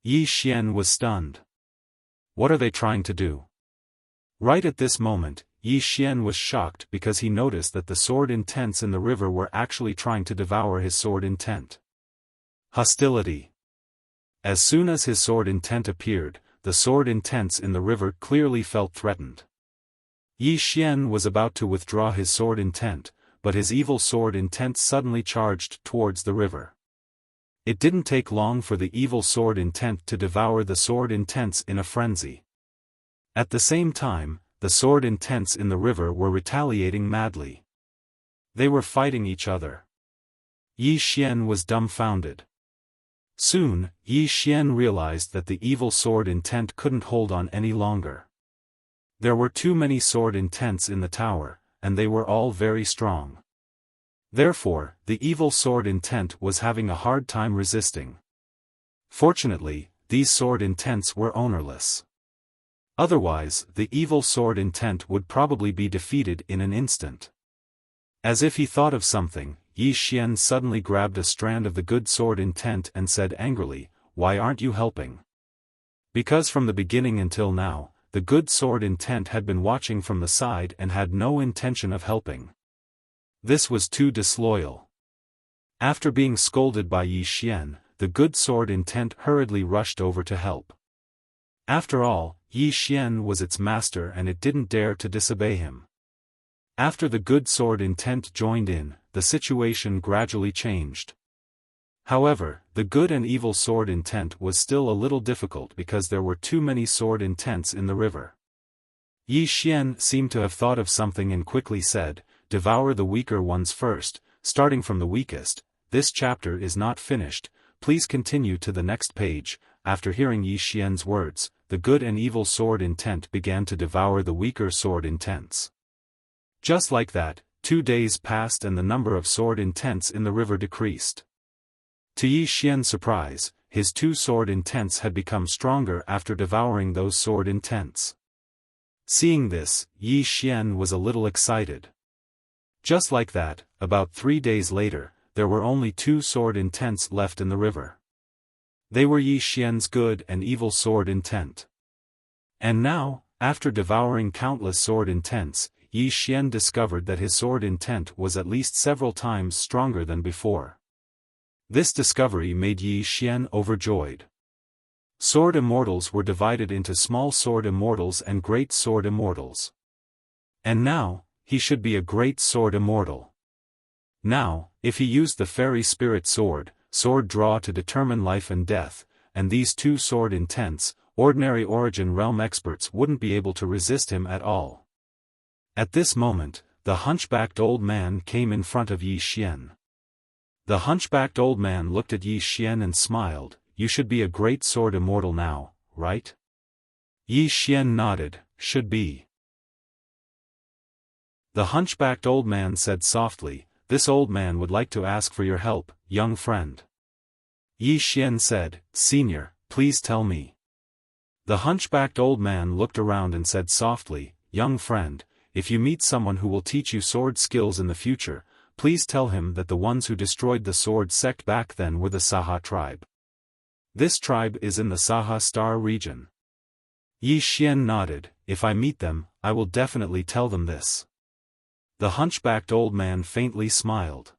Yi Xian was stunned. What are they trying to do? Right at this moment, Yi Xian was shocked because he noticed that the sword intents in the river were actually trying to devour his sword intent. Hostility. As soon as his sword intent appeared, the sword intents in the river clearly felt threatened. Yi Xian was about to withdraw his sword intent, but his evil sword intent suddenly charged towards the river. It didn't take long for the evil sword intent to devour the sword intents in a frenzy. At the same time, the sword intents in the river were retaliating madly. They were fighting each other. Yi Xian was dumbfounded. Soon, Yi Xian realized that the evil sword intent couldn't hold on any longer. There were too many sword intents in the tower, and they were all very strong. Therefore, the evil sword intent was having a hard time resisting. Fortunately, these sword intents were ownerless. Otherwise, the evil sword intent would probably be defeated in an instant. As if he thought of something, Yi Xian suddenly grabbed a strand of the good sword intent and said angrily, "Why aren't you helping?" Because from the beginning until now, the good sword intent had been watching from the side and had no intention of helping. This was too disloyal. After being scolded by Yi Xian, the good sword intent hurriedly rushed over to help. After all, Yi Xian was its master and it didn't dare to disobey him. After the good sword intent joined in, the situation gradually changed. However, the good and evil sword intent was still a little difficult because there were too many sword intents in the river. Yi Xian seemed to have thought of something and quickly said, "Devour the weaker ones first, starting from the weakest. This chapter is not finished, please continue to the next page." After hearing Yi Xian's words, the good and evil sword intent began to devour the weaker sword intents. Just like that, 2 days passed and the number of sword intents in the river decreased. To Yi Xian's surprise, his 2 sword intents had become stronger after devouring those sword intents. Seeing this, Yi Xian was a little excited. Just like that, about 3 days later, there were only 2 sword intents left in the river. They were Yi Xian's good and evil sword intent. And now, after devouring countless sword intents, Yi Xian discovered that his sword intent was at least several times stronger than before. This discovery made Yi Xian overjoyed. Sword immortals were divided into small sword immortals and great sword immortals. And now, he should be a great sword immortal. Now, if he used the fairy spirit sword draw to determine life and death, and these 2 sword intents, ordinary origin realm experts wouldn't be able to resist him at all. At this moment, the hunchbacked old man came in front of Yi Xian. The hunchbacked old man looked at Yi Xian and smiled, "You should be a great sword immortal now, right?" Yi Xian nodded, "Should be." The hunchbacked old man said softly, "This old man would like to ask for your help, young friend." Yi Xian said, "Senior, please tell me." The hunchbacked old man looked around and said softly, "Young friend, if you meet someone who will teach you sword skills in the future, please tell him that the ones who destroyed the sword sect back then were the Saha tribe. This tribe is in the Saha Star region." Yi Xian nodded, "If I meet them, I will definitely tell them this." The hunchbacked old man faintly smiled.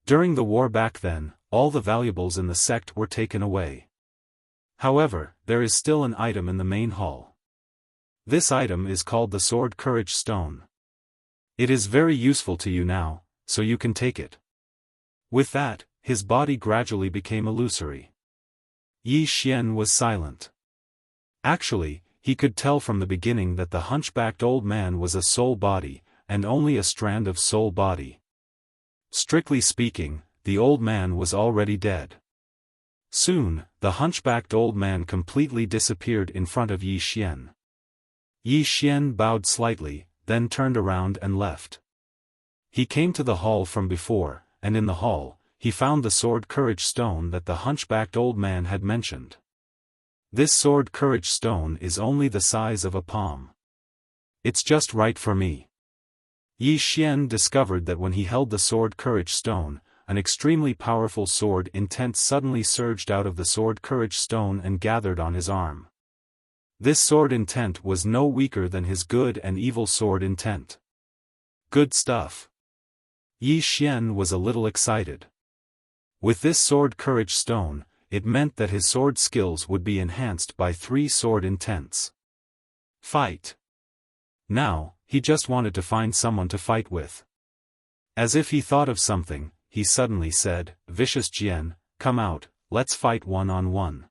During the war back then, all the valuables in the sect were taken away. However, there is still an item in the main hall. This item is called the Sword Courage Stone. It is very useful to you now, so you can take it. With that, his body gradually became illusory. Yi Xian was silent. Actually, he could tell from the beginning that the hunchbacked old man was a soul body, and only a strand of soul body. Strictly speaking, the old man was already dead. Soon, the hunchbacked old man completely disappeared in front of Yi Xian. Yi Xian bowed slightly, then turned around and left. He came to the hall from before, and in the hall, he found the sword courage stone that the hunchbacked old man had mentioned. This sword courage stone is only the size of a palm. It's just right for me. Yi Xian discovered that when he held the sword courage stone, an extremely powerful sword intent suddenly surged out of the sword courage stone and gathered on his arm. This sword intent was no weaker than his good and evil sword intent. Good stuff. Yi Xian was a little excited. With this sword courage stone, it meant that his sword skills would be enhanced by 3 sword intents. Fight. Now, he just wanted to find someone to fight with. As if he thought of something, he suddenly said, "Vicious Jian, come out, let's fight one-on-one."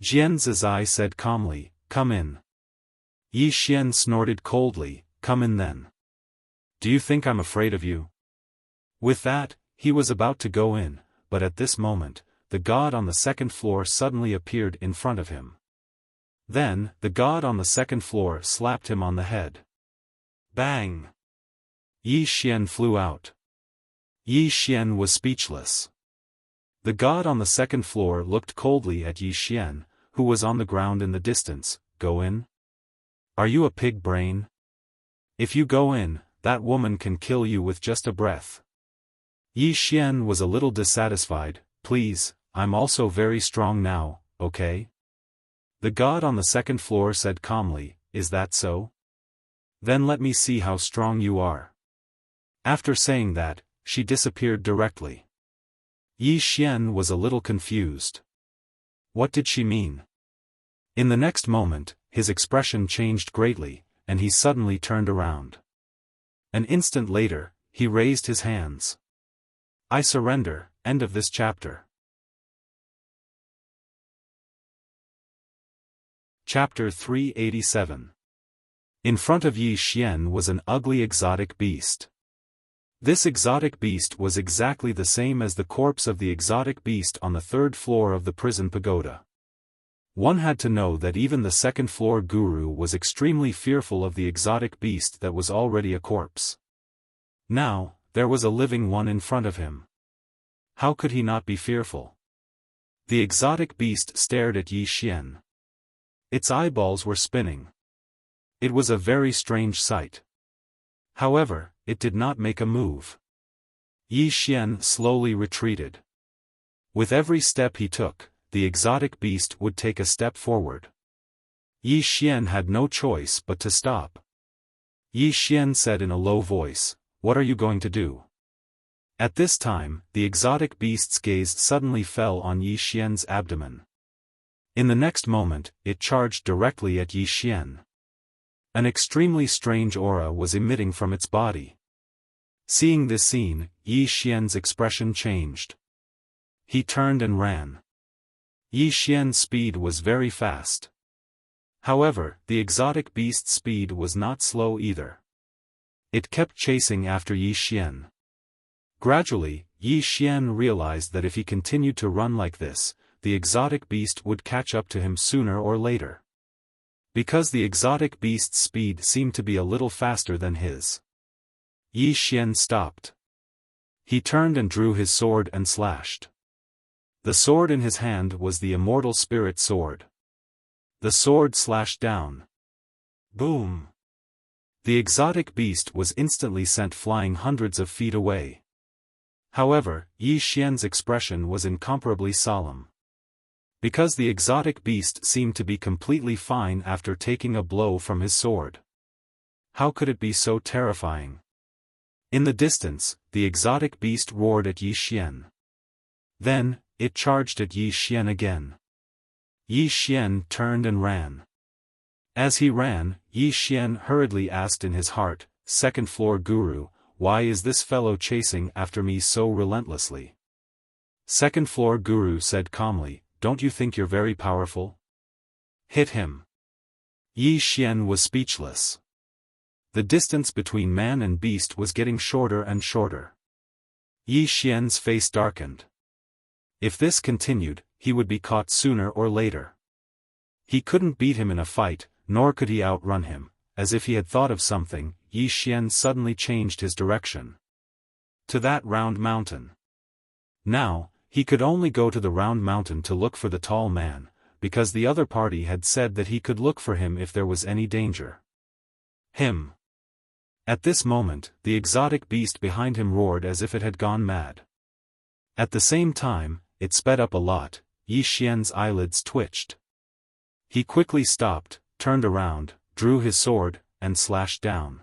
Jian Zizai said calmly, "Come in." Yi Xian snorted coldly, "Come in then. Do you think I'm afraid of you?" With that, he was about to go in, but at this moment, the god on the second floor suddenly appeared in front of him. Then, the god on the second floor slapped him on the head. Bang! Yi Xian flew out. Yi Xian was speechless. The god on the second floor looked coldly at Yi Xian, who was on the ground in the distance. "Go in? Are you a pig brain? If you go in, that woman can kill you with just a breath." Yi Xian was a little dissatisfied. "Please, I'm also very strong now, okay?" The god on the second floor said calmly, "Is that so? Then let me see how strong you are." After saying that, she disappeared directly. Yi Xian was a little confused. What did she mean? In the next moment, his expression changed greatly, and he suddenly turned around. An instant later, he raised his hands. "I surrender." End of this chapter. Chapter 387. In front of Yi Xian was an ugly exotic beast. This exotic beast was exactly the same as the corpse of the exotic beast on the 3rd floor of the prison pagoda. One had to know that even the 2nd floor guru was extremely fearful of the exotic beast that was already a corpse. Now, there was a living one in front of him. How could he not be fearful? The exotic beast stared at Yi Xian. Its eyeballs were spinning. It was a very strange sight. However, it did not make a move. Yi Xian slowly retreated. With every step he took, the exotic beast would take a step forward. Yi Xian had no choice but to stop. Yi Xian said in a low voice, "What are you going to do?" At this time, the exotic beast's gaze suddenly fell on Yi Xian's abdomen. In the next moment, it charged directly at Yi Xian. An extremely strange aura was emitting from its body. Seeing this scene, Yi Xian's expression changed. He turned and ran. Yi Xian's speed was very fast. However, the exotic beast's speed was not slow either. It kept chasing after Yi Xian. Gradually, Yi Xian realized that if he continued to run like this, the exotic beast would catch up to him sooner or later. Because the exotic beast's speed seemed to be a little faster than his. Yi Xian stopped. He turned and drew his sword and slashed. The sword in his hand was the immortal spirit sword. The sword slashed down. Boom! The exotic beast was instantly sent flying hundreds of feet away. However, Yi Xian's expression was incomparably solemn. Because the exotic beast seemed to be completely fine after taking a blow from his sword. How could it be so terrifying? In the distance, the exotic beast roared at Yi Xian. Then, it charged at Yi Xian again. Yi Xian turned and ran. As he ran, Yi Xian hurriedly asked in his heart, "Second floor guru, why is this fellow chasing after me so relentlessly?" Second floor guru said calmly, don't you think you're very powerful? Hit him. Yi Xian was speechless. The distance between man and beast was getting shorter and shorter. Yi Xian's face darkened. If this continued, he would be caught sooner or later. He couldn't beat him in a fight, nor could he outrun him. As if he had thought of something, Yi Xian suddenly changed his direction. To that round mountain. Now, he could only go to the round mountain to look for the tall man, because the other party had said that he could look for him if there was any danger. Him. At this moment, the exotic beast behind him roared as if it had gone mad. At the same time, it sped up a lot. Yi Xian's eyelids twitched. He quickly stopped, turned around, drew his sword, and slashed down.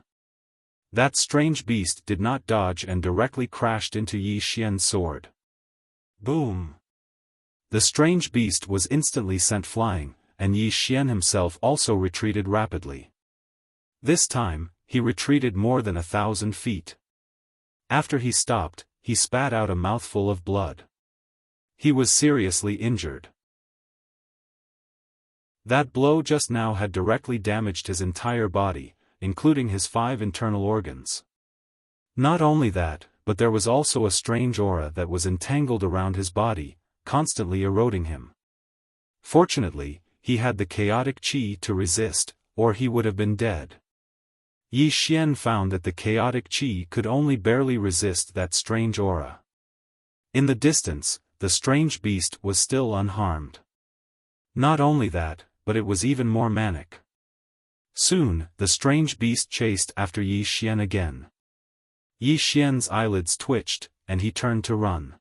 That strange beast did not dodge and directly crashed into Yi Xian's sword. Boom! The strange beast was instantly sent flying, and Yi Xian himself also retreated rapidly. This time, he retreated more than 1,000 feet. After he stopped, he spat out a mouthful of blood. He was seriously injured. That blow just now had directly damaged his entire body, including his 5 internal organs. Not only that, but there was also a strange aura that was entangled around his body, constantly eroding him. Fortunately, he had the chaotic qi to resist, or he would have been dead. Yi Xian found that the chaotic qi could only barely resist that strange aura. In the distance, the strange beast was still unharmed. Not only that, but it was even more manic. Soon, the strange beast chased after Yi Xian again. Yi Xian's eyelids twitched, and he turned to run.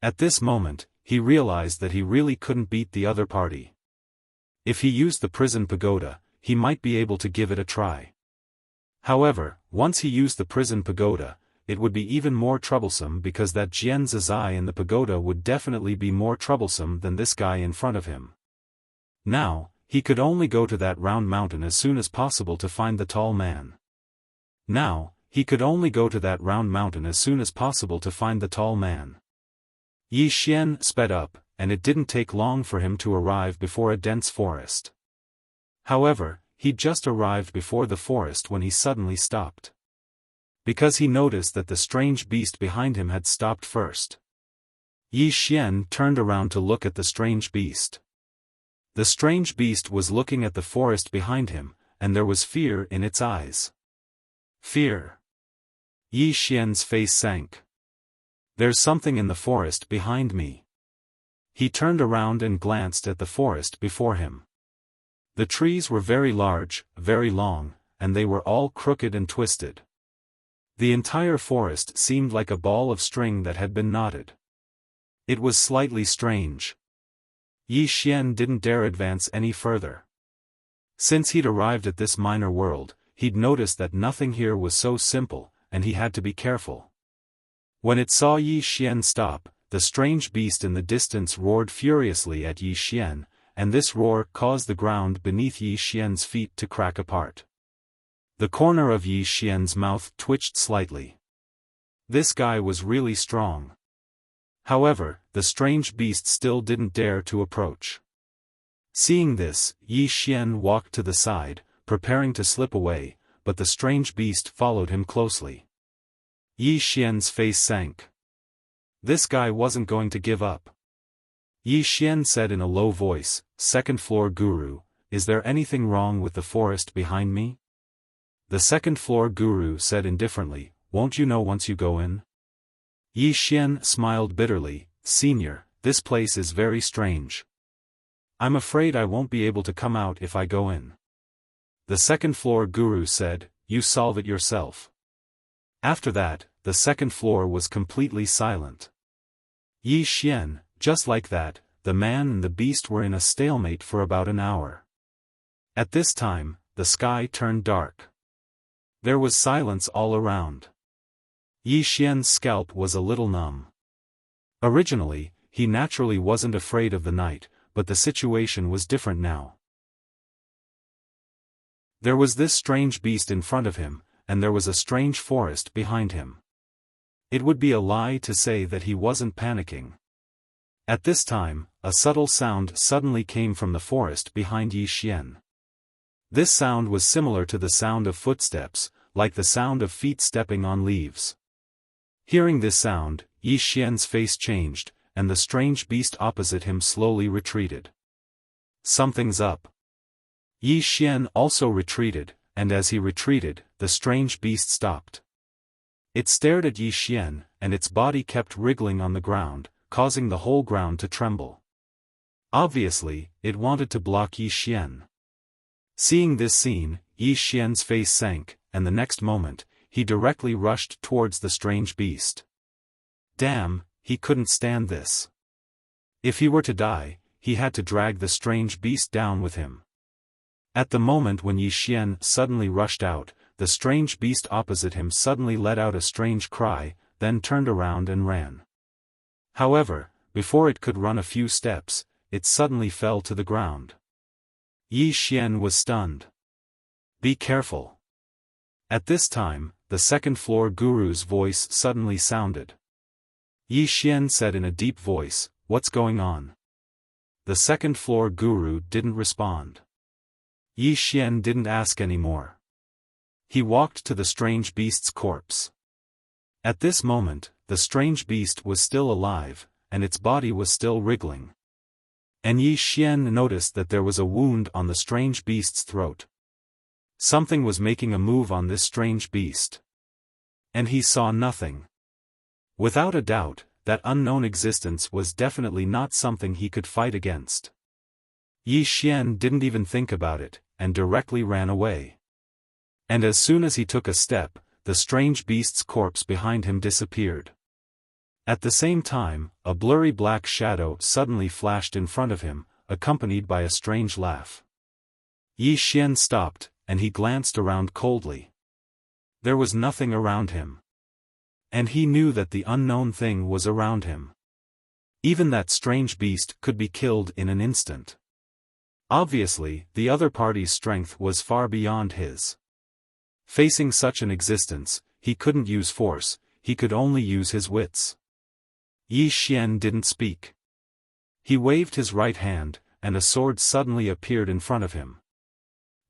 At this moment, he realized that he really couldn't beat the other party. If he used the prison pagoda, he might be able to give it a try. However, once he used the prison pagoda, it would be even more troublesome because that Jian Zizai in the pagoda would definitely be more troublesome than this guy in front of him. Now, he could only go to that round mountain as soon as possible to find the tall man. Yi Xian sped up, and it didn't take long for him to arrive before a dense forest. However, he'd just arrived before the forest when he suddenly stopped. Because he noticed that the strange beast behind him had stopped first. Yi Xian turned around to look at the strange beast. The strange beast was looking at the forest behind him, and there was fear in its eyes. Fear. Yi Xian's face sank. There's something in the forest behind me. He turned around and glanced at the forest before him. The trees were very large, very long, and they were all crooked and twisted. The entire forest seemed like a ball of string that had been knotted. It was slightly strange. Yi Xian didn't dare advance any further. Since he'd arrived at this minor world, he'd noticed that nothing here was so simple, and he had to be careful. When it saw Yi Xian stop, the strange beast in the distance roared furiously at Yi Xian, and this roar caused the ground beneath Yi Xian's feet to crack apart. The corner of Yi Xian's mouth twitched slightly. This guy was really strong. However, the strange beast still didn't dare to approach. Seeing this, Yi Xian walked to the side, preparing to slip away, but the strange beast followed him closely. Yi Xian's face sank. This guy wasn't going to give up. Yi Xian said in a low voice, "Second floor guru, is there anything wrong with the forest behind me?" The second floor guru said indifferently, "Won't you know once you go in?" Yi Xian smiled bitterly, "Senior, this place is very strange. I'm afraid I won't be able to come out if I go in." The second floor guru said, "You solve it yourself." After that, the second floor was completely silent. Yi Xian, just like that, the man and the beast were in a stalemate for about an hour. At this time, the sky turned dark. There was silence all around. Yi Xian's scalp was a little numb. Originally, he naturally wasn't afraid of the night, but the situation was different now. There was this strange beast in front of him, and there was a strange forest behind him. It would be a lie to say that he wasn't panicking. At this time, a subtle sound suddenly came from the forest behind Yi Xian. This sound was similar to the sound of footsteps, like the sound of feet stepping on leaves. Hearing this sound, Yi Xian's face changed, and the strange beast opposite him slowly retreated. Something's up. Yi Xian also retreated, and as he retreated, the strange beast stopped. It stared at Yi Xian, and its body kept wriggling on the ground, causing the whole ground to tremble. Obviously, it wanted to block Yi Xian. Seeing this scene, Yi Xian's face sank, and the next moment, he directly rushed towards the strange beast. Damn, he couldn't stand this. If he were to die, he had to drag the strange beast down with him. At the moment when Yi Xian suddenly rushed out, the strange beast opposite him suddenly let out a strange cry, then turned around and ran. However, before it could run a few steps, it suddenly fell to the ground. Yi Xian was stunned. Be careful. At this time, the second-floor guru's voice suddenly sounded. Yi Xian said in a deep voice, "What's going on?" The second-floor guru didn't respond. Yi Xian didn't ask anymore. He walked to the strange beast's corpse. At this moment, the strange beast was still alive, and its body was still wriggling. And Yi Xian noticed that there was a wound on the strange beast's throat. Something was making a move on this strange beast. And he saw nothing. Without a doubt, that unknown existence was definitely not something he could fight against. Yi Xian didn't even think about it, and directly ran away. And as soon as he took a step, the strange beast's corpse behind him disappeared. At the same time, a blurry black shadow suddenly flashed in front of him, accompanied by a strange laugh. Yi Xian stopped, and he glanced around coldly. There was nothing around him. And he knew that the unknown thing was around him. Even that strange beast could be killed in an instant. Obviously, the other party's strength was far beyond his. Facing such an existence, he couldn't use force, he could only use his wits. Yi Xian didn't speak. He waved his right hand, and a sword suddenly appeared in front of him.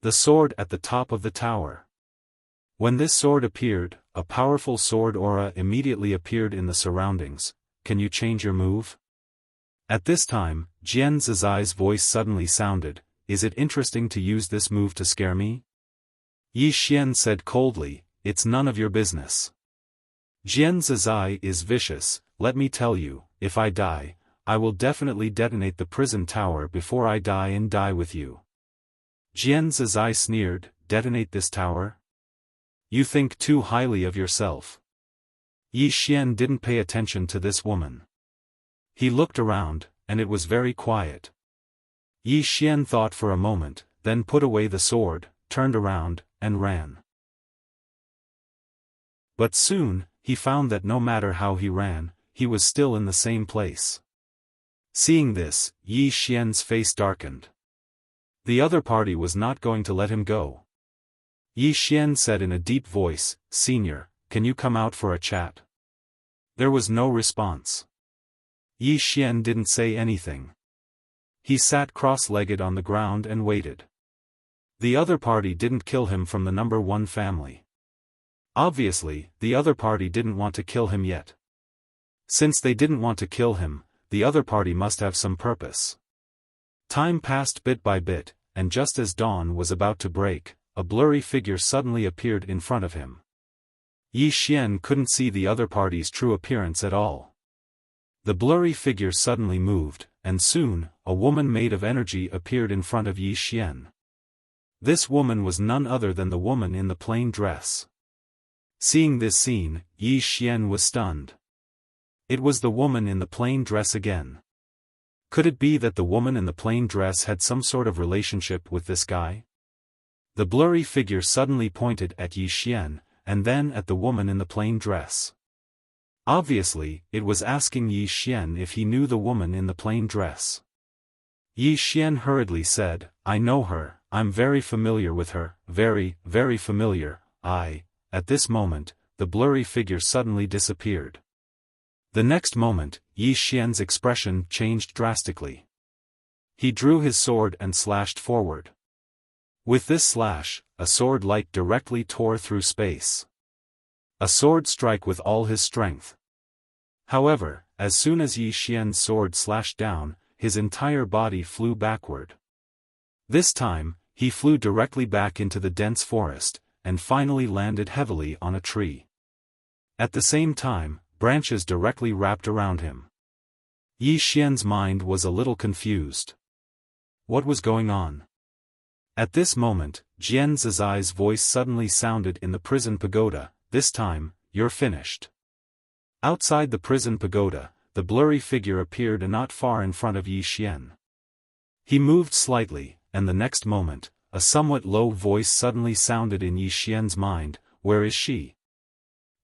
The sword at the top of the tower. When this sword appeared, a powerful sword aura immediately appeared in the surroundings. Can you change your move? At this time, Jian Zizai's voice suddenly sounded. Is it interesting to use this move to scare me? Yi Xian said coldly, it's none of your business. Jian Zizai is vicious, let me tell you, if I die, I will definitely detonate the prison tower before I die and die with you. Jian Zizai sneered, detonate this tower? You think too highly of yourself. Yi Xian didn't pay attention to this woman. He looked around, and it was very quiet. Yi Xian thought for a moment, then put away the sword, turned around, and ran. But soon, he found that no matter how he ran, he was still in the same place. Seeing this, Yi Xian's face darkened. The other party was not going to let him go. Yi Xian said in a deep voice, "Senior, can you come out for a chat?" There was no response. Yi Xian didn't say anything. He sat cross-legged on the ground and waited. The other party didn't kill him from the number 1 family. Obviously, the other party didn't want to kill him yet. Since they didn't want to kill him, the other party must have some purpose. Time passed bit by bit, and just as dawn was about to break, a blurry figure suddenly appeared in front of him. Yi Xian couldn't see the other party's true appearance at all. The blurry figure suddenly moved, and soon, a woman made of energy appeared in front of Yi Xian. This woman was none other than the woman in the plain dress. Seeing this scene, Yi Xian was stunned. It was the woman in the plain dress again. Could it be that the woman in the plain dress had some sort of relationship with this guy? The blurry figure suddenly pointed at Yi Xian, and then at the woman in the plain dress. Obviously, it was asking Yi Xian if he knew the woman in the plain dress. Yi Xian hurriedly said, "I know her, I'm very familiar with her, very, very familiar, At this moment, the blurry figure suddenly disappeared. The next moment, Yi Xian's expression changed drastically. He drew his sword and slashed forward. With this slash, a sword light directly tore through space. A sword strike with all his strength. However, as soon as Yi Xian's sword slashed down, his entire body flew backward. This time, he flew directly back into the dense forest, and finally landed heavily on a tree. At the same time, branches directly wrapped around him. Yi Xian's mind was a little confused. What was going on? At this moment, Jian Zizai's voice suddenly sounded in the prison pagoda. This time, you're finished. Outside the prison pagoda, the blurry figure appeared not far in front of Yi Xian. He moved slightly, and the next moment, a somewhat low voice suddenly sounded in Yi Xian's mind. Where is she?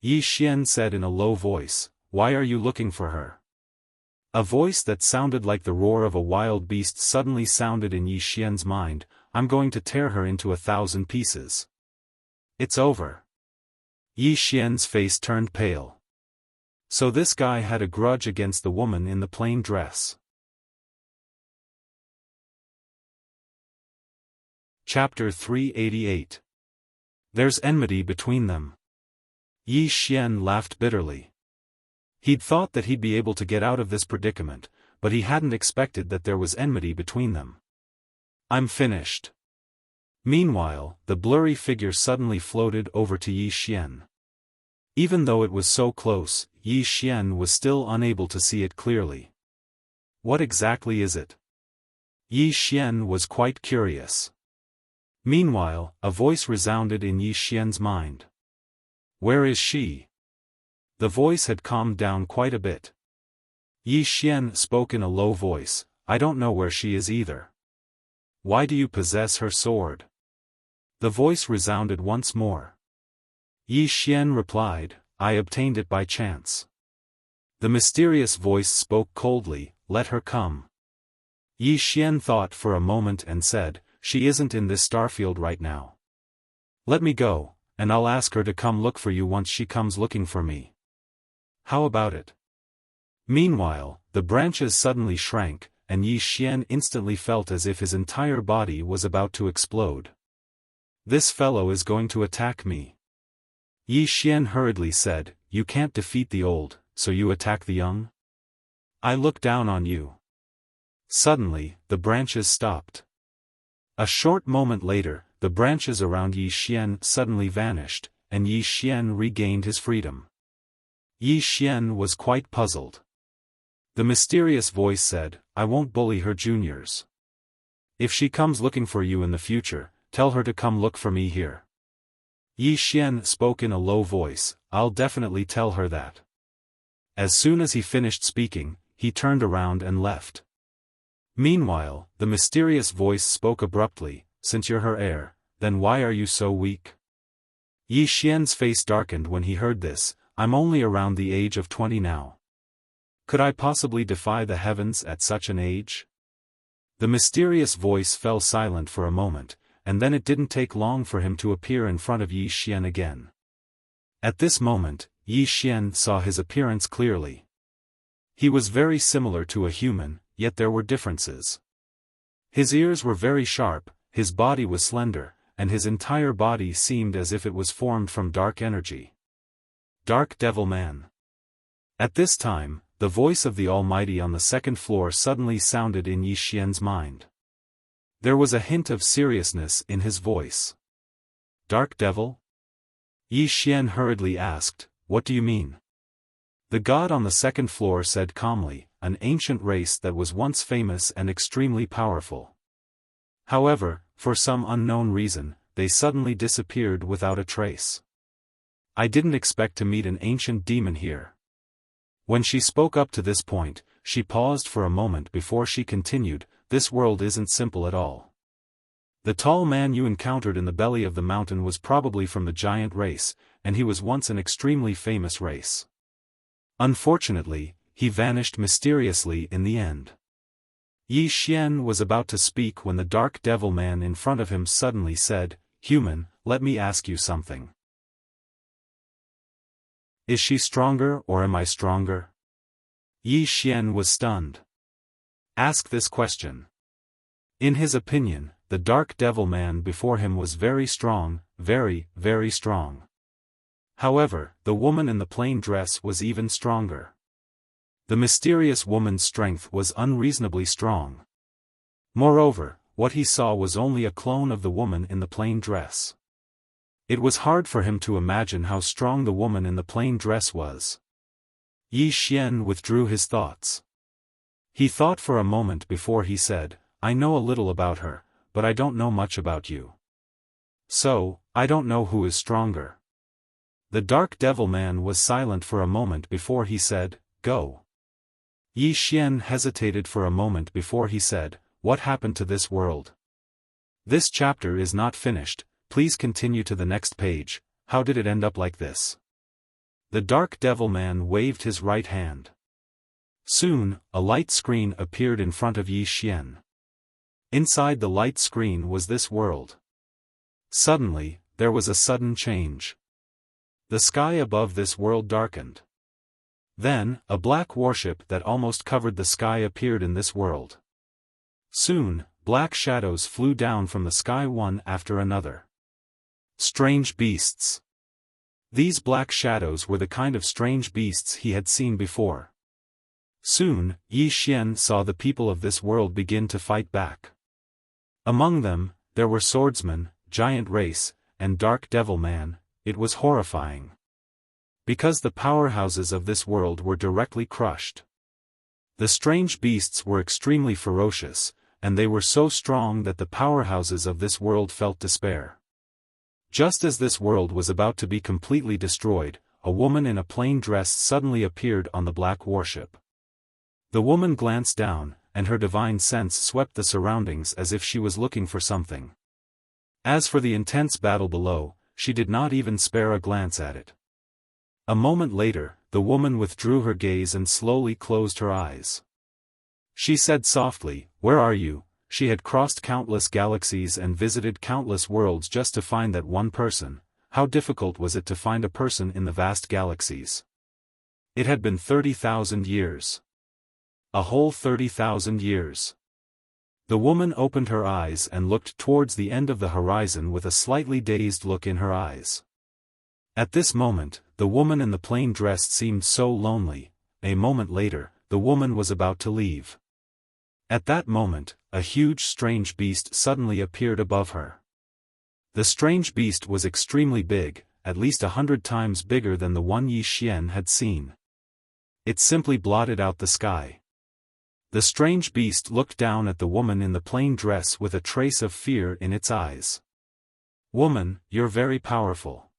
Yi Xian said in a low voice, why are you looking for her? A voice that sounded like the roar of a wild beast suddenly sounded in Yi Xian's mind. I'm going to tear her into 1,000 pieces. It's over. Yi Xian's face turned pale. So this guy had a grudge against the woman in the plain dress. Chapter 388. There's enmity between them. Yi Xian laughed bitterly. He'd thought that he'd be able to get out of this predicament, but he hadn't expected that there was enmity between them. I'm finished. Meanwhile, the blurry figure suddenly floated over to Yi Xian. Even though it was so close, Yi Xian was still unable to see it clearly. What exactly is it? Yi Xian was quite curious. Meanwhile, a voice resounded in Yi Xian's mind. Where is she? The voice had calmed down quite a bit. Yi Xian spoke in a low voice, I don't know where she is either. Why do you possess her sword? The voice resounded once more. Yi Xian replied, I obtained it by chance. The mysterious voice spoke coldly, let her come. Yi Xian thought for a moment and said, she isn't in this starfield right now. Let me go, and I'll ask her to come look for you once she comes looking for me. How about it? Meanwhile, the branches suddenly shrank, and Yi Xian instantly felt as if his entire body was about to explode. This fellow is going to attack me. Yi Xian hurriedly said, you can't defeat the old, so you attack the young? I look down on you. Suddenly, the branches stopped. A short moment later, the branches around Yi Xian suddenly vanished, and Yi Xian regained his freedom. Yi Xian was quite puzzled. The mysterious voice said, I won't bully her juniors. If she comes looking for you in the future, tell her to come look for me here. Yi Xian spoke in a low voice, I'll definitely tell her that. As soon as he finished speaking, he turned around and left. Meanwhile, the mysterious voice spoke abruptly, since you're her heir, then why are you so weak? Yi Xian's face darkened when he heard this, I'm only around the age of 20 now. Could I possibly defy the heavens at such an age? The mysterious voice fell silent for a moment, and then it didn't take long for him to appear in front of Yi Xian again. At this moment, Yi Xian saw his appearance clearly. He was very similar to a human, yet there were differences. His ears were very sharp, his body was slender, and his entire body seemed as if it was formed from dark energy. Dark Devil Man. At this time, the voice of the Almighty on the second floor suddenly sounded in Yi Xian's mind. There was a hint of seriousness in his voice. Dark Devil? Yi Xian hurriedly asked, what do you mean? The god on the second floor said calmly, an ancient race that was once famous and extremely powerful. However, for some unknown reason, they suddenly disappeared without a trace. I didn't expect to meet an ancient demon here. When she spoke up to this point, she paused for a moment before she continued, this world isn't simple at all. The tall man you encountered in the belly of the mountain was probably from the giant race, and he was once an extremely famous race. Unfortunately, he vanished mysteriously in the end. Yi Xian was about to speak when the Dark Devil Man in front of him suddenly said, Human, let me ask you something. Is she stronger or am I stronger? Yi Xian was stunned. Ask this question. In his opinion, the dark devil man before him was very strong, very, very strong. However, the woman in the plain dress was even stronger. The mysterious woman's strength was unreasonably strong. Moreover, what he saw was only a clone of the woman in the plain dress. It was hard for him to imagine how strong the woman in the plain dress was. Yi Xian withdrew his thoughts. He thought for a moment before he said, I know a little about her, but I don't know much about you. So, I don't know who is stronger. The dark devil man was silent for a moment before he said, Go. Yi Xian hesitated for a moment before he said, What happened to this world? This chapter is not finished, please continue to the next page. How did it end up like this? The dark devil man waved his right hand. Soon, a light screen appeared in front of Yi Xian. Inside the light screen was this world. Suddenly, there was a sudden change. The sky above this world darkened. Then, a black warship that almost covered the sky appeared in this world. Soon, black shadows flew down from the sky one after another. Strange beasts. These black shadows were the kind of strange beasts he had seen before. Soon, Yi Xian saw the people of this world begin to fight back. Among them, there were swordsmen, giant race, and dark devil man. It was horrifying. Because the powerhouses of this world were directly crushed. The strange beasts were extremely ferocious, and they were so strong that the powerhouses of this world felt despair. Just as this world was about to be completely destroyed, a woman in a plain dress suddenly appeared on the black warship. The woman glanced down, and her divine sense swept the surroundings as if she was looking for something. As for the intense battle below, she did not even spare a glance at it. A moment later, the woman withdrew her gaze and slowly closed her eyes. She said softly, Where are you? She had crossed countless galaxies and visited countless worlds just to find that one person. How difficult was it to find a person in the vast galaxies? It had been 30,000 years. A whole 30,000 years. The woman opened her eyes and looked towards the end of the horizon with a slightly dazed look in her eyes. At this moment, the woman in the plain dress seemed so lonely. A moment later, the woman was about to leave. At that moment, a huge strange beast suddenly appeared above her. The strange beast was extremely big, at least 100 times bigger than the one Yi Xian had seen. It simply blotted out the sky. The strange beast looked down at the woman in the plain dress with a trace of fear in its eyes. Woman, you're very powerful.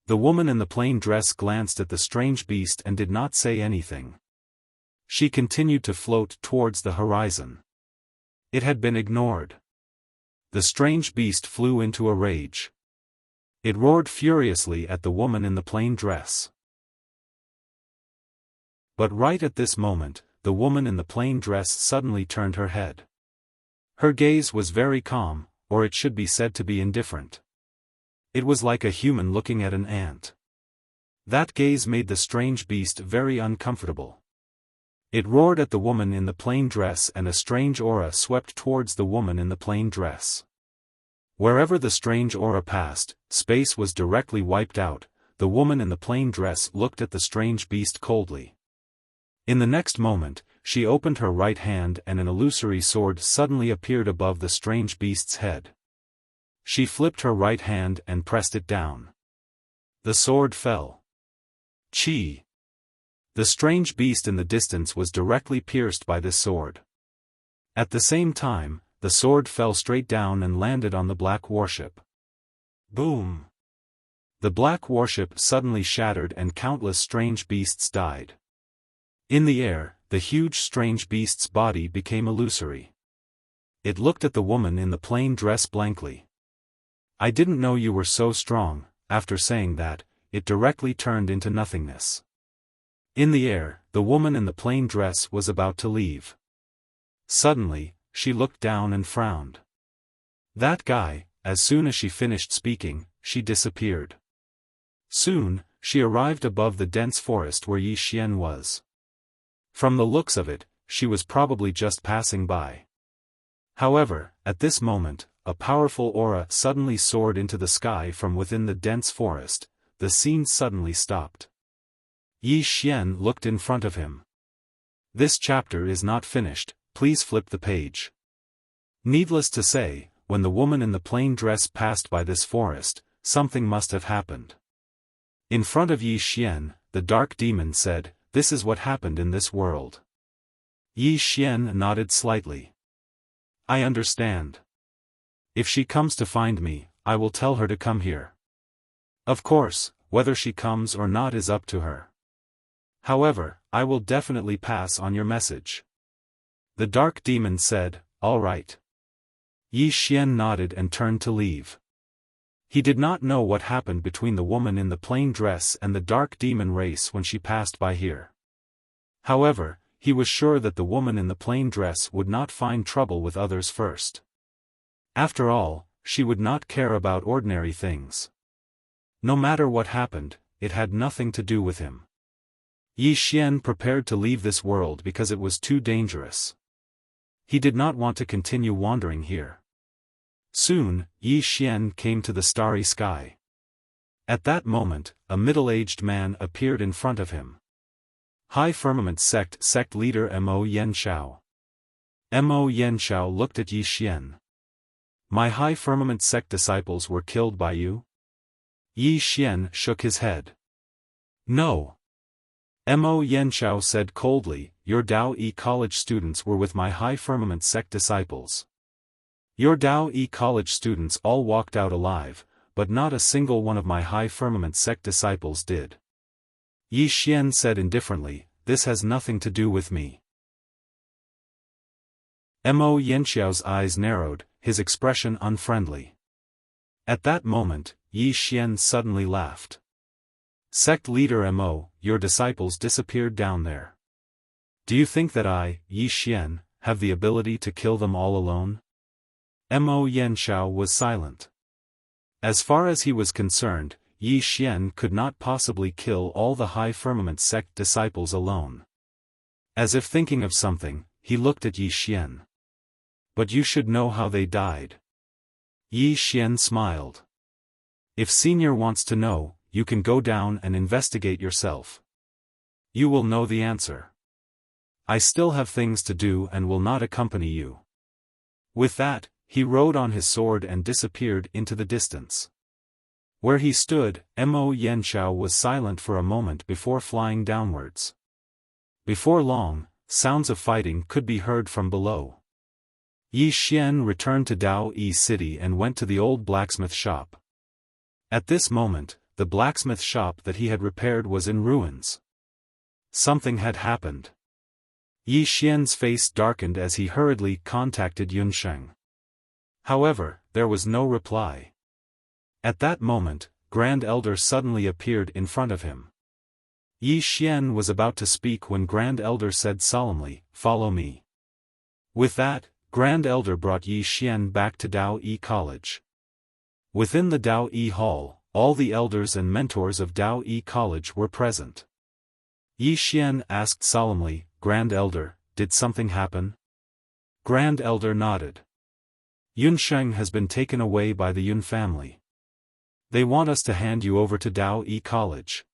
The woman in the plain dress glanced at the strange beast and did not say anything. She continued to float towards the horizon. It had been ignored. The strange beast flew into a rage. It roared furiously at the woman in the plain dress. But right at this moment, the woman in the plain dress suddenly turned her head. Her gaze was very calm, or it should be said to be indifferent. It was like a human looking at an ant. That gaze made the strange beast very uncomfortable. It roared at the woman in the plain dress and a strange aura swept towards the woman in the plain dress. Wherever the strange aura passed, space was directly wiped out. The woman in the plain dress looked at the strange beast coldly. In the next moment, she opened her right hand and an illusory sword suddenly appeared above the strange beast's head. She flipped her right hand and pressed it down. The sword fell. Chi! The strange beast in the distance was directly pierced by this sword. At the same time, the sword fell straight down and landed on the black warship. Boom! The black warship suddenly shattered and countless strange beasts died. In the air, the huge strange beast's body became illusory. It looked at the woman in the plain dress blankly. I didn't know you were so strong. After saying that, it directly turned into nothingness. In the air, the woman in the plain dress was about to leave. Suddenly, she looked down and frowned. That guy, as soon as she finished speaking, she disappeared. Soon, she arrived above the dense forest where Yi Xian was. From the looks of it, she was probably just passing by. However, at this moment, a powerful aura suddenly soared into the sky from within the dense forest. The scene suddenly stopped. Yi Xian looked in front of him. This chapter is not finished, please flip the page. Needless to say, when the woman in the plain dress passed by this forest, something must have happened. In front of Yi Xian, the dark demon said, "This is what happened in this world." Yi Xian nodded slightly. "I understand. If she comes to find me, I will tell her to come here. Of course, whether she comes or not is up to her. However, I will definitely pass on your message." The dark demon said, "All right." Yi Xian nodded and turned to leave. He did not know what happened between the woman in the plain dress and the dark demon race when she passed by here. However, he was sure that the woman in the plain dress would not find trouble with others first. After all, she would not care about ordinary things. No matter what happened, it had nothing to do with him. Yi Xian prepared to leave this world because it was too dangerous. He did not want to continue wandering here. Soon, Yi Xian came to the starry sky. At that moment, a middle-aged man appeared in front of him. High Firmament Sect leader Mo Yanshao. Mo Yanshao looked at Yi Xian. "My High Firmament Sect disciples were killed by you?" Yi Xian shook his head. "No." Mo Yanshao said coldly, "Your Dao E College students were with my High Firmament Sect disciples. Your Dao E College students all walked out alive, but not a single one of my High Firmament Sect disciples did." Yi Xian said indifferently, "This has nothing to do with me." Mo Yanxiao's eyes narrowed, his expression unfriendly. At that moment, Yi Xian suddenly laughed. "Sect leader Mo, your disciples disappeared down there. Do you think that I, Yi Xian, have the ability to kill them all alone?" Mo Yanshao was silent. As far as he was concerned, Yi Xian could not possibly kill all the High Firmament Sect disciples alone. As if thinking of something, he looked at Yi Xian. "But you should know how they died." Yi Xian smiled. "If Senior wants to know, you can go down and investigate yourself. You will know the answer. I still have things to do and will not accompany you." With that, he rode on his sword and disappeared into the distance. Where he stood, Mo Yanshao was silent for a moment before flying downwards. Before long, sounds of fighting could be heard from below. Yi Xian returned to Dao Yi City and went to the old blacksmith shop. At this moment, the blacksmith shop that he had repaired was in ruins. Something had happened. Yi Xian's face darkened as he hurriedly contacted Yunsheng. However, there was no reply. At that moment, Grand Elder suddenly appeared in front of him. Yi Xian was about to speak when Grand Elder said solemnly, "Follow me." With that, Grand Elder brought Yi Xian back to Dao E College. Within the Dao E Hall, all the elders and mentors of Dao E College were present. Yi Xian asked solemnly, "Grand Elder, did something happen?" Grand Elder nodded. "Yunsheng has been taken away by the Yun family. They want us to hand you over to Dao E College.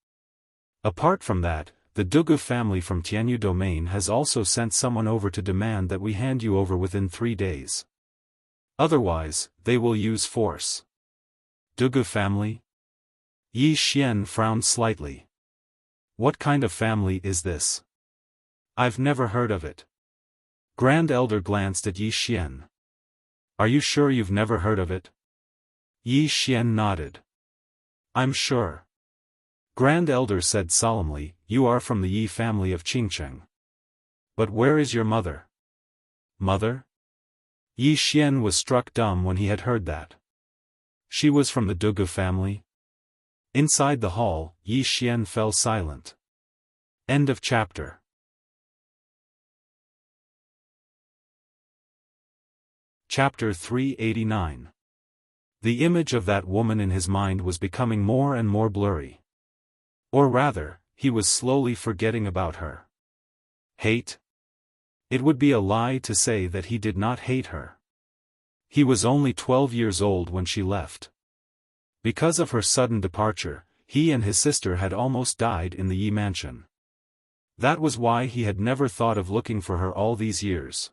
Apart from that, the Dugu family from Tianyu Domain has also sent someone over to demand that we hand you over within 3 days. Otherwise, they will use force." "Dugu family?" Yi Xian frowned slightly. "What kind of family is this? I've never heard of it." Grand Elder glanced at Yi Xian. "Are you sure you've never heard of it?" Yi Xian nodded. "I'm sure." Grand Elder said solemnly, "You are from the Yi family of Qingcheng. But where is your mother?" "Mother?" Yi Xian was struck dumb when he had heard that. She was from the Dugu family? Inside the hall, Yi Xian fell silent. End of chapter. Chapter 389. The image of that woman in his mind was becoming more and more blurry. Or rather, he was slowly forgetting about her. Hate? It would be a lie to say that he did not hate her. He was only 12 years old when she left. Because of her sudden departure, he and his sister had almost died in the Yi mansion. That was why he had never thought of looking for her all these years.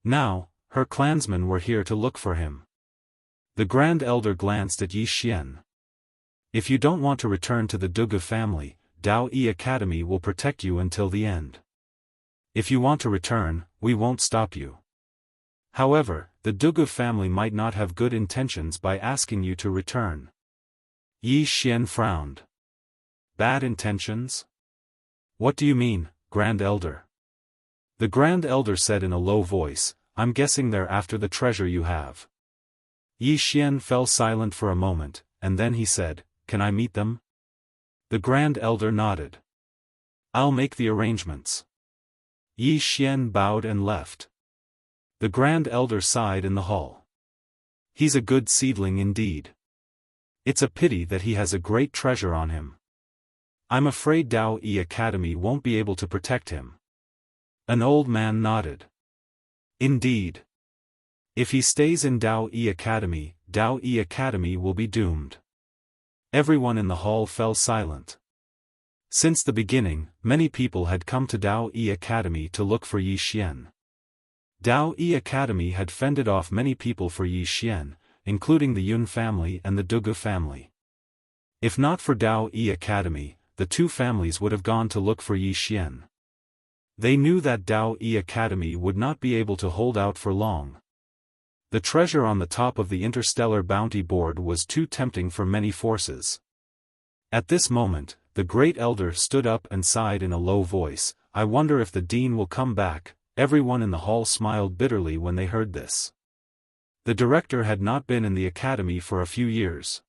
Now, her clansmen were here to look for him. The Grand Elder glanced at Yi Xian. If you don't want to return to the Dugu family, Dao Yi Academy will protect you until the end. If you want to return, we won't stop you. However, the Dugu family might not have good intentions by asking you to return. Yi Xian frowned. Bad intentions? What do you mean, Grand Elder? The Grand Elder said in a low voice, I'm guessing they're after the treasure you have. Yi Xian fell silent for a moment, and then he said, Can I meet them? The Grand Elder nodded. I'll make the arrangements. Yi Xian bowed and left. The Grand Elder sighed in the hall. He's a good seedling indeed. It's a pity that he has a great treasure on him. I'm afraid Dao Yi Academy won't be able to protect him. An old man nodded. Indeed. If he stays in Dao Yi Academy will be doomed. Everyone in the hall fell silent. Since the beginning, many people had come to Dao Yi Academy to look for Yi Xian. Dao Yi Academy had fended off many people for Yi Xian, including the Yun family and the Dugu family. If not for Dao Yi Academy, the two families would have gone to look for Yi Xian. They knew that Dao Yi Academy would not be able to hold out for long. The treasure on the top of the interstellar bounty board was too tempting for many forces. At this moment, the Great Elder stood up and sighed in a low voice, I wonder if the Dean will come back. Everyone in the hall smiled bitterly when they heard this. The director had not been in the academy for a few years.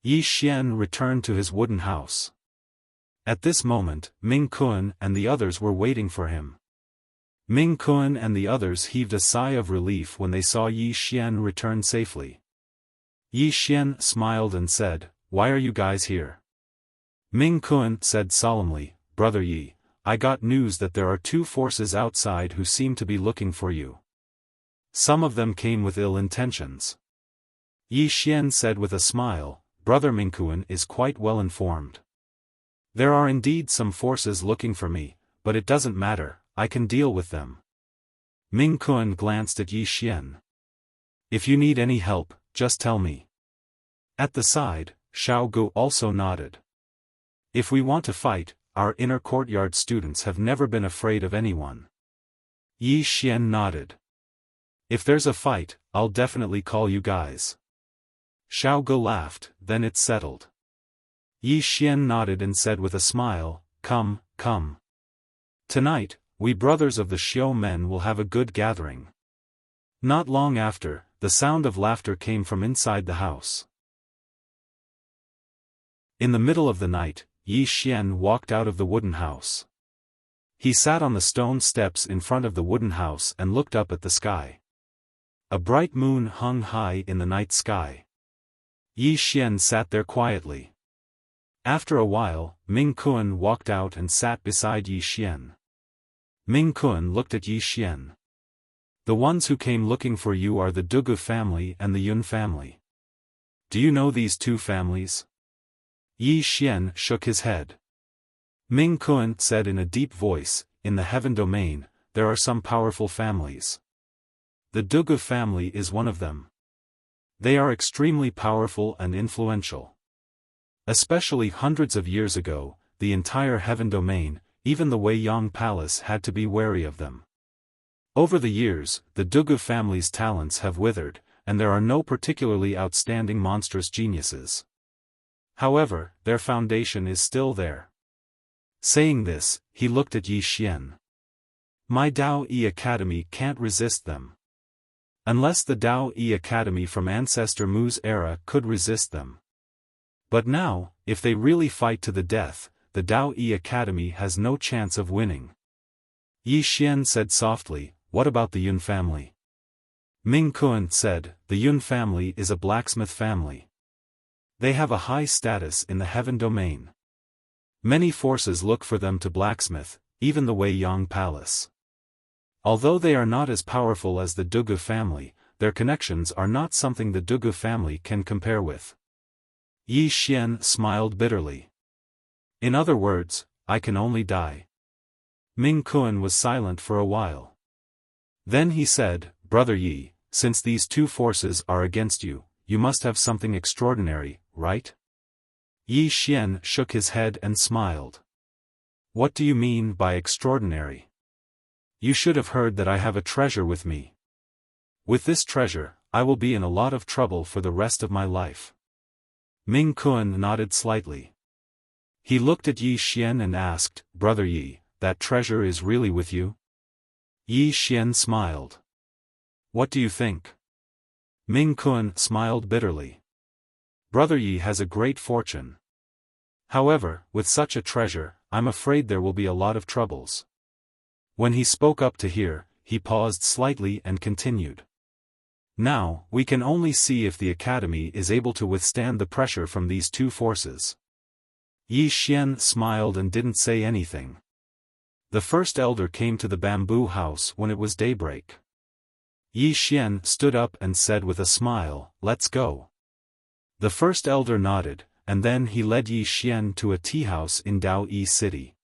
Yi Xian returned to his wooden house. At this moment, Ming Kun and the others were waiting for him. Ming Kun and the others heaved a sigh of relief when they saw Yi Xian return safely. Yi Xian smiled and said, Why are you guys here? Ming Kun said solemnly, Brother Yi, I got news that there are two forces outside who seem to be looking for you. Some of them came with ill intentions. Yi Xian said with a smile, Brother Ming Kun is quite well informed. There are indeed some forces looking for me, but it doesn't matter, I can deal with them. Ming Kun glanced at Yi Xian. If you need any help, just tell me. At the side, Xiao Gu also nodded. If we want to fight, our inner courtyard students have never been afraid of anyone. Yi Xian nodded. If there's a fight, I'll definitely call you guys. Xiao Gu laughed, then it's settled. Yi Xian nodded and said with a smile, Come, come. Tonight, we brothers of the Xiao men will have a good gathering. Not long after, the sound of laughter came from inside the house. In the middle of the night, Yi Xian walked out of the wooden house. He sat on the stone steps in front of the wooden house and looked up at the sky. A bright moon hung high in the night sky. Yi Xian sat there quietly. After a while, Ming Kun walked out and sat beside Yi Xian. Ming Kun looked at Yi Xian. The ones who came looking for you are the Dugu family and the Yun family. Do you know these two families? Yi Xian shook his head. Ming Kun said in a deep voice, In the heaven domain, there are some powerful families. The Dugu family is one of them. They are extremely powerful and influential. Especially hundreds of years ago, the entire heaven domain, even the Wei Yang Palace had to be wary of them. Over the years, the Dugu family's talents have withered, and there are no particularly outstanding monstrous geniuses. However, their foundation is still there. Saying this, he looked at Yi Xian. My Dao Yi Academy can't resist them. Unless the Dao Yi Academy from Ancestor Mu's era could resist them. But now, if they really fight to the death, the Dao Yi Academy has no chance of winning. Yi Xian said softly, What about the Yun family? Ming Kun said, The Yun family is a blacksmith family. They have a high status in the heaven domain. Many forces look for them to blacksmith, even the Wei Yang Palace. Although they are not as powerful as the Dugu family, their connections are not something the Dugu family can compare with. Yi Xian smiled bitterly. In other words, I can only die. Ming Kuan was silent for a while. Then he said, Brother Yi, since these two forces are against you, you must have something extraordinary, right? Yi Xian shook his head and smiled. What do you mean by extraordinary? You should have heard that I have a treasure with me. With this treasure, I will be in a lot of trouble for the rest of my life. Ming Kuan nodded slightly. He looked at Yi Xian and asked, Brother Yi, that treasure is really with you? Yi Xian smiled. What do you think? Ming Kuan smiled bitterly. Brother Yi has a great fortune. However, with such a treasure, I'm afraid there will be a lot of troubles. When he spoke up to hear, he paused slightly and continued. Now, we can only see if the academy is able to withstand the pressure from these two forces. Yi Xian smiled and didn't say anything. The first elder came to the bamboo house when it was daybreak. Yi Xian stood up and said with a smile, Let's go. The first elder nodded, and then he led Yi Xian to a tea house in Dao Yi City.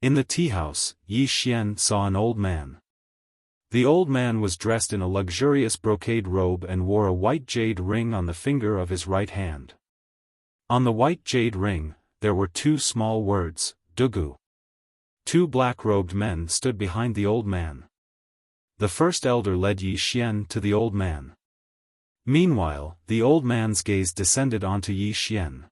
In the tea house, Yi Xian saw an old man. The old man was dressed in a luxurious brocade robe and wore a white jade ring on the finger of his right hand. On the white jade ring, there were two small words, Dugu. Two black-robed men stood behind the old man. The first elder led Yi Xian to the old man. Meanwhile, the old man's gaze descended onto Yi Xian.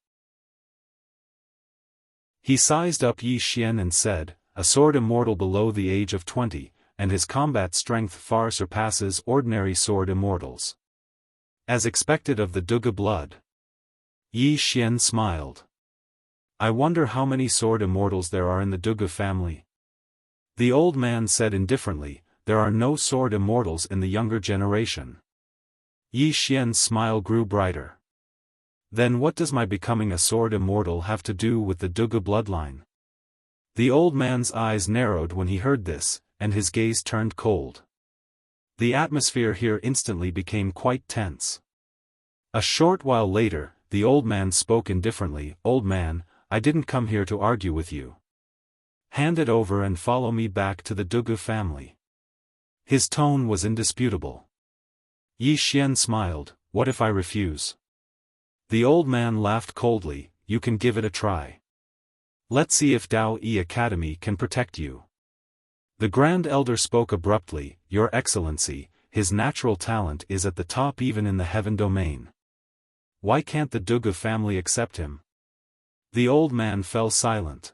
He sized up Yi Xian and said, A sword immortal below the age of 20, and his combat strength far surpasses ordinary sword immortals. As expected of the Dugu blood. Yi Xian smiled. I wonder how many sword immortals there are in the Dugu family. The old man said indifferently, There are no sword immortals in the younger generation. Yi Xian's smile grew brighter. Then what does my becoming a sword immortal have to do with the Dugu bloodline? The old man's eyes narrowed when he heard this, and his gaze turned cold. The atmosphere here instantly became quite tense. A short while later, the old man spoke indifferently, Old man, I didn't come here to argue with you. Hand it over and follow me back to the Dugu family. His tone was indisputable. Yi Xian smiled, What if I refuse? The old man laughed coldly, You can give it a try. Let's see if Dao Yi Academy can protect you. The Grand Elder spoke abruptly, Your Excellency, his natural talent is at the top even in the heaven domain. Why can't the Dugu family accept him? The old man fell silent.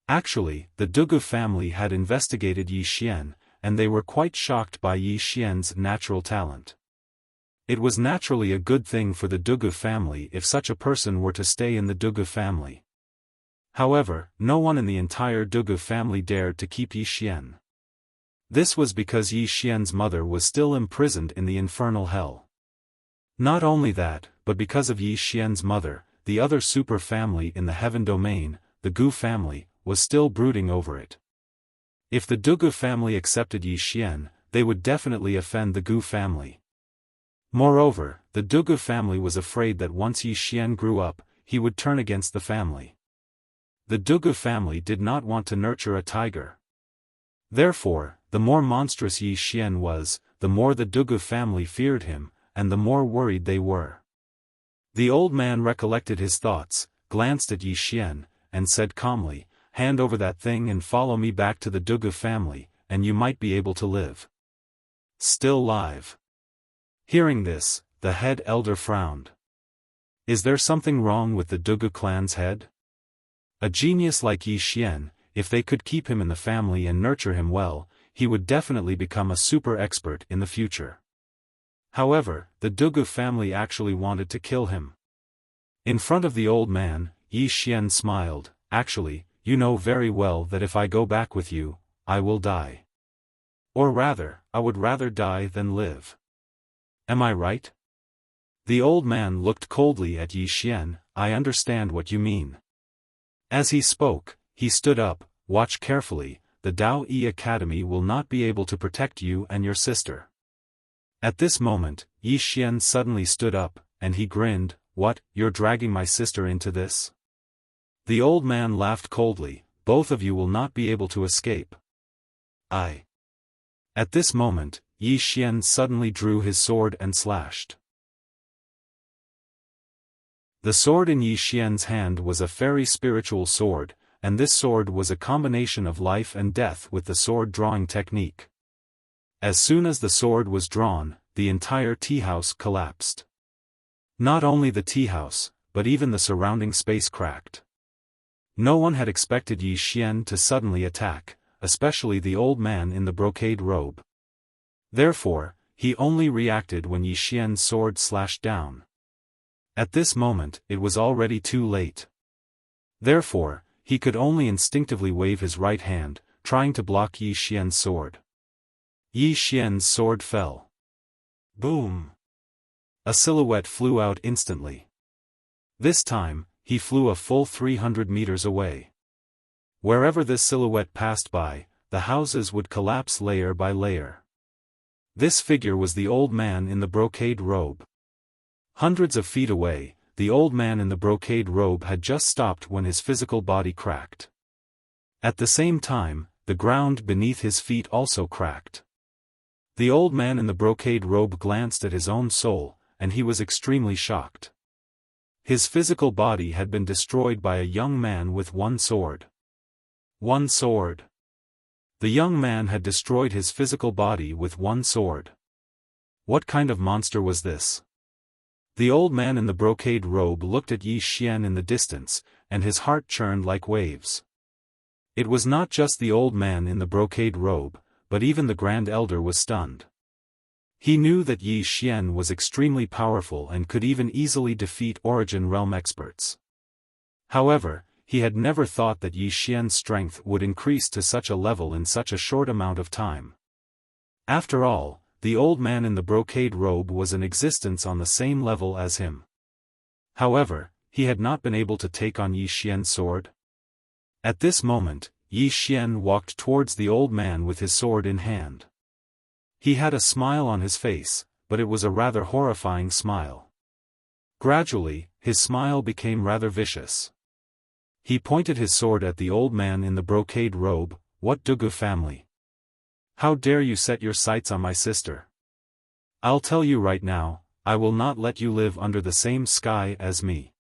Actually, the Dugu family had investigated Yi Xian, and they were quite shocked by Yi Xian's natural talent. It was naturally a good thing for the Dugu family if such a person were to stay in the Dugu family. However, no one in the entire Dugu family dared to keep Yi Xian. This was because Yi Xian's mother was still imprisoned in the infernal hell. Not only that, but because of Yi Xian's mother, the other super family in the heaven domain, the Gu family, was still brooding over it. If the Dugu family accepted Yi Xian, they would definitely offend the Gu family. Moreover, the Dugu family was afraid that once Yi Xian grew up, he would turn against the family. The Dugu family did not want to nurture a tiger. Therefore, the more monstrous Yi Xian was, the more the Dugu family feared him, and the more worried they were. The old man recollected his thoughts, glanced at Yi Xian, and said calmly, Hand over that thing and follow me back to the Dugu family, and you might be able to live. Still live. Hearing this, the head elder frowned. Is there something wrong with the Dugu clan's head? A genius like Yi Xian, if they could keep him in the family and nurture him well, he would definitely become a super expert in the future. However, the Dugu family actually wanted to kill him. In front of the old man, Yi Xian smiled, Actually, you know very well that if I go back with you, I will die. Or rather, I would rather die than live. Am I right? The old man looked coldly at Yi Xian, I understand what you mean. As he spoke, he stood up, watch carefully, the Dao Yi Academy will not be able to protect you and your sister. At this moment, Yi Xian suddenly stood up, and he grinned, "What, you're dragging my sister into this?" The old man laughed coldly, "Both of you will not be able to escape." I. At this moment, Yi Xian suddenly drew his sword and slashed. The sword in Yi Xian's hand was a very spiritual sword, and this sword was a combination of life and death with the sword drawing technique. As soon as the sword was drawn, the entire tea house collapsed. Not only the tea house, but even the surrounding space cracked. No one had expected Yi Xian to suddenly attack, especially the old man in the brocade robe. Therefore, he only reacted when Yi Xian's sword slashed down. At this moment, it was already too late. Therefore, he could only instinctively wave his right hand, trying to block Yi Xian's sword. Yi Xian's sword fell. Boom! A silhouette flew out instantly. This time, he flew a full 300 meters away. Wherever this silhouette passed by, the houses would collapse layer by layer. This figure was the old man in the brocade robe. Hundreds of feet away, the old man in the brocade robe had just stopped when his physical body cracked. At the same time, the ground beneath his feet also cracked. The old man in the brocade robe glanced at his own soul, and he was extremely shocked. His physical body had been destroyed by a young man with one sword. One sword. The young man had destroyed his physical body with one sword. What kind of monster was this? The old man in the brocade robe looked at Yi Xian in the distance, and his heart churned like waves. It was not just the old man in the brocade robe, but even the Grand Elder was stunned. He knew that Yi Xian was extremely powerful and could even easily defeat Origin Realm experts. However, he had never thought that Yi Xian's strength would increase to such a level in such a short amount of time. After all, the old man in the brocade robe was in existence on the same level as him. However, he had not been able to take on Yi Xian's sword. At this moment, Yi Xian walked towards the old man with his sword in hand. He had a smile on his face, but it was a rather horrifying smile. Gradually, his smile became rather vicious. He pointed his sword at the old man in the brocade robe. "What Dugu family? How dare you set your sights on my sister? I'll tell you right now, I will not let you live under the same sky as me."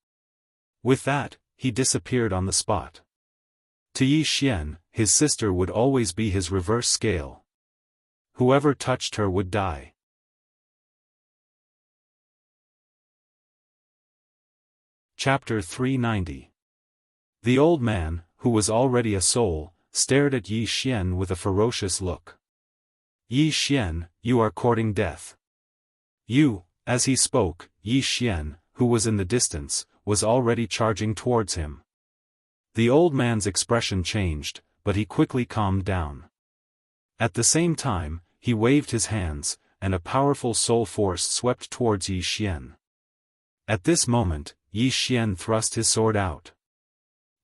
With that, he disappeared on the spot. To Yi Xian, his sister would always be his reverse scale. Whoever touched her would die. Chapter 390. The old man, who was already a soul, stared at Yi Xian with a ferocious look. "Yi Xian, you are courting death." As he spoke, Yi Xian, who was in the distance, was already charging towards him. The old man's expression changed, but he quickly calmed down. At the same time, he waved his hands, and a powerful soul force swept towards Yi Xian. At this moment, Yi Xian thrust his sword out.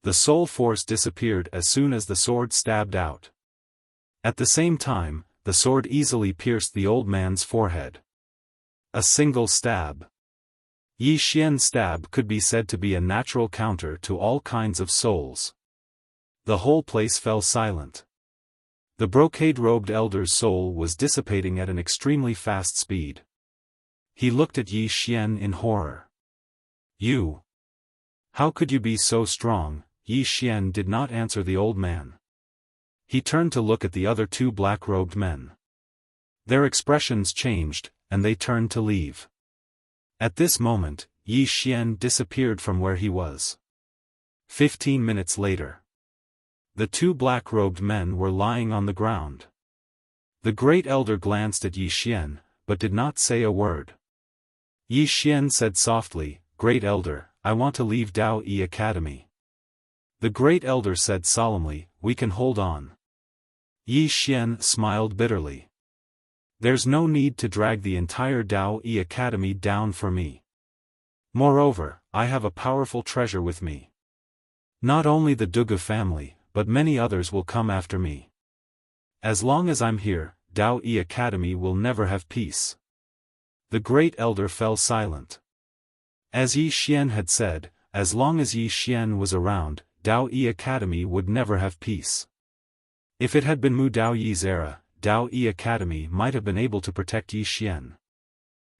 The soul force disappeared as soon as the sword stabbed out. At the same time, the sword easily pierced the old man's forehead. A single stab. Yi Xian's stab could be said to be a natural counter to all kinds of souls. The whole place fell silent. The brocade-robed elder's soul was dissipating at an extremely fast speed. He looked at Yi Xian in horror. "You? How could you be so strong?" Yi Xian did not answer the old man. He turned to look at the other two black-robed men. Their expressions changed, and they turned to leave. At this moment, Yi Xian disappeared from where he was. 15 minutes later. The two black-robed men were lying on the ground. The great elder glanced at Yi Xian, but did not say a word. Yi Xian said softly, "Great elder, I want to leave Dao Yi Academy." The great elder said solemnly, "We can hold on." Yi Xian smiled bitterly. "There's no need to drag the entire Dao Yi Academy down for me. Moreover, I have a powerful treasure with me. Not only the Dugu family, but many others will come after me. As long as I'm here, Dao Yi Academy will never have peace." The great elder fell silent. As Yi Xian had said, as long as Yi Xian was around, Dao Yi Academy would never have peace. If it had been Mu Dao Yi's era, Dao Yi Academy might have been able to protect Yi Xian.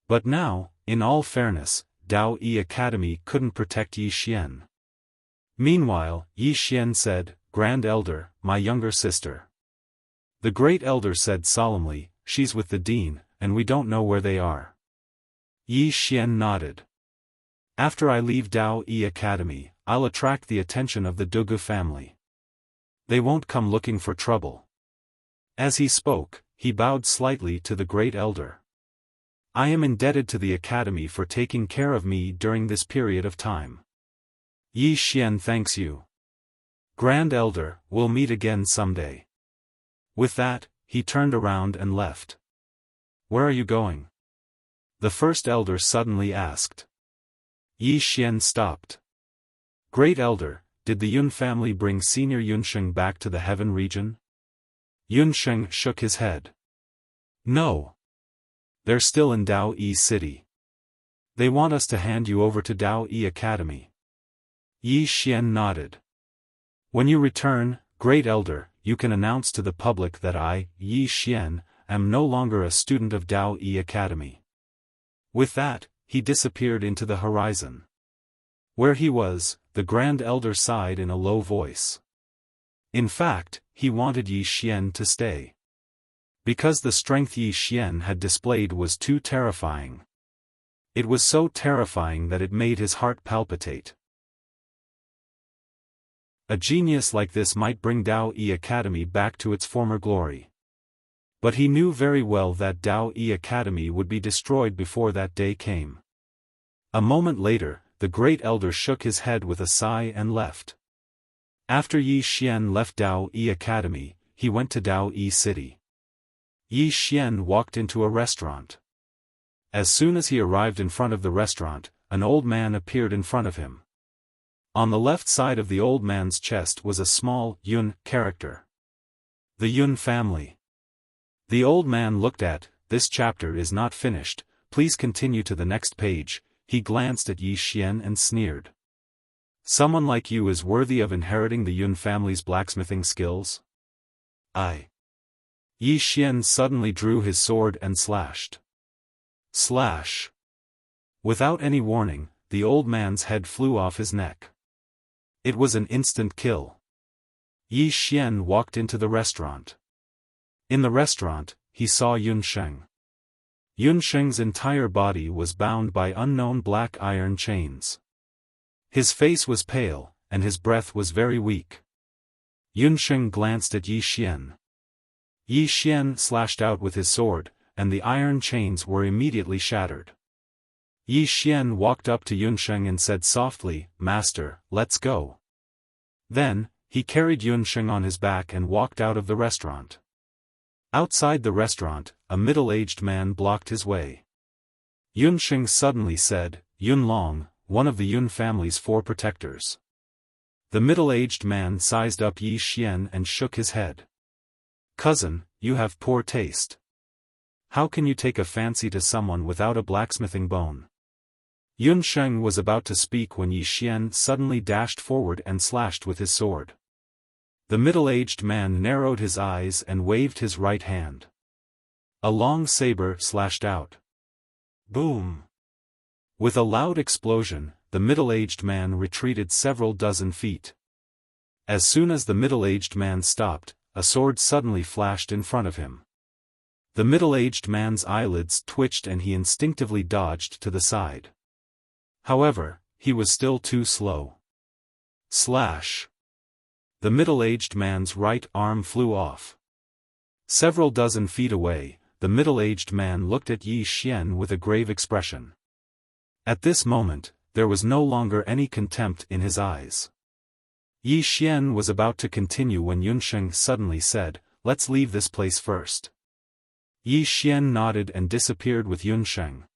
But now, in all fairness, Dao Yi Academy couldn't protect Yi Xian. Meanwhile, Yi Xian said, "Grand Elder, my younger sister." The great elder said solemnly, "She's with the dean, and we don't know where they are." Yi Xian nodded. "After I leave Dao Yi Academy, I'll attract the attention of the Dugu family. They won't come looking for trouble." As he spoke, he bowed slightly to the great elder. "I am indebted to the academy for taking care of me during this period of time. Yi Xian thanks you. Grand Elder, we'll meet again someday." With that, he turned around and left. "Where are you going?" the first elder suddenly asked. Yi Xian stopped. "Great Elder, did the Yun family bring Senior Yunsheng back to the heaven region?" Yunsheng shook his head. "No. They're still in Dao Yi City. They want us to hand you over to Dao Yi Academy." Yi Xian nodded. "When you return, Great Elder, you can announce to the public that I, Yi Xian, am no longer a student of Dao Yi Academy." With that, he disappeared into the horizon. Where he was, the Grand Elder sighed in a low voice. In fact, he wanted Yi Xian to stay. Because the strength Yi Xian had displayed was too terrifying. It was so terrifying that it made his heart palpitate. A genius like this might bring Dao Yi Academy back to its former glory. But he knew very well that Dao Yi Academy would be destroyed before that day came. A moment later, the great elder shook his head with a sigh and left. After Yi Xian left Dao Yi Academy, he went to Dao Yi City. Yi Xian walked into a restaurant. As soon as he arrived in front of the restaurant, an old man appeared in front of him. On the left side of the old man's chest was a small Yun character. The Yun family. The old man looked at, "This chapter is not finished, please continue to the next page." He glanced at Yi Xian and sneered. "Someone like you is worthy of inheriting the Yun family's blacksmithing skills?" Yi Xian suddenly drew his sword and slashed. Slash! Without any warning, the old man's head flew off his neck. It was an instant kill. Yi Xian walked into the restaurant. In the restaurant, he saw Yunsheng. Yunsheng's entire body was bound by unknown black iron chains. His face was pale, and his breath was very weak. Yunsheng glanced at Yi Xian. Yi Xian slashed out with his sword, and the iron chains were immediately shattered. Yi Xian walked up to Yunsheng and said softly, "Master, let's go." Then, he carried Yunsheng on his back and walked out of the restaurant. Outside the restaurant, a middle-aged man blocked his way. Yunsheng suddenly said, "Yun Long, one of the Yun family's 4 protectors." The middle-aged man sized up Yi Xian and shook his head. "Cousin, you have poor taste. How can you take a fancy to someone without a blacksmithing bone?" Yunsheng was about to speak when Yi Xian suddenly dashed forward and slashed with his sword. The middle-aged man narrowed his eyes and waved his right hand. A long saber slashed out. Boom! With a loud explosion, the middle-aged man retreated several dozen feet. As soon as the middle-aged man stopped, a sword suddenly flashed in front of him. The middle-aged man's eyelids twitched and he instinctively dodged to the side. However, he was still too slow. Slash! The middle-aged man's right arm flew off. Several dozen feet away, the middle-aged man looked at Yi Xian with a grave expression. At this moment, there was no longer any contempt in his eyes. Yi Xian was about to continue when Yunsheng suddenly said, "Let's leave this place first." Yi Xian nodded and disappeared with Yunsheng.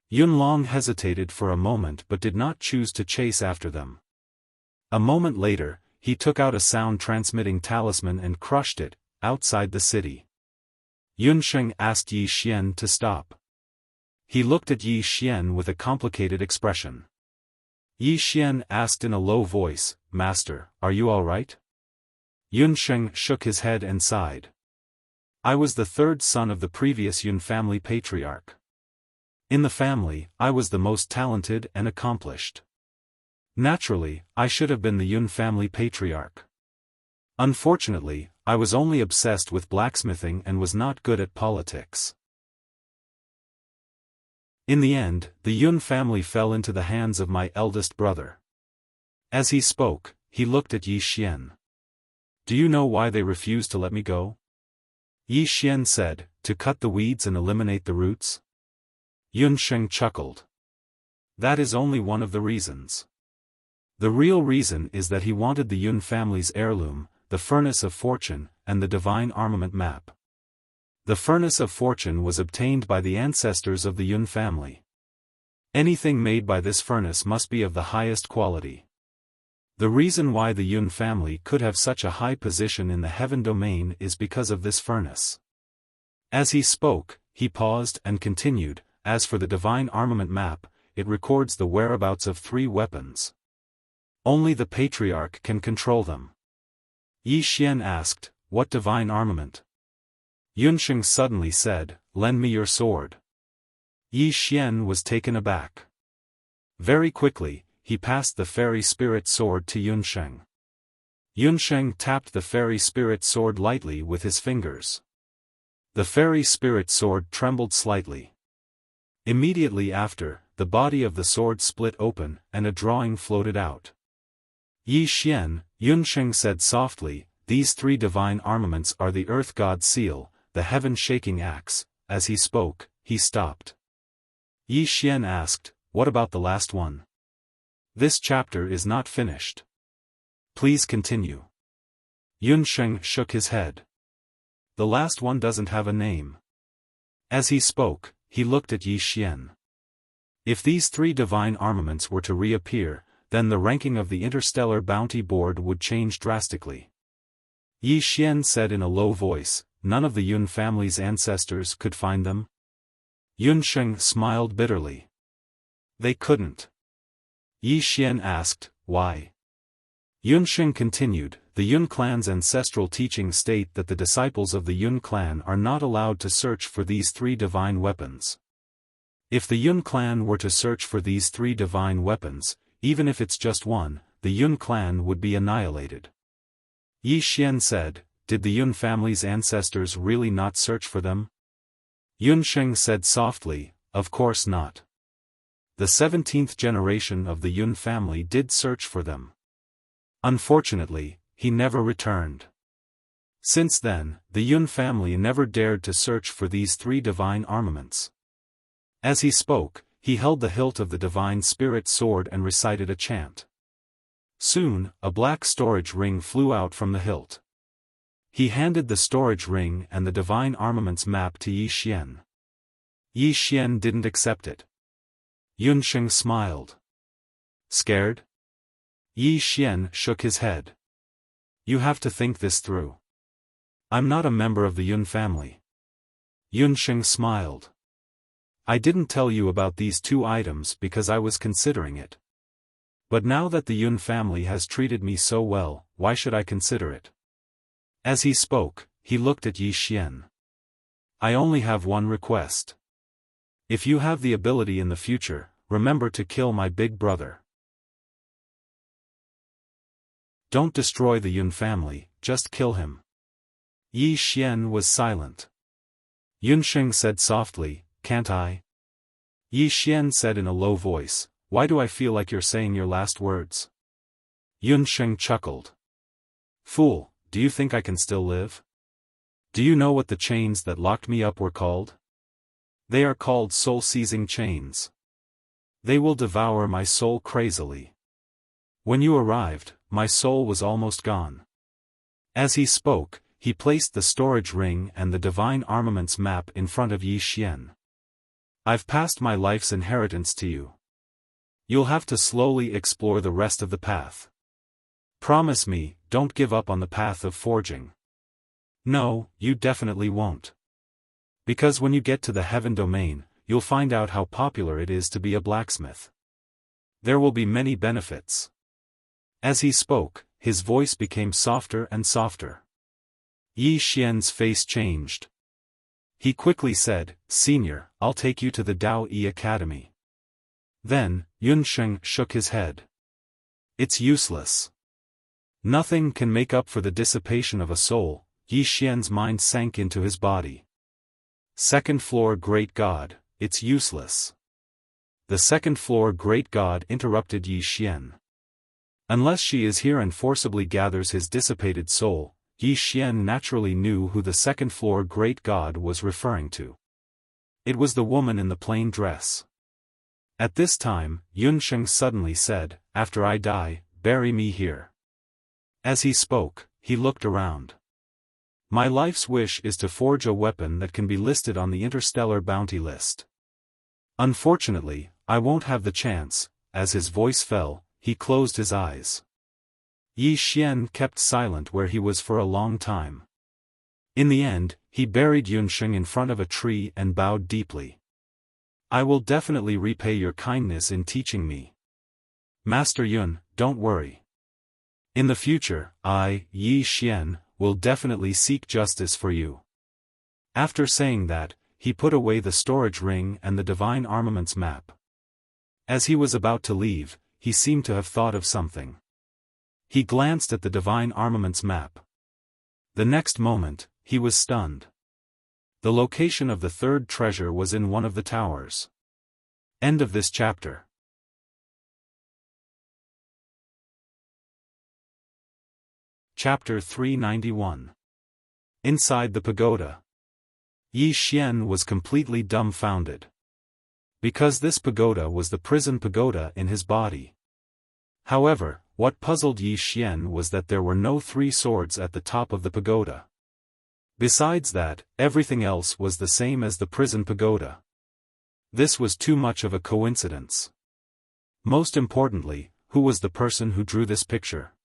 Yun Long hesitated for a moment but did not choose to chase after them. A moment later, he took out a sound-transmitting talisman and crushed it, outside the city. Yunsheng asked Yi Xian to stop. He looked at Yi Xian with a complicated expression. Yi Xian asked in a low voice, "Master, are you all right?" Yunsheng shook his head and sighed. "I was the third son of the previous Yun family patriarch. In the family, I was the most talented and accomplished. Naturally, I should have been the Yun family patriarch. Unfortunately, I was only obsessed with blacksmithing and was not good at politics. In the end, the Yun family fell into the hands of my eldest brother." As he spoke, he looked at Yi Xian. "Do you know why they refused to let me go?" Yi Xian said, "To cut the weeds and eliminate the roots?" Yunsheng chuckled. "That is only one of the reasons. The real reason is that he wanted the Yun family's heirloom, the Furnace of Fortune, and the Divine Armament Map. The Furnace of Fortune was obtained by the ancestors of the Yun family. Anything made by this furnace must be of the highest quality. The reason why the Yun family could have such a high position in the heaven domain is because of this furnace." As he spoke, he paused and continued, "As for the Divine Armament Map, it records the whereabouts of 3 weapons. Only the Patriarch can control them." Yi Xian asked, "What divine armament?" Yunsheng suddenly said, "Lend me your sword." Yi Xian was taken aback. Very quickly, he passed the fairy spirit sword to Yunsheng. Yunsheng tapped the fairy spirit sword lightly with his fingers. The fairy spirit sword trembled slightly. Immediately after, the body of the sword split open, and a drawing floated out. "Yi Xian," Yunsheng said softly, "these 3 divine armaments are the Earth God's seal, the heaven-shaking axe." As he spoke, he stopped. Yi Xian asked, "What about the last one?" "This chapter is not finished. Please continue." Yunsheng shook his head. "The last one doesn't have a name." As he spoke, he looked at Yi Xian. "If these 3 divine armaments were to reappear, then the ranking of the Interstellar Bounty Board would change drastically." Yi Xian said in a low voice, "None of the Yun family's ancestors could find them?" Yunsheng smiled bitterly. "They couldn't." Yi Xian asked, "Why?" Yunsheng continued, "The Yun clan's ancestral teachings state that the disciples of the Yun clan are not allowed to search for these 3 divine weapons. If the Yun clan were to search for these 3 divine weapons, even if it's just one, the Yun clan would be annihilated." Yi Xian said, "Did the Yun family's ancestors really not search for them?" Yunsheng said softly, "Of course not. The 17th generation of the Yun family did search for them. Unfortunately, he never returned. Since then, the Yun family never dared to search for these 3 divine armaments." As he spoke, he held the hilt of the divine spirit sword and recited a chant. Soon, a black storage ring flew out from the hilt. He handed the storage ring and the divine armaments map to Yi Xian. Yi Xian didn't accept it. Yunsheng smiled. "Scared?" Yi Xian shook his head. "You have to think this through. I'm not a member of the Yun family." Yunsheng smiled. "I didn't tell you about these 2 items because I was considering it. But now that the Yun family has treated me so well, why should I consider it?" As he spoke, he looked at Yi Xian. "I only have one request. If you have the ability in the future, remember to kill my big brother. Don't destroy the Yun family, just kill him." Yi Xian was silent. Yunsheng said softly, "Can't I?" Yi Xian said in a low voice, "Why do I feel like you're saying your last words?" Yunsheng chuckled. "Fool, do you think I can still live? Do you know what the chains that locked me up were called? They are called soul-seizing chains. They will devour my soul crazily. When you arrived, my soul was almost gone." As he spoke, he placed the storage ring and the divine armaments map in front of Yi Xian. "I've passed my life's inheritance to you. You'll have to slowly explore the rest of the path. Promise me, don't give up on the path of forging. No, you definitely won't. Because when you get to the heaven domain, you'll find out how popular it is to be a blacksmith. There will be many benefits. As he spoke, his voice became softer and softer. Yi Xian's face changed. He quickly said, "Senior, I'll take you to the Dao Yi Academy." Then, Yunsheng shook his head. "It's useless. Nothing can make up for the dissipation of a soul." Yi Xian's mind sank into his body. "Second floor Great God, it's useless." The second floor Great God interrupted Yi Xian. Unless she is here and forcibly gathers his dissipated soul, Yi Xian naturally knew who the second floor Great God was referring to. It was the woman in the plain dress. At this time, Yunsheng suddenly said, "After I die, bury me here." As he spoke, he looked around. "My life's wish is to forge a weapon that can be listed on the interstellar bounty list. Unfortunately, I won't have the chance." As his voice fell, he closed his eyes. Yi Xian kept silent where he was for a long time. In the end, he buried Yunsheng in front of a tree and bowed deeply. "I will definitely repay your kindness in teaching me. Master Yun, don't worry. In the future, I, Yi Xian, will definitely seek justice for you." After saying that, he put away the storage ring and the divine armaments map. As he was about to leave, he seemed to have thought of something. He glanced at the divine armaments map. The next moment, he was stunned. The location of the third treasure was in one of the towers. End of this chapter. Chapter 391. Inside the pagoda. Yi Xian was completely dumbfounded. Because this pagoda was the prison pagoda in his body. However, what puzzled Yi Xian was that there were no three swords at the top of the pagoda. Besides that, everything else was the same as the prison pagoda. This was too much of a coincidence. Most importantly, who was the person who drew this picture?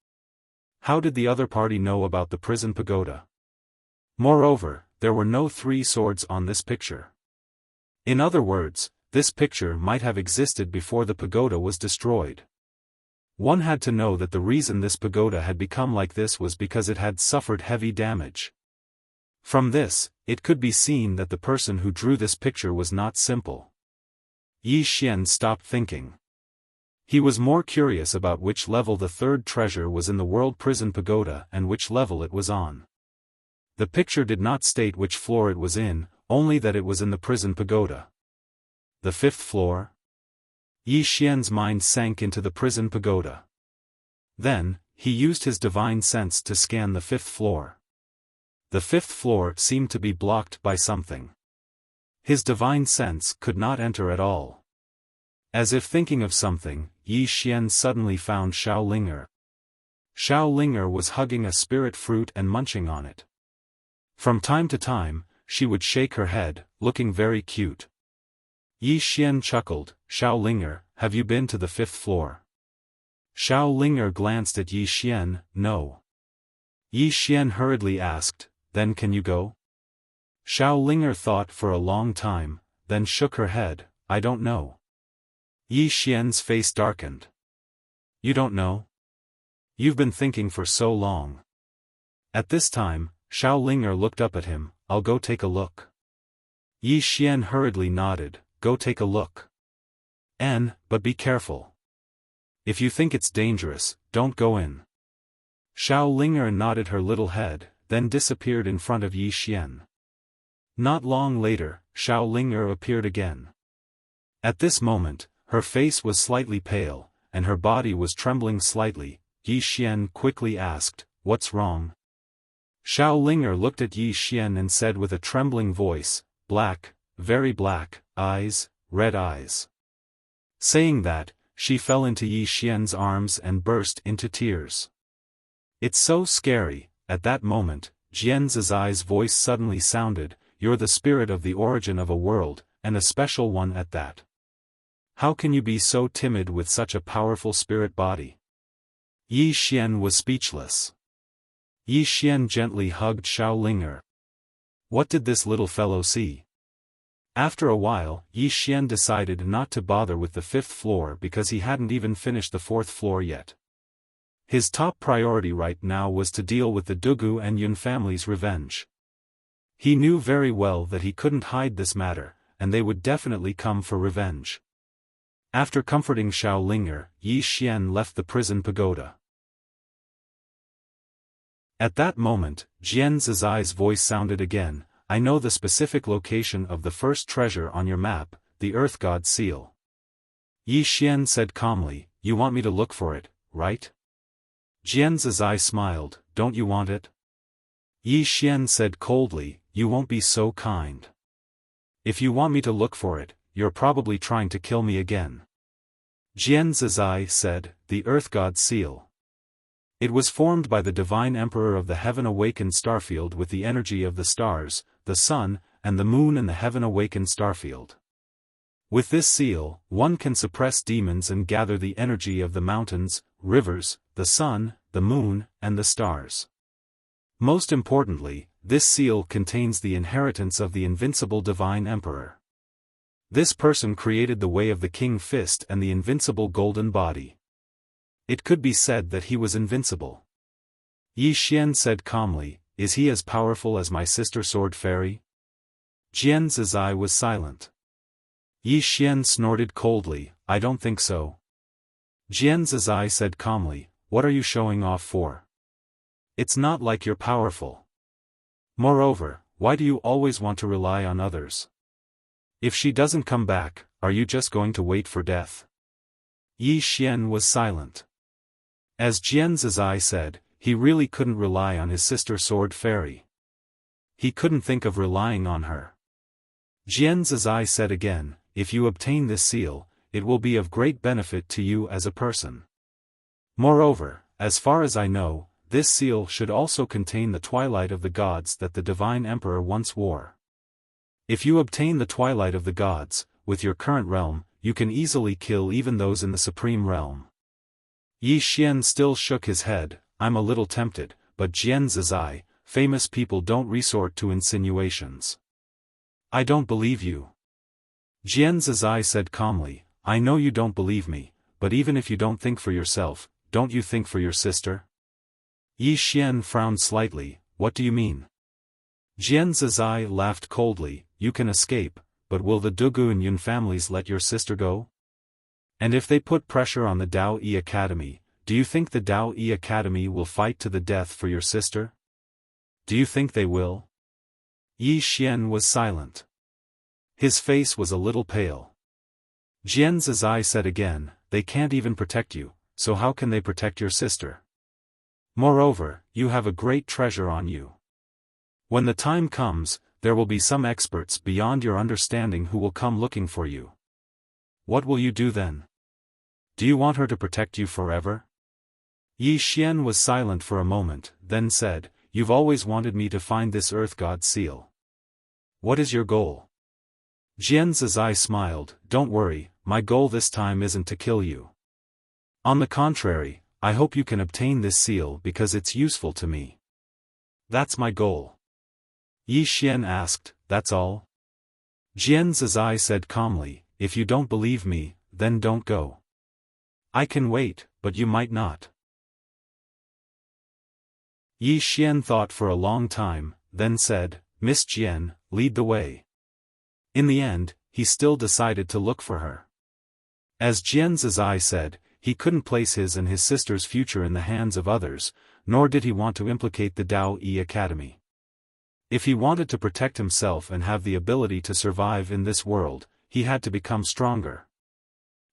How did the other party know about the prison pagoda? Moreover, there were no three swords on this picture. In other words, this picture might have existed before the pagoda was destroyed. One had to know that the reason this pagoda had become like this was because it had suffered heavy damage. From this, it could be seen that the person who drew this picture was not simple. Yi Xian stopped thinking. He was more curious about which level the third treasure was in the world prison pagoda and which level it was on. The picture did not state which floor it was in, only that it was in the prison pagoda. The fifth floor? Yi Xian's mind sank into the prison pagoda. Then, he used his divine sense to scan the fifth floor. The fifth floor seemed to be blocked by something. His divine sense could not enter at all. As if thinking of something, Yi Xian suddenly found Xiao Linger. Xiao Linger was hugging a spirit fruit and munching on it. From time to time, she would shake her head, looking very cute. Yi Xian chuckled, "Xiao Linger, have you been to the fifth floor?" Xiao Linger glanced at Yi Xian, "No." Yi Xian hurriedly asked, "Then can you go?" Xiao Linger thought for a long time, then shook her head, "I don't know." Yi Xian's face darkened. "You don't know? You've been thinking for so long." At this time, Xiao Linger looked up at him, "I'll go take a look." Yi Xian hurriedly nodded, "Go take a look. But be careful. If you think it's dangerous, don't go in." Xiao Linger nodded her little head, then disappeared in front of Yi Xian. Not long later, Xiao Linger appeared again. At this moment, her face was slightly pale, and her body was trembling slightly. Yi Xian quickly asked, "What's wrong?" Xiao Linger looked at Yi Xian and said with a trembling voice, "Black, very black, eyes, red eyes." Saying that, she fell into Yi Xian's arms and burst into tears. "It's so scary." At that moment, Jian Zizai's voice suddenly sounded, "You're the spirit of the origin of a world, and a special one at that. How can you be so timid with such a powerful spirit body?" Yi Xian was speechless. Yi Xian gently hugged Xiao Linger. What did this little fellow see? After a while, Yi Xian decided not to bother with the 5th floor because he hadn't even finished the 4th floor yet. His top priority right now was to deal with the Dugu and Yun family's revenge. He knew very well that he couldn't hide this matter, and they would definitely come for revenge. After comforting Xiao Linger, Yi Xian left the prison pagoda. At that moment, Jian Zizai's voice sounded again. I know the specific location of the first treasure on your map, the Earth God seal. Yi Xian said calmly, you want me to look for it, right? Jian Zizai smiled, don't you want it? Yi Xian said coldly, you won't be so kind. If you want me to look for it, you're probably trying to kill me again. Jian Zizai said, the Earth God seal. It was formed by the Divine Emperor of the Heaven-Awakened Starfield with the energy of the stars, the sun, and the moon and the Heaven-Awakened Starfield. With this seal, one can suppress demons and gather the energy of the mountains, rivers, the sun, the moon, and the stars. Most importantly, this seal contains the inheritance of the invincible Divine Emperor. This person created the way of the King Fist and the invincible golden body. It could be said that he was invincible. Yi Xian said calmly, is he as powerful as my sister Sword Fairy? Jian Zizai was silent. Yi Xian snorted coldly, I don't think so. Jian Zizai said calmly, what are you showing off for? It's not like you're powerful. Moreover, why do you always want to rely on others? If she doesn't come back, are you just going to wait for death? Yi Xian was silent. As Jian Zizai said, he really couldn't rely on his sister Sword Fairy. He couldn't think of relying on her. Jian Zizai said again, if you obtain this seal, it will be of great benefit to you as a person. Moreover, as far as I know, this seal should also contain the Twilight of the Gods that the Divine Emperor once wore. If you obtain the Twilight of the Gods, with your current realm, you can easily kill even those in the Supreme Realm. Yi Xian still shook his head, I'm a little tempted, but Jian Zizai, famous people don't resort to insinuations. I don't believe you. Jian Zizai said calmly, I know you don't believe me, but even if you don't think for yourself, don't you think for your sister? Yi Xian frowned slightly, what do you mean? Jian Zizai laughed coldly, you can escape, but will the Dugu and Yun families let your sister go? And if they put pressure on the Dao Yi Academy, do you think the Dao Yi Academy will fight to the death for your sister? Do you think they will? Yi Xian was silent. His face was a little pale. Jian Zizai said again, they can't even protect you, so how can they protect your sister? Moreover, you have a great treasure on you. When the time comes, there will be some experts beyond your understanding who will come looking for you. What will you do then? Do you want her to protect you forever? Yi Xian was silent for a moment, then said, you've always wanted me to find this Earth God seal. What is your goal? Jian Zizai smiled, don't worry, my goal this time isn't to kill you. On the contrary, I hope you can obtain this seal because it's useful to me. That's my goal. Yi Xian asked, that's all? Jian Zizai said calmly, if you don't believe me, then don't go. I can wait, but you might not. Yi Xian thought for a long time, then said, Miss Jian, lead the way. In the end, he still decided to look for her. As Jian Zizai said, he couldn't place his and his sister's future in the hands of others, nor did he want to implicate the Dao Yi Academy. If he wanted to protect himself and have the ability to survive in this world, he had to become stronger.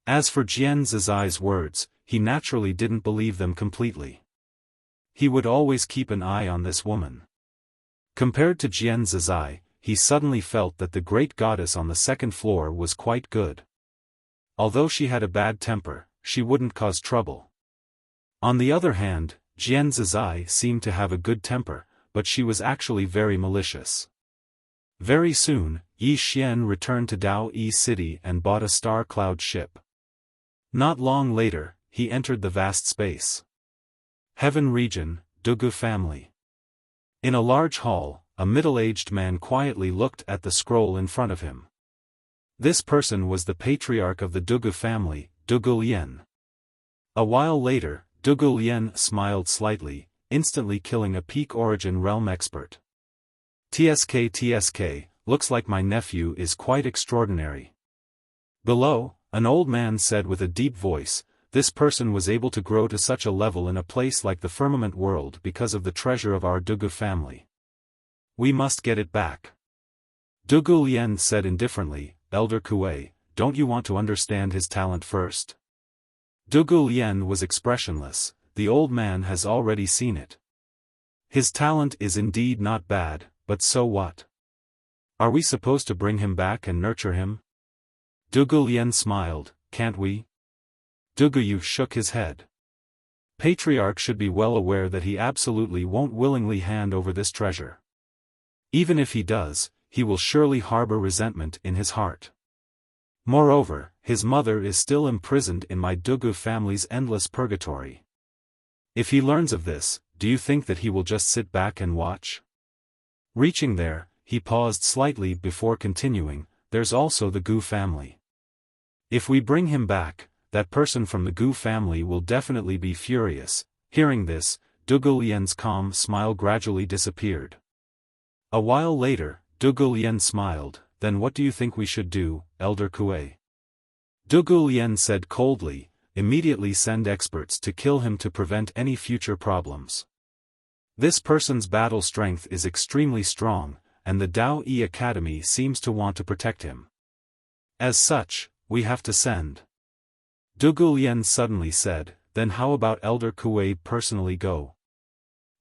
As for Jian Zizai's words, he naturally didn't believe them completely. He would always keep an eye on this woman. Compared to Jian Zizai, he suddenly felt that the great goddess on the 2nd floor was quite good. Although she had a bad temper, she wouldn't cause trouble. On the other hand, Jian Zizai seemed to have a good temper, but she was actually very malicious. Very soon, Yi Xian returned to Dao Yi City and bought a star cloud ship. Not long later, he entered the vast space. Heaven region, Dugu family. In a large hall, a middle-aged man quietly looked at the scroll in front of him. This person was the patriarch of the Dugu family, Dugu Lian. A while later, Dugu Lian smiled slightly, instantly killing a peak origin realm expert. TSK, looks like my nephew is quite extraordinary. Below, an old man said with a deep voice, this person was able to grow to such a level in a place like the firmament world because of the treasure of our Dugu family. We must get it back. Dugu Lian said indifferently, Elder Kuei, don't you want to understand his talent first? Dugu Lian was expressionless, the old man has already seen it. His talent is indeed not bad, but so what? Are we supposed to bring him back and nurture him? Dugu Lian smiled, can't we? Dugu Yu shook his head. Patriarch should be well aware that he absolutely won't willingly hand over this treasure. Even if he does, he will surely harbor resentment in his heart. Moreover, his mother is still imprisoned in my Dugu family's endless purgatory. If he learns of this, do you think that he will just sit back and watch? Reaching there, he paused slightly before continuing, there's also the Gu family. If we bring him back, that person from the Gu family will definitely be furious. Hearing this, Dugu Lian's calm smile gradually disappeared. A while later, Dugu Lian smiled, then what do you think we should do, Elder Kuei? Dugu Lian said coldly, immediately send experts to kill him to prevent any future problems. This person's battle strength is extremely strong, and the Dao Yi Academy seems to want to protect him. As such, we have to send. Dugu Lian suddenly said, then how about Elder Kuei personally go?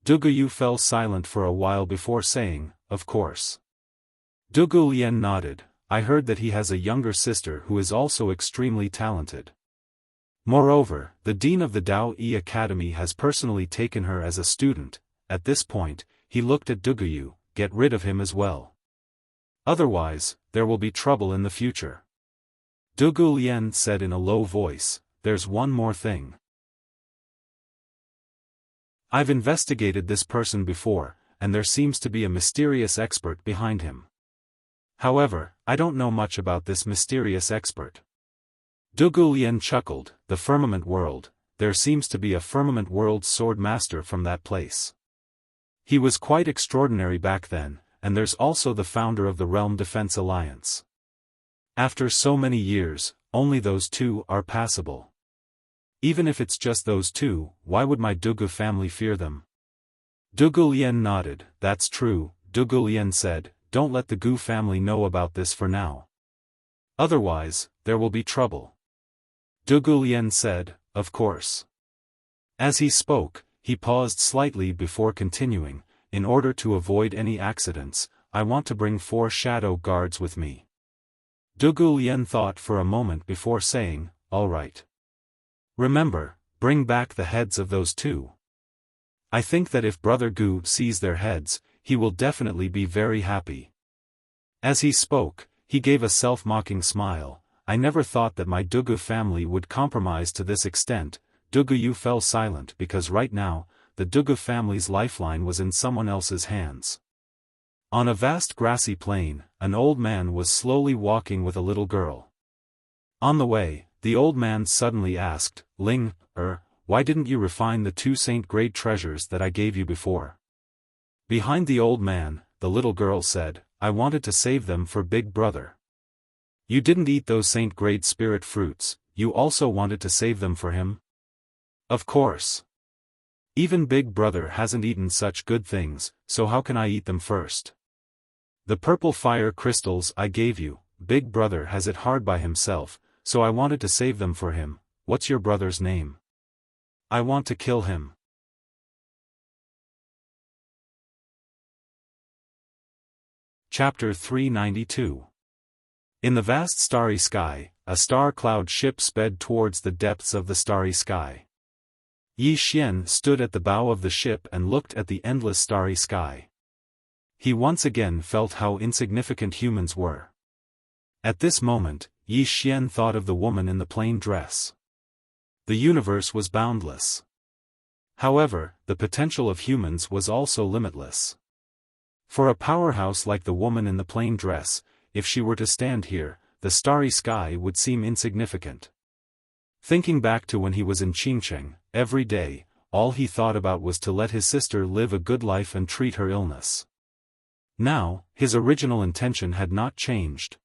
Dugu Yu fell silent for a while before saying, of course. Dugu Lian nodded, I heard that he has a younger sister who is also extremely talented. Moreover, the dean of the Dao Yi Academy has personally taken her as a student. At this point, he looked at Dugu Yu, get rid of him as well. Otherwise, there will be trouble in the future. Dugu Lian said in a low voice, there's one more thing. I've investigated this person before, and there seems to be a mysterious expert behind him. However, I don't know much about this mysterious expert. Dugu Lian chuckled, the firmament world, there seems to be a firmament world swordmaster from that place. He was quite extraordinary back then, and there's also the founder of the Realm Defense Alliance. After so many years, only those two are passable. Even if it's just those two, why would my Dugu family fear them? Dugu Lian nodded, that's true. Dugu Lian said, don't let the Gu family know about this for now. Otherwise, there will be trouble. Dugu Lian said, of course. As he spoke, he paused slightly before continuing, in order to avoid any accidents, I want to bring 4 shadow guards with me. Dugu Lian thought for a moment before saying, all right. Remember, bring back the heads of those 2. I think that if Brother Gu sees their heads, he will definitely be very happy. As he spoke, he gave a self-mocking smile, I never thought that my Dugu family would compromise to this extent. Dugu Yu fell silent because right now, the Dugu family's lifeline was in someone else's hands. On a vast grassy plain, an old man was slowly walking with a little girl. On the way, the old man suddenly asked, Ling, why didn't you refine the 2 saint-grade treasures that I gave you before? Behind the old man, the little girl said, I wanted to save them for Big Brother. You didn't eat those saint-grade spirit fruits, you also wanted to save them for him? Of course. Even Big Brother hasn't eaten such good things, so how can I eat them first? The purple fire crystals I gave you, Big Brother has it hard by himself, so I wanted to save them for him. What's your brother's name? I want to kill him. Chapter 392. In the vast starry sky, a star-cloud ship sped towards the depths of the starry sky. Yi Xian stood at the bow of the ship and looked at the endless starry sky. He once again felt how insignificant humans were. At this moment, Yi Xian thought of the woman in the plain dress. The universe was boundless. However, the potential of humans was also limitless. For a powerhouse like the woman in the plain dress, if she were to stand here, the starry sky would seem insignificant. Thinking back to when he was in Qingcheng, every day, all he thought about was to let his sister live a good life and treat her illness. Now, his original intention had not changed.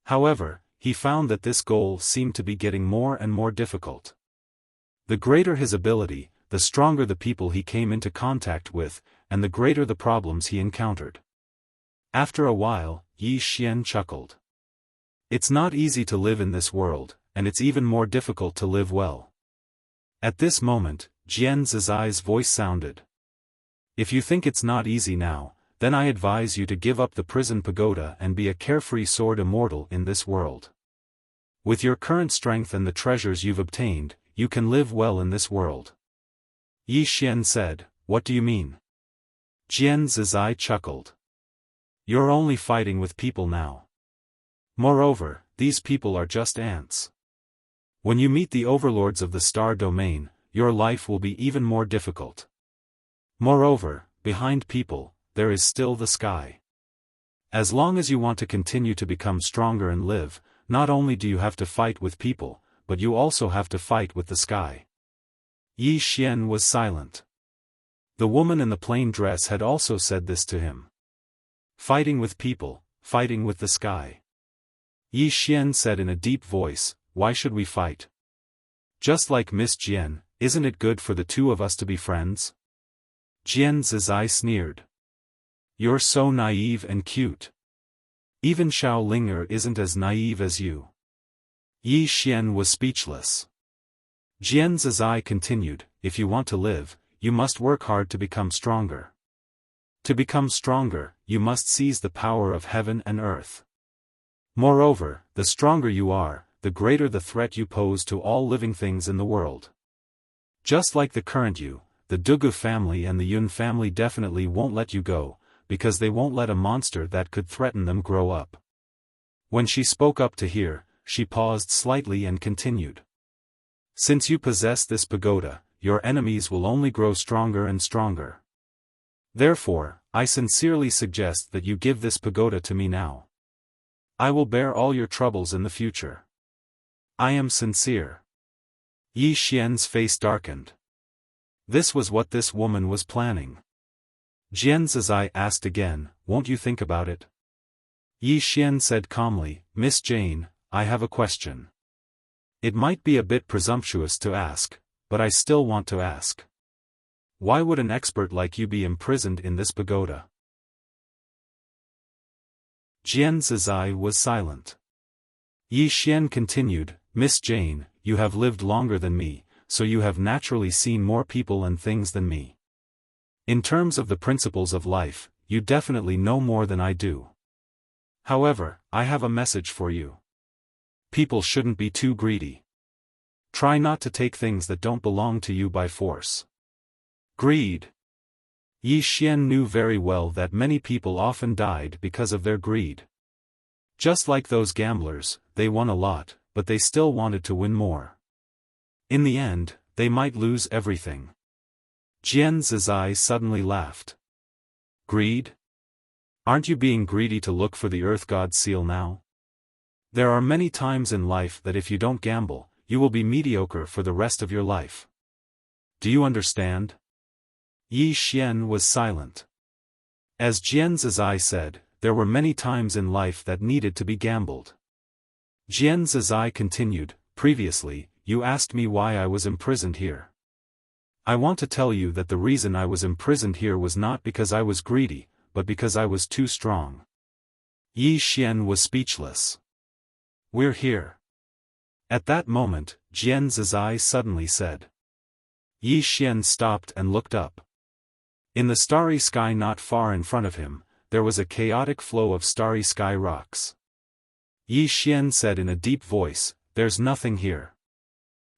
However, he found that this goal seemed to be getting more and more difficult. The greater his ability, the stronger the people he came into contact with, and the greater the problems he encountered. After a while, Yi Xian chuckled. It's not easy to live in this world, and it's even more difficult to live well. At this moment, Jian Zizai's voice sounded. If you think it's not easy now, then I advise you to give up the prison pagoda and be a carefree sword immortal in this world. With your current strength and the treasures you've obtained, you can live well in this world. Yi Xian said, "What do you mean?" Jian Zizai chuckled. You're only fighting with people now. Moreover, these people are just ants. When you meet the overlords of the star domain, your life will be even more difficult. Moreover, behind people, there is still the sky. As long as you want to continue to become stronger and live, not only do you have to fight with people, but you also have to fight with the sky. Yi Xian was silent. The woman in the plain dress had also said this to him. Fighting with people, fighting with the sky. Yi Xian said in a deep voice, "Why should we fight? Just like Miss Jian, isn't it good for the two of us to be friends?" Jian Zizai sneered. You're so naive and cute. Even Xiao Linger isn't as naive as you. Yi Xian was speechless. Jian Zizai continued, if you want to live, you must work hard to become stronger. To become stronger, you must seize the power of heaven and earth. Moreover, the stronger you are, the greater the threat you pose to all living things in the world. Just like the current you, the Dugu family and the Yun family definitely won't let you go, because they won't let a monster that could threaten them grow up. When she spoke up to hear, she paused slightly and continued. Since you possess this pagoda, your enemies will only grow stronger and stronger. Therefore, I sincerely suggest that you give this pagoda to me now. I will bear all your troubles in the future. I am sincere. Yi Xian's face darkened. This was what this woman was planning. Jian Zizai asked again, won't you think about it? Yi Xian said calmly, Miss Jane, I have a question. It might be a bit presumptuous to ask, but I still want to ask. Why would an expert like you be imprisoned in this pagoda? Jian Zizai was silent. Yi Xian continued, Miss Jane, you have lived longer than me, so you have naturally seen more people and things than me. In terms of the principles of life, you definitely know more than I do. However, I have a message for you. People shouldn't be too greedy. Try not to take things that don't belong to you by force. Greed. Yi Xian knew very well that many people often died because of their greed. Just like those gamblers, they won a lot, but they still wanted to win more. In the end, they might lose everything. Jian Zizai suddenly laughed. Greed? Aren't you being greedy to look for the Earth God's seal now? There are many times in life that if you don't gamble, you will be mediocre for the rest of your life. Do you understand? Yi Xian was silent. As Jian Zizai said, there were many times in life that needed to be gambled. Jian Zizai continued, previously, you asked me why I was imprisoned here. I want to tell you that the reason I was imprisoned here was not because I was greedy, but because I was too strong. Yi Xian was speechless. We're here. At that moment, Jian Zizai suddenly said. Yi Xian stopped and looked up. In the starry sky not far in front of him, there was a chaotic flow of starry sky rocks. Yi Xian said in a deep voice, there's nothing here.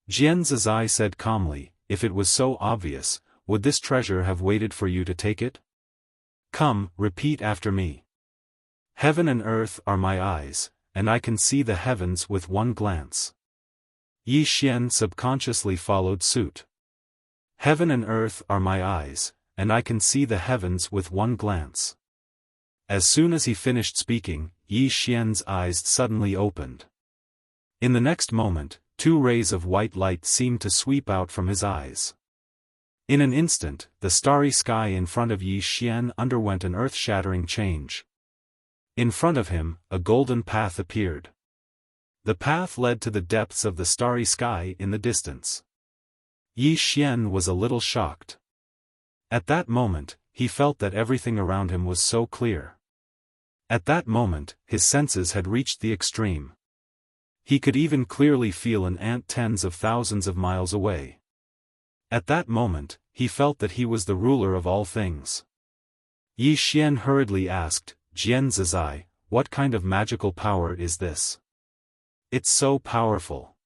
Jian Zizai said calmly, if it was so obvious, would this treasure have waited for you to take it? Come, repeat after me. Heaven and earth are my eyes, and I can see the heavens with one glance. Yi Xian subconsciously followed suit. Heaven and earth are my eyes, and I can see the heavens with one glance. As soon as he finished speaking, Yi Xian's eyes suddenly opened. In the next moment, 2 rays of white light seemed to sweep out from his eyes. In an instant, the starry sky in front of Yi Xian underwent an earth-shattering change. In front of him, a golden path appeared. The path led to the depths of the starry sky in the distance. Yi Xian was a little shocked. At that moment, he felt that everything around him was so clear. At that moment, his senses had reached the extreme. He could even clearly feel an ant tens of thousands of miles away. At that moment, he felt that he was the ruler of all things. Yi Xian hurriedly asked, "Jian Zizai, what kind of magical power is this? It's so powerful."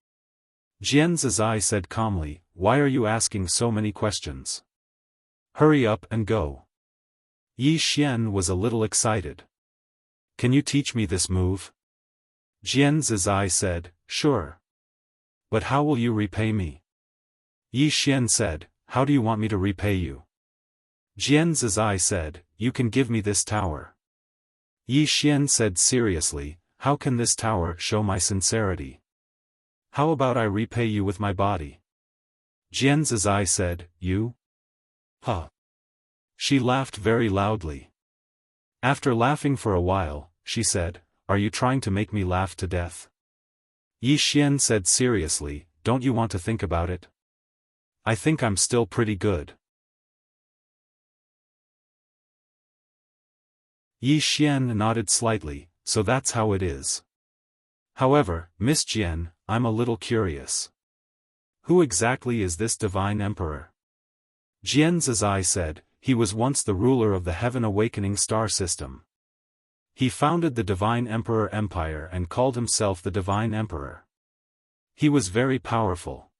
Jian Zizai said calmly, "Why are you asking so many questions? Hurry up and go." Yi Xian was a little excited. "Can you teach me this move?" Jian Zizai said, "Sure. But how will you repay me?" Yi Xian said, "How do you want me to repay you?" Jian Zizai said, "You can give me this tower." Yi Xian said seriously, "How can this tower show my sincerity? How about I repay you with my body?" Jian Zizai said, "You? Huh." She laughed very loudly. After laughing for a while, she said, "Are you trying to make me laugh to death?" Yi Xian said seriously, "Don't you want to think about it? I think I'm still pretty good." Yi Xian nodded slightly, "So that's how it is. However, Miss Jian, I'm a little curious. Who exactly is this divine emperor?" Jian Zizai said, "He was once the ruler of the Heaven Awakening star system. He founded the Divine Emperor Empire and called himself the Divine Emperor. He was very powerful."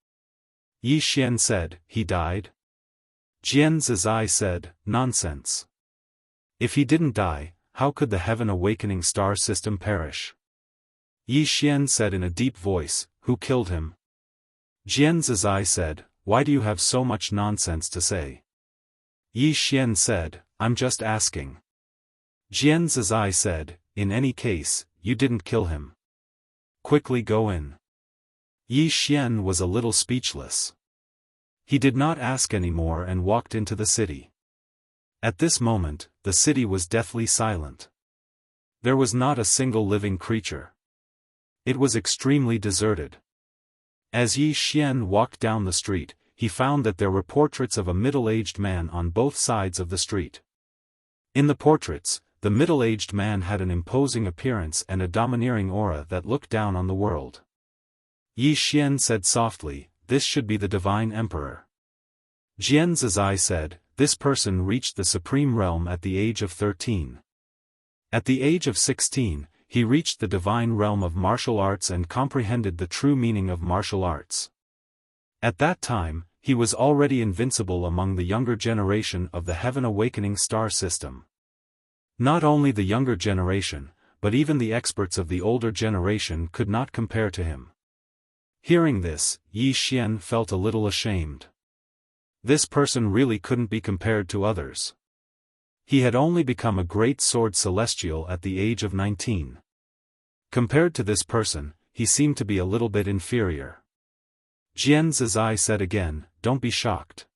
Yi Xian said, "He died?" Jian Zizai said, "Nonsense. If he didn't die, how could the Heaven Awakening star system perish?" Yi Xian said in a deep voice, "Who killed him?" Jian Zizai said, "Why do you have so much nonsense to say?" Yi Xian said, "I'm just asking." Jian Zizai said, "In any case, you didn't kill him. Quickly go in." Yi Xian was a little speechless. He did not ask any more and walked into the city. At this moment, the city was deathly silent. There was not a single living creature. It was extremely deserted. As Yi Xian walked down the street, he found that there were portraits of a middle-aged man on both sides of the street. In the portraits, the middle-aged man had an imposing appearance and a domineering aura that looked down on the world. Yi Xian said softly, "This should be the Divine Emperor." Jian Zizai said, "This person reached the Supreme Realm at the age of 13. At the age of 16, he reached the Divine Realm of Martial Arts and comprehended the true meaning of martial arts. At that time, he was already invincible among the younger generation of the Heaven Awakening star system. Not only the younger generation, but even the experts of the older generation could not compare to him." Hearing this, Yi Xian felt a little ashamed. This person really couldn't be compared to others. He had only become a great sword celestial at the age of 19. Compared to this person, he seemed to be a little bit inferior. Jian Zizai said again, "Don't be shocked.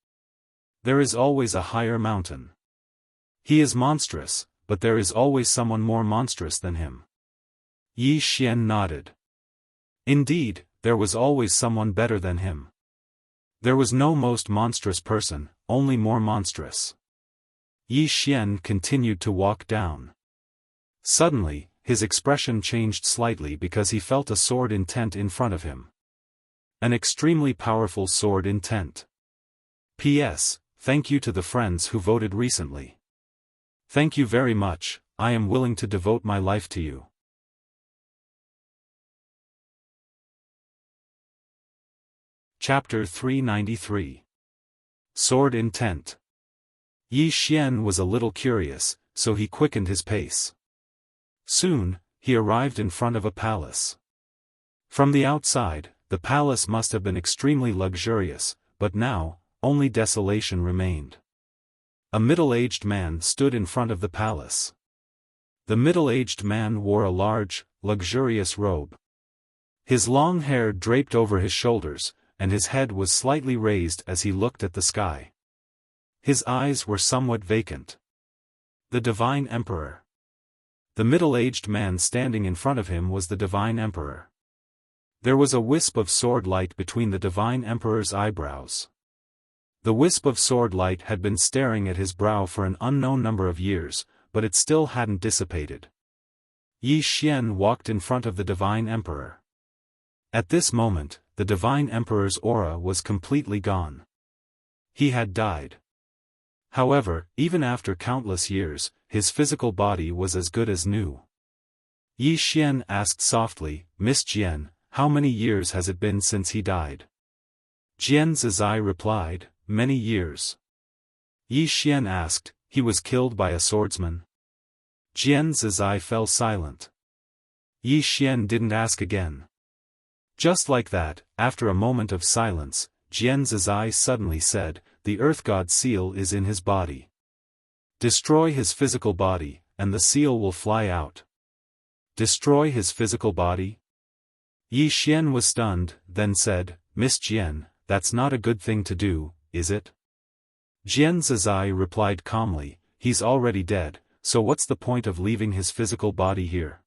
There is always a higher mountain. He is monstrous, but there is always someone more monstrous than him." Yi Xian nodded. Indeed, there was always someone better than him. There was no most monstrous person, only more monstrous. Yi Xian continued to walk down. Suddenly, his expression changed slightly because he felt a sword intent in front of him. An extremely powerful sword intent. P.S. Thank you to the friends who voted recently. Thank you very much, I am willing to devote my life to you. Chapter 393. Sword Intent. Yi Xian was a little curious, so he quickened his pace. Soon, he arrived in front of a palace. From the outside, the palace must have been extremely luxurious, but now, only desolation remained. A middle-aged man stood in front of the palace. The middle-aged man wore a large, luxurious robe. His long hair draped over his shoulders, and his head was slightly raised as he looked at the sky. His eyes were somewhat vacant. The Divine Emperor. The middle-aged man standing in front of him was the Divine Emperor. There was a wisp of sword light between the Divine Emperor's eyebrows. The wisp of sword light had been staring at his brow for an unknown number of years, but it still hadn't dissipated. Yi Xian walked in front of the Divine Emperor. At this moment, the Divine Emperor's aura was completely gone. He had died. However, even after countless years, his physical body was as good as new. Yi Xian asked softly, "Miss Jian, how many years has it been since he died?" Jian Zizai replied, "Many years." Yi Xian asked, "He was killed by a swordsman?" Jian Zizai fell silent. Yi Xian didn't ask again. Just like that, after a moment of silence, Jian Zizai suddenly said, "The Earth God seal is in his body. Destroy his physical body, and the seal will fly out." Destroy his physical body? Yi Xian was stunned, then said, "Miss Jian, that's not a good thing to do, is it?" Jian Zizai replied calmly, "He's already dead, so what's the point of leaving his physical body here?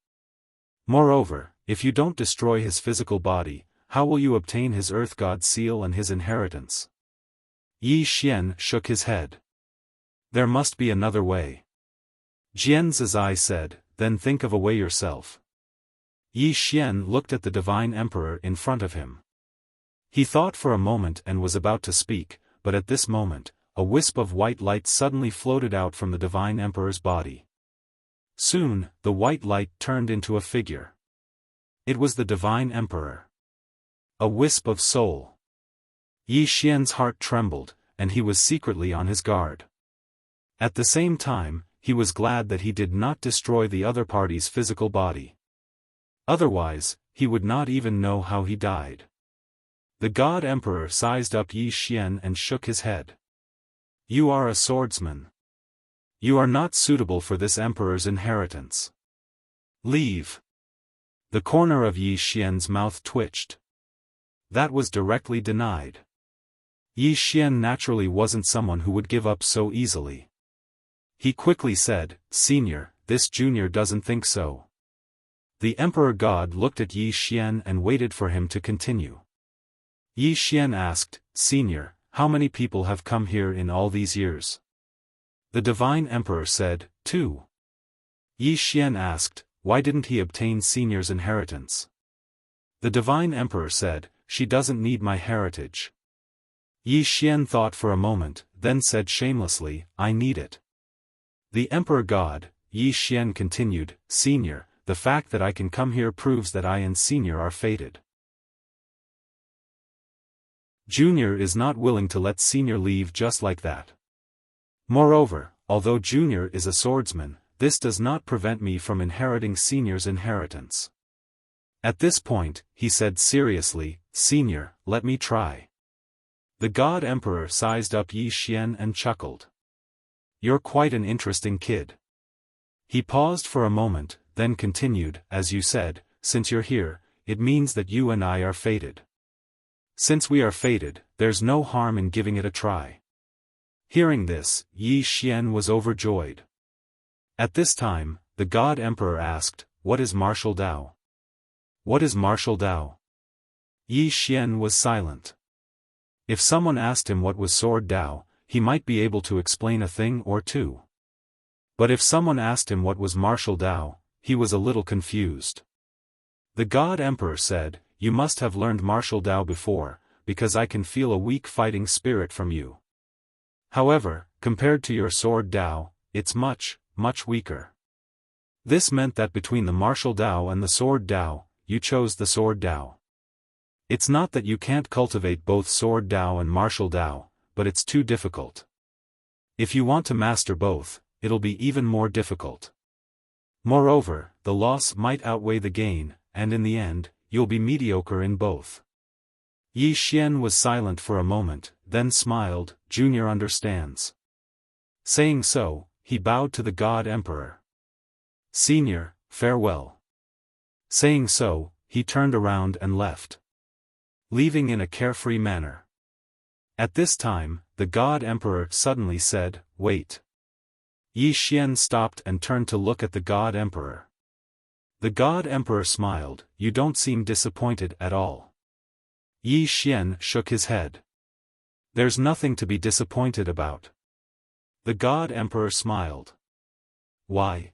Moreover, if you don't destroy his physical body, how will you obtain his Earth God seal and his inheritance?" Yi Xian shook his head. "There must be another way." Jian Zizai said, "Then think of a way yourself." Yi Xian looked at the Divine Emperor in front of him. He thought for a moment and was about to speak, but at this moment, a wisp of white light suddenly floated out from the Divine Emperor's body. Soon, the white light turned into a figure. It was the Divine Emperor. A wisp of soul. Yi Xian's heart trembled, and he was secretly on his guard. At the same time, he was glad that he did not destroy the other party's physical body. Otherwise, he would not even know how he died. The God Emperor sized up Yi Xian and shook his head. "You are a swordsman. You are not suitable for this emperor's inheritance. Leave." The corner of Yi Xian's mouth twitched. That was directly denied. Yi Xian naturally wasn't someone who would give up so easily. He quickly said, "Senior, this junior doesn't think so." The Emperor God looked at Yi Xian and waited for him to continue. Yi Xian asked, "Senior, how many people have come here in all these years?" The Divine Emperor said, "2." Yi Xian asked, "Why didn't he obtain Senior's inheritance?" The Divine Emperor said, "She doesn't need my heritage." Yi Xian thought for a moment, then said shamelessly, "I need it." The Emperor God, Yi Xian continued, "Senior, the fact that I can come here proves that I and Senior are fated. Junior is not willing to let Senior leave just like that. Moreover, although Junior is a swordsman, this does not prevent me from inheriting Senior's inheritance." At this point, he said seriously, "Senior, let me try." The God Emperor sized up Yi Xian and chuckled. "You're quite an interesting kid." He paused for a moment, then continued, "As you said, since you're here, it means that you and I are fated. Since we are fated, there's no harm in giving it a try." Hearing this, Yi Xian was overjoyed. At this time, the God Emperor asked, "What is martial Dao?" "What is martial Dao?" Yi Xian was silent. If someone asked him what was sword Dao, he might be able to explain a thing or two. But if someone asked him what was martial Dao, he was a little confused. The God Emperor said, "You must have learned martial Dao before, because I can feel a weak fighting spirit from you. However, compared to your sword Dao, it's much, much weaker." This meant that between the martial Dao and the sword Dao, you chose the sword Dao. It's not that you can't cultivate both sword Dao and martial Dao, but it's too difficult. If you want to master both, it'll be even more difficult. Moreover, the loss might outweigh the gain, and in the end, you'll be mediocre in both. Yi Xian was silent for a moment, then smiled, "Junior understands." Saying so, he bowed to the God Emperor. "Senior, farewell." Saying so, he turned around and left, leaving in a carefree manner. At this time, the God Emperor suddenly said, "Wait." Yi Xian stopped and turned to look at the God Emperor. The God Emperor smiled, "You don't seem disappointed at all." Yi Xian shook his head. "There's nothing to be disappointed about." The God Emperor smiled. "Why?"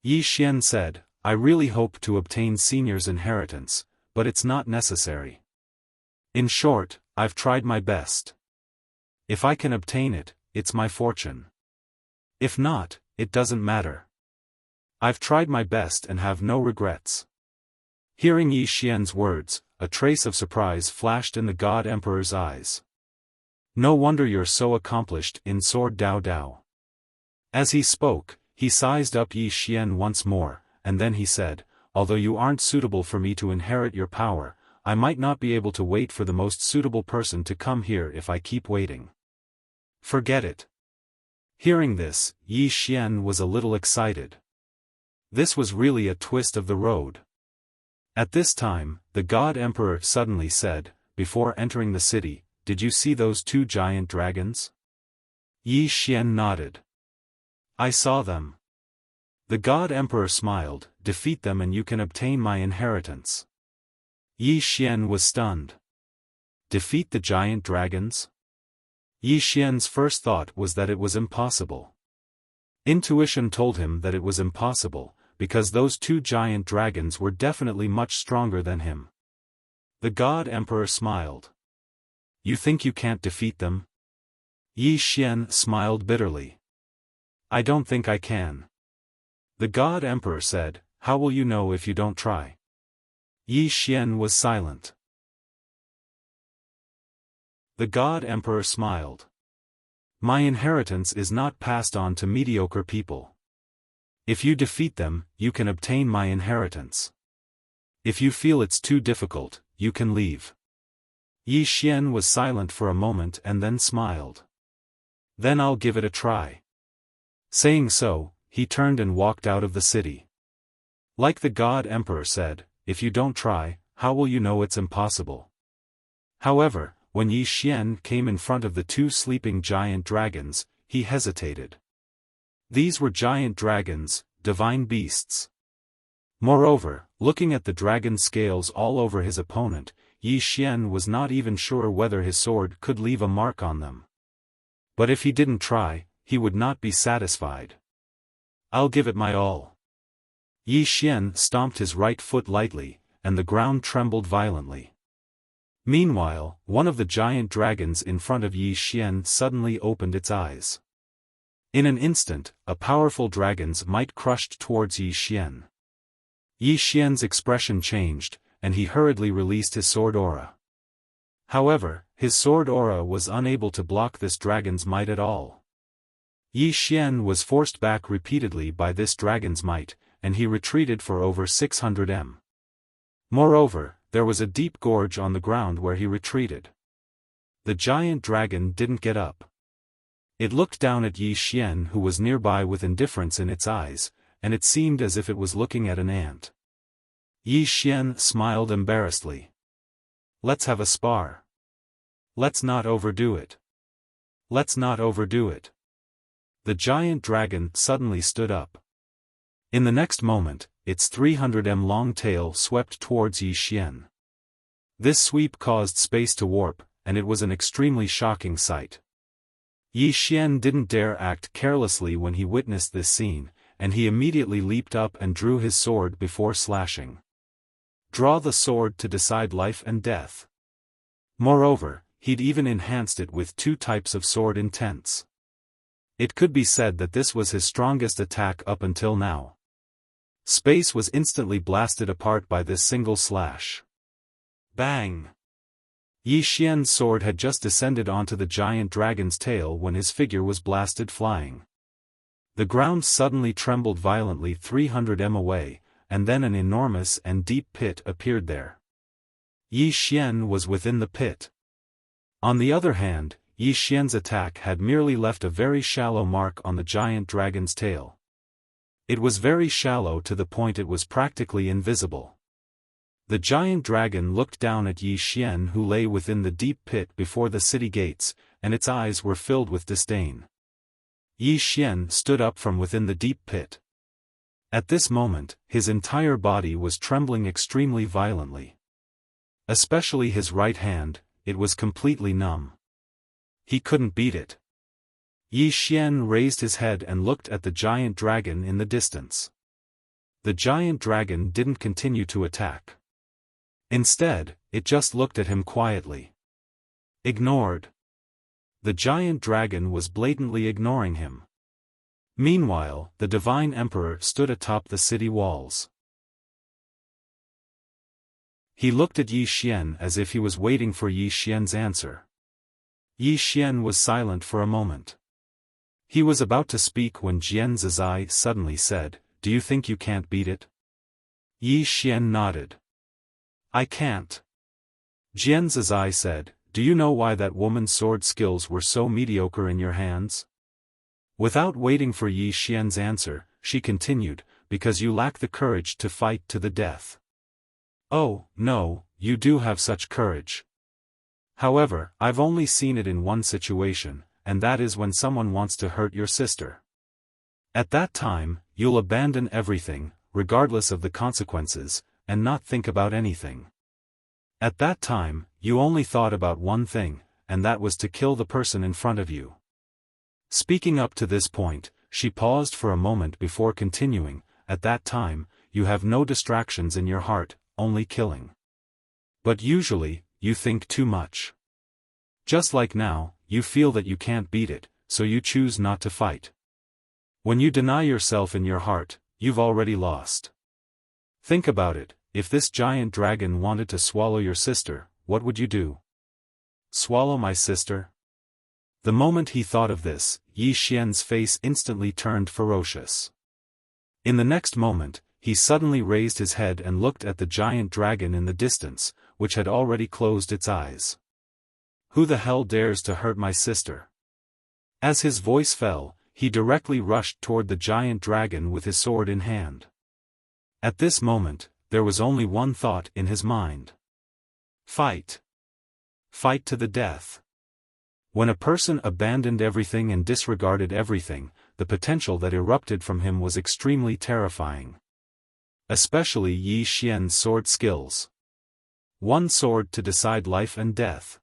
Yi Xian said, "I really hope to obtain Senior's inheritance, but it's not necessary. In short, I've tried my best. If I can obtain it, it's my fortune. If not, it doesn't matter. I've tried my best and have no regrets." Hearing Yi Xian's words, a trace of surprise flashed in the God Emperor's eyes. "No wonder you're so accomplished in Sword Dao Dao." As he spoke, he sized up Yi Xian once more, and then he said, "Although you aren't suitable for me to inherit your power, I might not be able to wait for the most suitable person to come here if I keep waiting. Forget it." Hearing this, Yi Xian was a little excited. This was really a twist of the road. At this time, the God Emperor suddenly said, "Before entering the city, did you see those 2 giant dragons?" Yi Xian nodded. "I saw them." The God Emperor smiled, "Defeat them and you can obtain my inheritance." Yi Xian was stunned. Defeat the giant dragons? Yi Xian's first thought was that it was impossible. Intuition told him that it was impossible, because those 2 giant dragons were definitely much stronger than him. The God Emperor smiled. "You think you can't defeat them?" Yi Xian smiled bitterly. "I don't think I can." The God Emperor said, "How will you know if you don't try?" Yi Xian was silent. The God Emperor smiled. "My inheritance is not passed on to mediocre people. If you defeat them, you can obtain my inheritance. If you feel it's too difficult, you can leave." Yi Xian was silent for a moment and then smiled. "Then I'll give it a try." Saying so, he turned and walked out of the city. Like the God Emperor said, "If you don't try, how will you know it's impossible?" However, when Yi Xian came in front of the 2 sleeping giant dragons, he hesitated. These were giant dragons, divine beasts. Moreover, looking at the dragon scales all over his opponent, Yi Xian was not even sure whether his sword could leave a mark on them. But if he didn't try, he would not be satisfied. "I'll give it my all." Yi Xian stomped his right foot lightly, and the ground trembled violently. Meanwhile, one of the giant dragons in front of Yi Xian suddenly opened its eyes. In an instant, a powerful dragon's might crushed towards Yi Xian. Yi Xian's expression changed, and he hurriedly released his sword aura. However, his sword aura was unable to block this dragon's might at all. Yi Xian was forced back repeatedly by this dragon's might, and he retreated for over 600 m. Moreover, there was a deep gorge on the ground where he retreated. The giant dragon didn't get up. It looked down at Yi Xian, who was nearby, with indifference in its eyes, and it seemed as if it was looking at an ant. Yi Xian smiled embarrassedly. "Let's have a spar. Let's not overdo it. Let's not overdo it." The giant dragon suddenly stood up. In the next moment, its 300 m long tail swept towards Yi Xian. This sweep caused space to warp, and it was an extremely shocking sight. Yi Xian didn't dare act carelessly when he witnessed this scene, and he immediately leaped up and drew his sword before slashing. Draw the sword to decide life and death. Moreover, he'd even enhanced it with 2 types of sword intents. It could be said that this was his strongest attack up until now. Space was instantly blasted apart by this single slash. Bang! Yi Xian's sword had just descended onto the giant dragon's tail when his figure was blasted flying. The ground suddenly trembled violently 300 m away, and then an enormous and deep pit appeared there. Yi Xian was within the pit. On the other hand, Yi Xian's attack had merely left a very shallow mark on the giant dragon's tail. It was very shallow to the point it was practically invisible. The giant dragon looked down at Yi Xian, who lay within the deep pit before the city gates, and its eyes were filled with disdain. Yi Xian stood up from within the deep pit. At this moment, his entire body was trembling extremely violently. Especially his right hand, it was completely numb. He couldn't beat it. Yi Xian raised his head and looked at the giant dragon in the distance. The giant dragon didn't continue to attack. Instead, it just looked at him quietly. Ignored. The giant dragon was blatantly ignoring him. Meanwhile, the divine emperor stood atop the city walls. He looked at Yi Xian as if he was waiting for Yi Xian's answer. Yi Xian was silent for a moment. He was about to speak when Jian Zizai suddenly said, "Do you think you can't beat it?" Yi Xian nodded. "I can't." Jian Zizai said, "Do you know why that woman's sword skills were so mediocre in your hands?" Without waiting for Yi Xian's answer, she continued, "Because you lack the courage to fight to the death." "Oh, no, you do have such courage. However, I've only seen it in one situation, and that is when someone wants to hurt your sister. At that time, you'll abandon everything, regardless of the consequences, and not think about anything. At that time, you only thought about one thing, and that was to kill the person in front of you." Speaking up to this point, she paused for a moment before continuing, "At that time, you have no distractions in your heart, only killing. But usually, you think too much. Just like now, you feel that you can't beat it, so you choose not to fight. When you deny yourself in your heart, you've already lost. Think about it, if this giant dragon wanted to swallow your sister, what would you do? Swallow my sister?" The moment he thought of this, Yi Xian's face instantly turned ferocious. In the next moment, he suddenly raised his head and looked at the giant dragon in the distance, which had already closed its eyes. "Who the hell dares to hurt my sister?" As his voice fell, he directly rushed toward the giant dragon with his sword in hand. At this moment, there was only one thought in his mind. Fight. Fight to the death. When a person abandoned everything and disregarded everything, the potential that erupted from him was extremely terrifying. Especially Yi Xian's sword skills. One sword to decide life and death.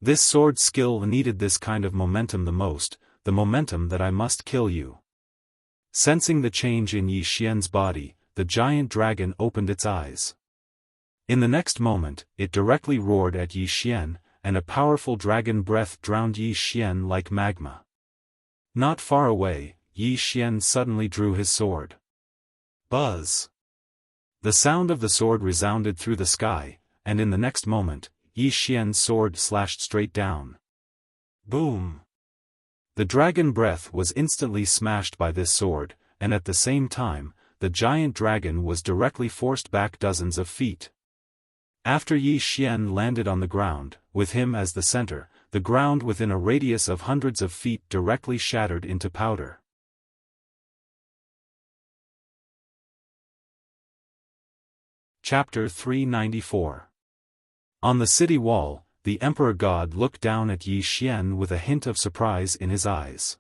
This sword skill needed this kind of momentum the most, the momentum that I must kill you. Sensing the change in Yi Xian's body, the giant dragon opened its eyes. In the next moment, it directly roared at Yi Xian, and a powerful dragon breath drowned Yi Xian like magma. Not far away, Yi Xian suddenly drew his sword. Buzz! The sound of the sword resounded through the sky, and in the next moment, Yi Xian's sword slashed straight down. Boom! The dragon breath was instantly smashed by this sword, and at the same time, the giant dragon was directly forced back dozens of feet. After Yi Xian landed on the ground, with him as the center, the ground within a radius of hundreds of feet directly shattered into powder. Chapter 394. On the city wall, the Emperor God looked down at Yi Xian with a hint of surprise in his eyes.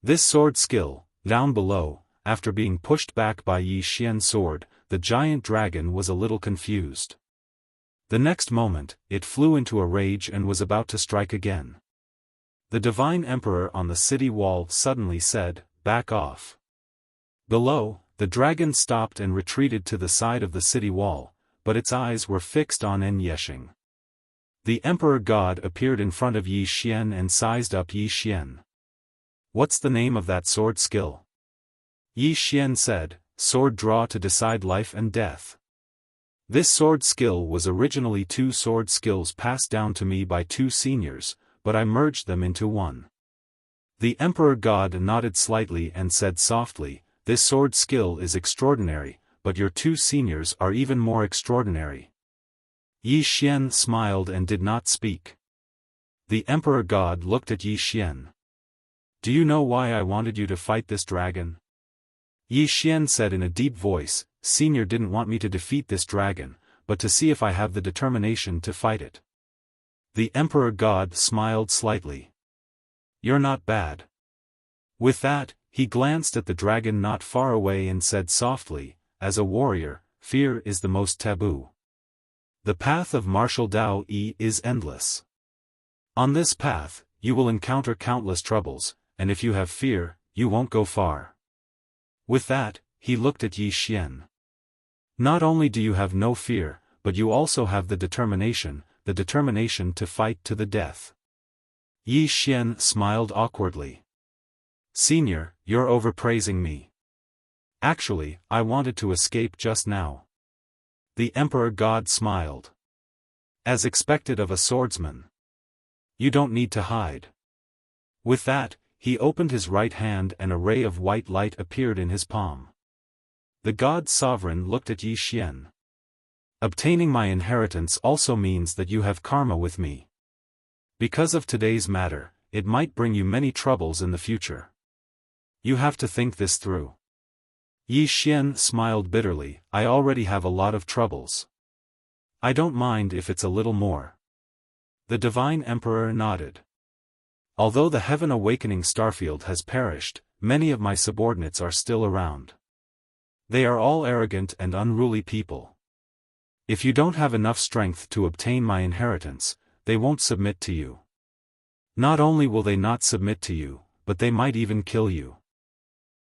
This sword skill, down below, after being pushed back by Yi Xian's sword, the giant dragon was a little confused. The next moment, it flew into a rage and was about to strike again. The divine emperor on the city wall suddenly said, "Back off." Below, the dragon stopped and retreated to the side of the city wall, but its eyes were fixed on En Yeshing. The Emperor God appeared in front of Yi Xian and sized up Yi Xian. "What's the name of that sword skill?" Yi Xian said, "Sword draw to decide life and death." This sword skill was originally two sword skills passed down to me by two seniors, but I merged them into one. The Emperor God nodded slightly and said softly, "This sword skill is extraordinary, but your two seniors are even more extraordinary." Yi Xian smiled and did not speak. The Emperor God looked at Yi Xian. Do you know why I wanted you to fight this dragon? Yi Xian said in a deep voice, Senior didn't want me to defeat this dragon, but to see if I have the determination to fight it. The Emperor God smiled slightly. You're not bad. With that, he glanced at the dragon not far away and said softly, as a warrior, fear is the most taboo. The path of martial Tao is endless. On this path, you will encounter countless troubles, and if you have fear, you won't go far. With that, he looked at Yi Xian. Not only do you have no fear, but you also have the determination to fight to the death. Yi Xian smiled awkwardly. Senior, you're overpraising me. Actually, I wanted to escape just now. The Emperor God smiled. As expected of a swordsman. You don't need to hide. With that, he opened his right hand and a ray of white light appeared in his palm. The God Sovereign looked at Yi Xian. Obtaining my inheritance also means that you have karma with me. Because of today's matter, it might bring you many troubles in the future. You have to think this through. Yi Xian smiled bitterly, I already have a lot of troubles. I don't mind if it's a little more. The Divine Emperor nodded. Although the Heaven Awakening Starfield has perished, many of my subordinates are still around. They are all arrogant and unruly people. If you don't have enough strength to obtain my inheritance, they won't submit to you. Not only will they not submit to you, but they might even kill you.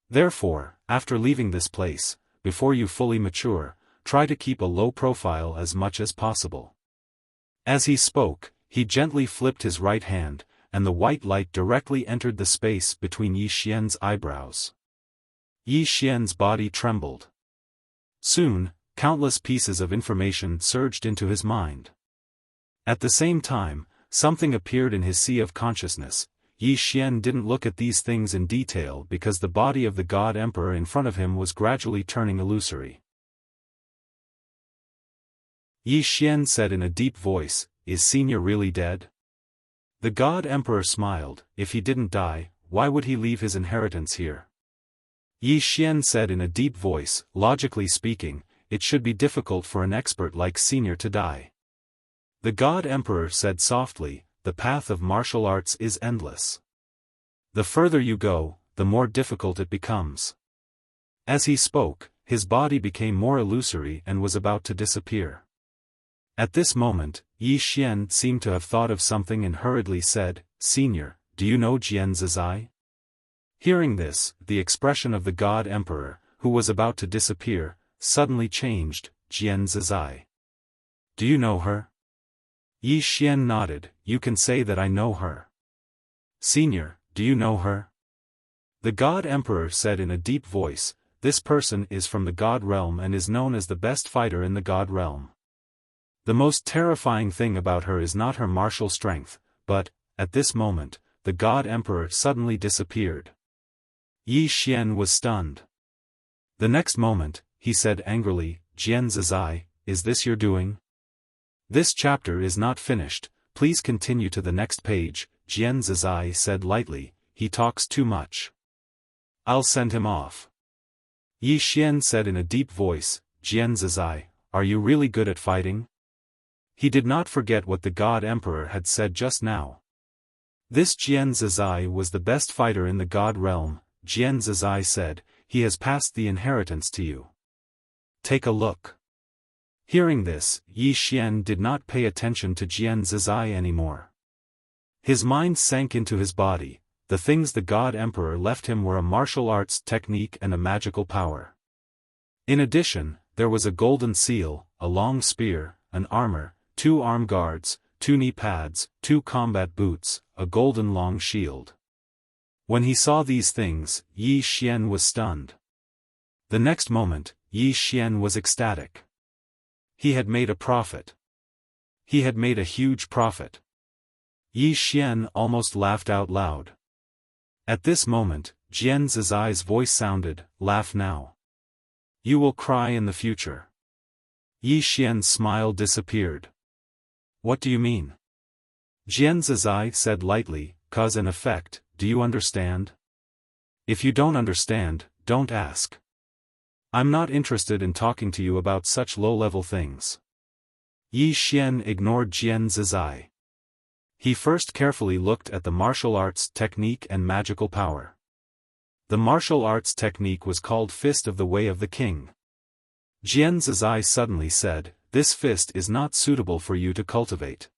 Therefore, after leaving this place, before you fully mature, try to keep a low profile as much as possible. As he spoke, he gently flipped his right hand, and the white light directly entered the space between Yi Xian's eyebrows. Yi Xian's body trembled. Soon, countless pieces of information surged into his mind. At the same time, something appeared in his sea of consciousness. Yi Xian didn't look at these things in detail because the body of the God Emperor in front of him was gradually turning illusory. Yi Xian said in a deep voice, Is Senior really dead? The God Emperor smiled, If he didn't die, why would he leave his inheritance here? Yi Xian said in a deep voice, Logically speaking, it should be difficult for an expert like Senior to die. The God Emperor said softly, The path of martial arts is endless. The further you go, the more difficult it becomes. As he spoke, his body became more illusory and was about to disappear. At this moment, Yi Xian seemed to have thought of something and hurriedly said, Senior, do you know Jian Zizai? Hearing this, the expression of the God Emperor, who was about to disappear, suddenly changed, Jian Zizai. Do you know her? Yi Xian nodded, You can say that I know her. Senior, do you know her? The God Emperor said in a deep voice, This person is from the God realm and is known as the best fighter in the God realm. The most terrifying thing about her is not her martial strength, but, at this moment, the God Emperor suddenly disappeared. Yi Xian was stunned. The next moment, he said angrily, Jian Zizai, is this your doing? This chapter is not finished, please continue to the next page, Jian Zizai said lightly, he talks too much. I'll send him off. Yi Xian said in a deep voice, Jian Zizai, are you really good at fighting? He did not forget what the God Emperor had said just now. This Jian Zizai was the best fighter in the God realm. Jian Zizai said, he has passed the inheritance to you. Take a look. Hearing this, Yi Xian did not pay attention to Jian Zizai anymore. His mind sank into his body. The things the God Emperor left him were a martial arts technique and a magical power. In addition, there was a golden seal, a long spear, an armor, 2 arm guards, 2 knee pads, 2 combat boots, a golden long shield. When he saw these things, Yi Xian was stunned. The next moment, Yi Xian was ecstatic. He had made a profit. He had made a huge profit. Yi Xian almost laughed out loud. At this moment, Jian Zizai's voice sounded, Laugh now. You will cry in the future. Yi Xian's smile disappeared. What do you mean? Jian Zizai said lightly, cause and effect, do you understand? If you don't understand, don't ask. I'm not interested in talking to you about such low-level things. Yi Xian ignored Jian Zizai. He first carefully looked at the martial arts technique and magical power. The martial arts technique was called Fist of the Way of the King. Jian Zizai suddenly said, this fist is not suitable for you to cultivate.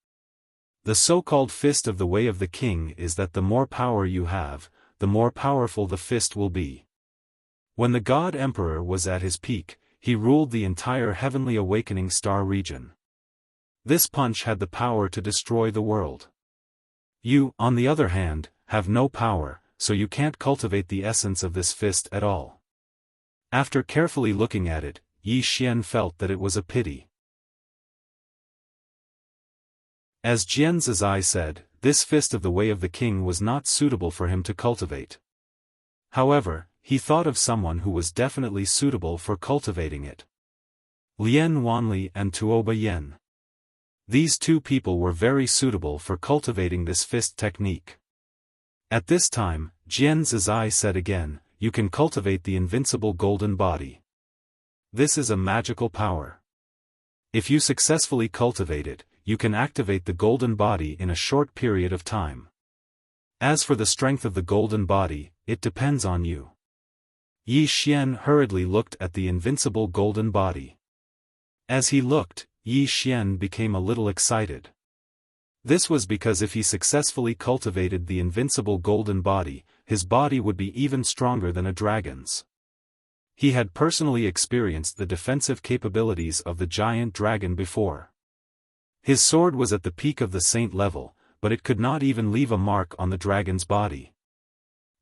The so-called Fist of the Way of the King is that the more power you have, the more powerful the fist will be. When the God Emperor was at his peak, he ruled the entire heavenly awakening star region. This punch had the power to destroy the world. You, on the other hand, have no power, so you can't cultivate the essence of this fist at all. After carefully looking at it, Yi Xian felt that it was a pity. As Jian Zizai said, this Fist of the Way of the King was not suitable for him to cultivate. However, he thought of someone who was definitely suitable for cultivating it. Lian Wanli and Tuoba Yen. These two people were very suitable for cultivating this fist technique. At this time, Jian Zizai said again, you can cultivate the invincible golden body. This is a magical power. If you successfully cultivate it, you can activate the golden body in a short period of time. As for the strength of the golden body, it depends on you. Yi Xian hurriedly looked at the invincible golden body. As he looked, Yi Xian became a little excited. This was because if he successfully cultivated the invincible golden body, his body would be even stronger than a dragon's. He had personally experienced the defensive capabilities of the giant dragon before. His sword was at the peak of the saint level, but it could not even leave a mark on the dragon's body.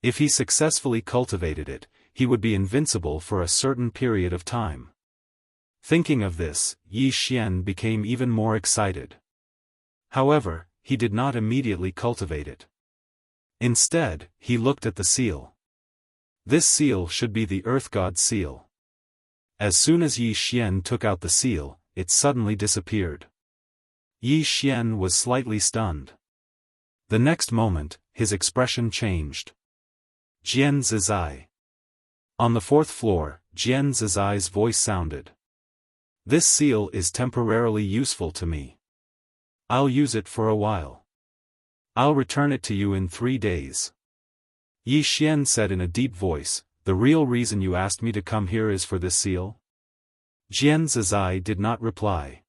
If he successfully cultivated it, he would be invincible for a certain period of time. Thinking of this, Yi Xian became even more excited. However, he did not immediately cultivate it. Instead, he looked at the seal. This seal should be the Earth God's seal. As soon as Yi Xian took out the seal, it suddenly disappeared. Yi Xian was slightly stunned. The next moment, his expression changed. Jian Zizai. On the fourth floor, Jian Zizai's voice sounded. This seal is temporarily useful to me. I'll use it for a while. I'll return it to you in 3 days. Yi Xian said in a deep voice, the real reason you asked me to come here is for this seal? Jian Zizai did not reply.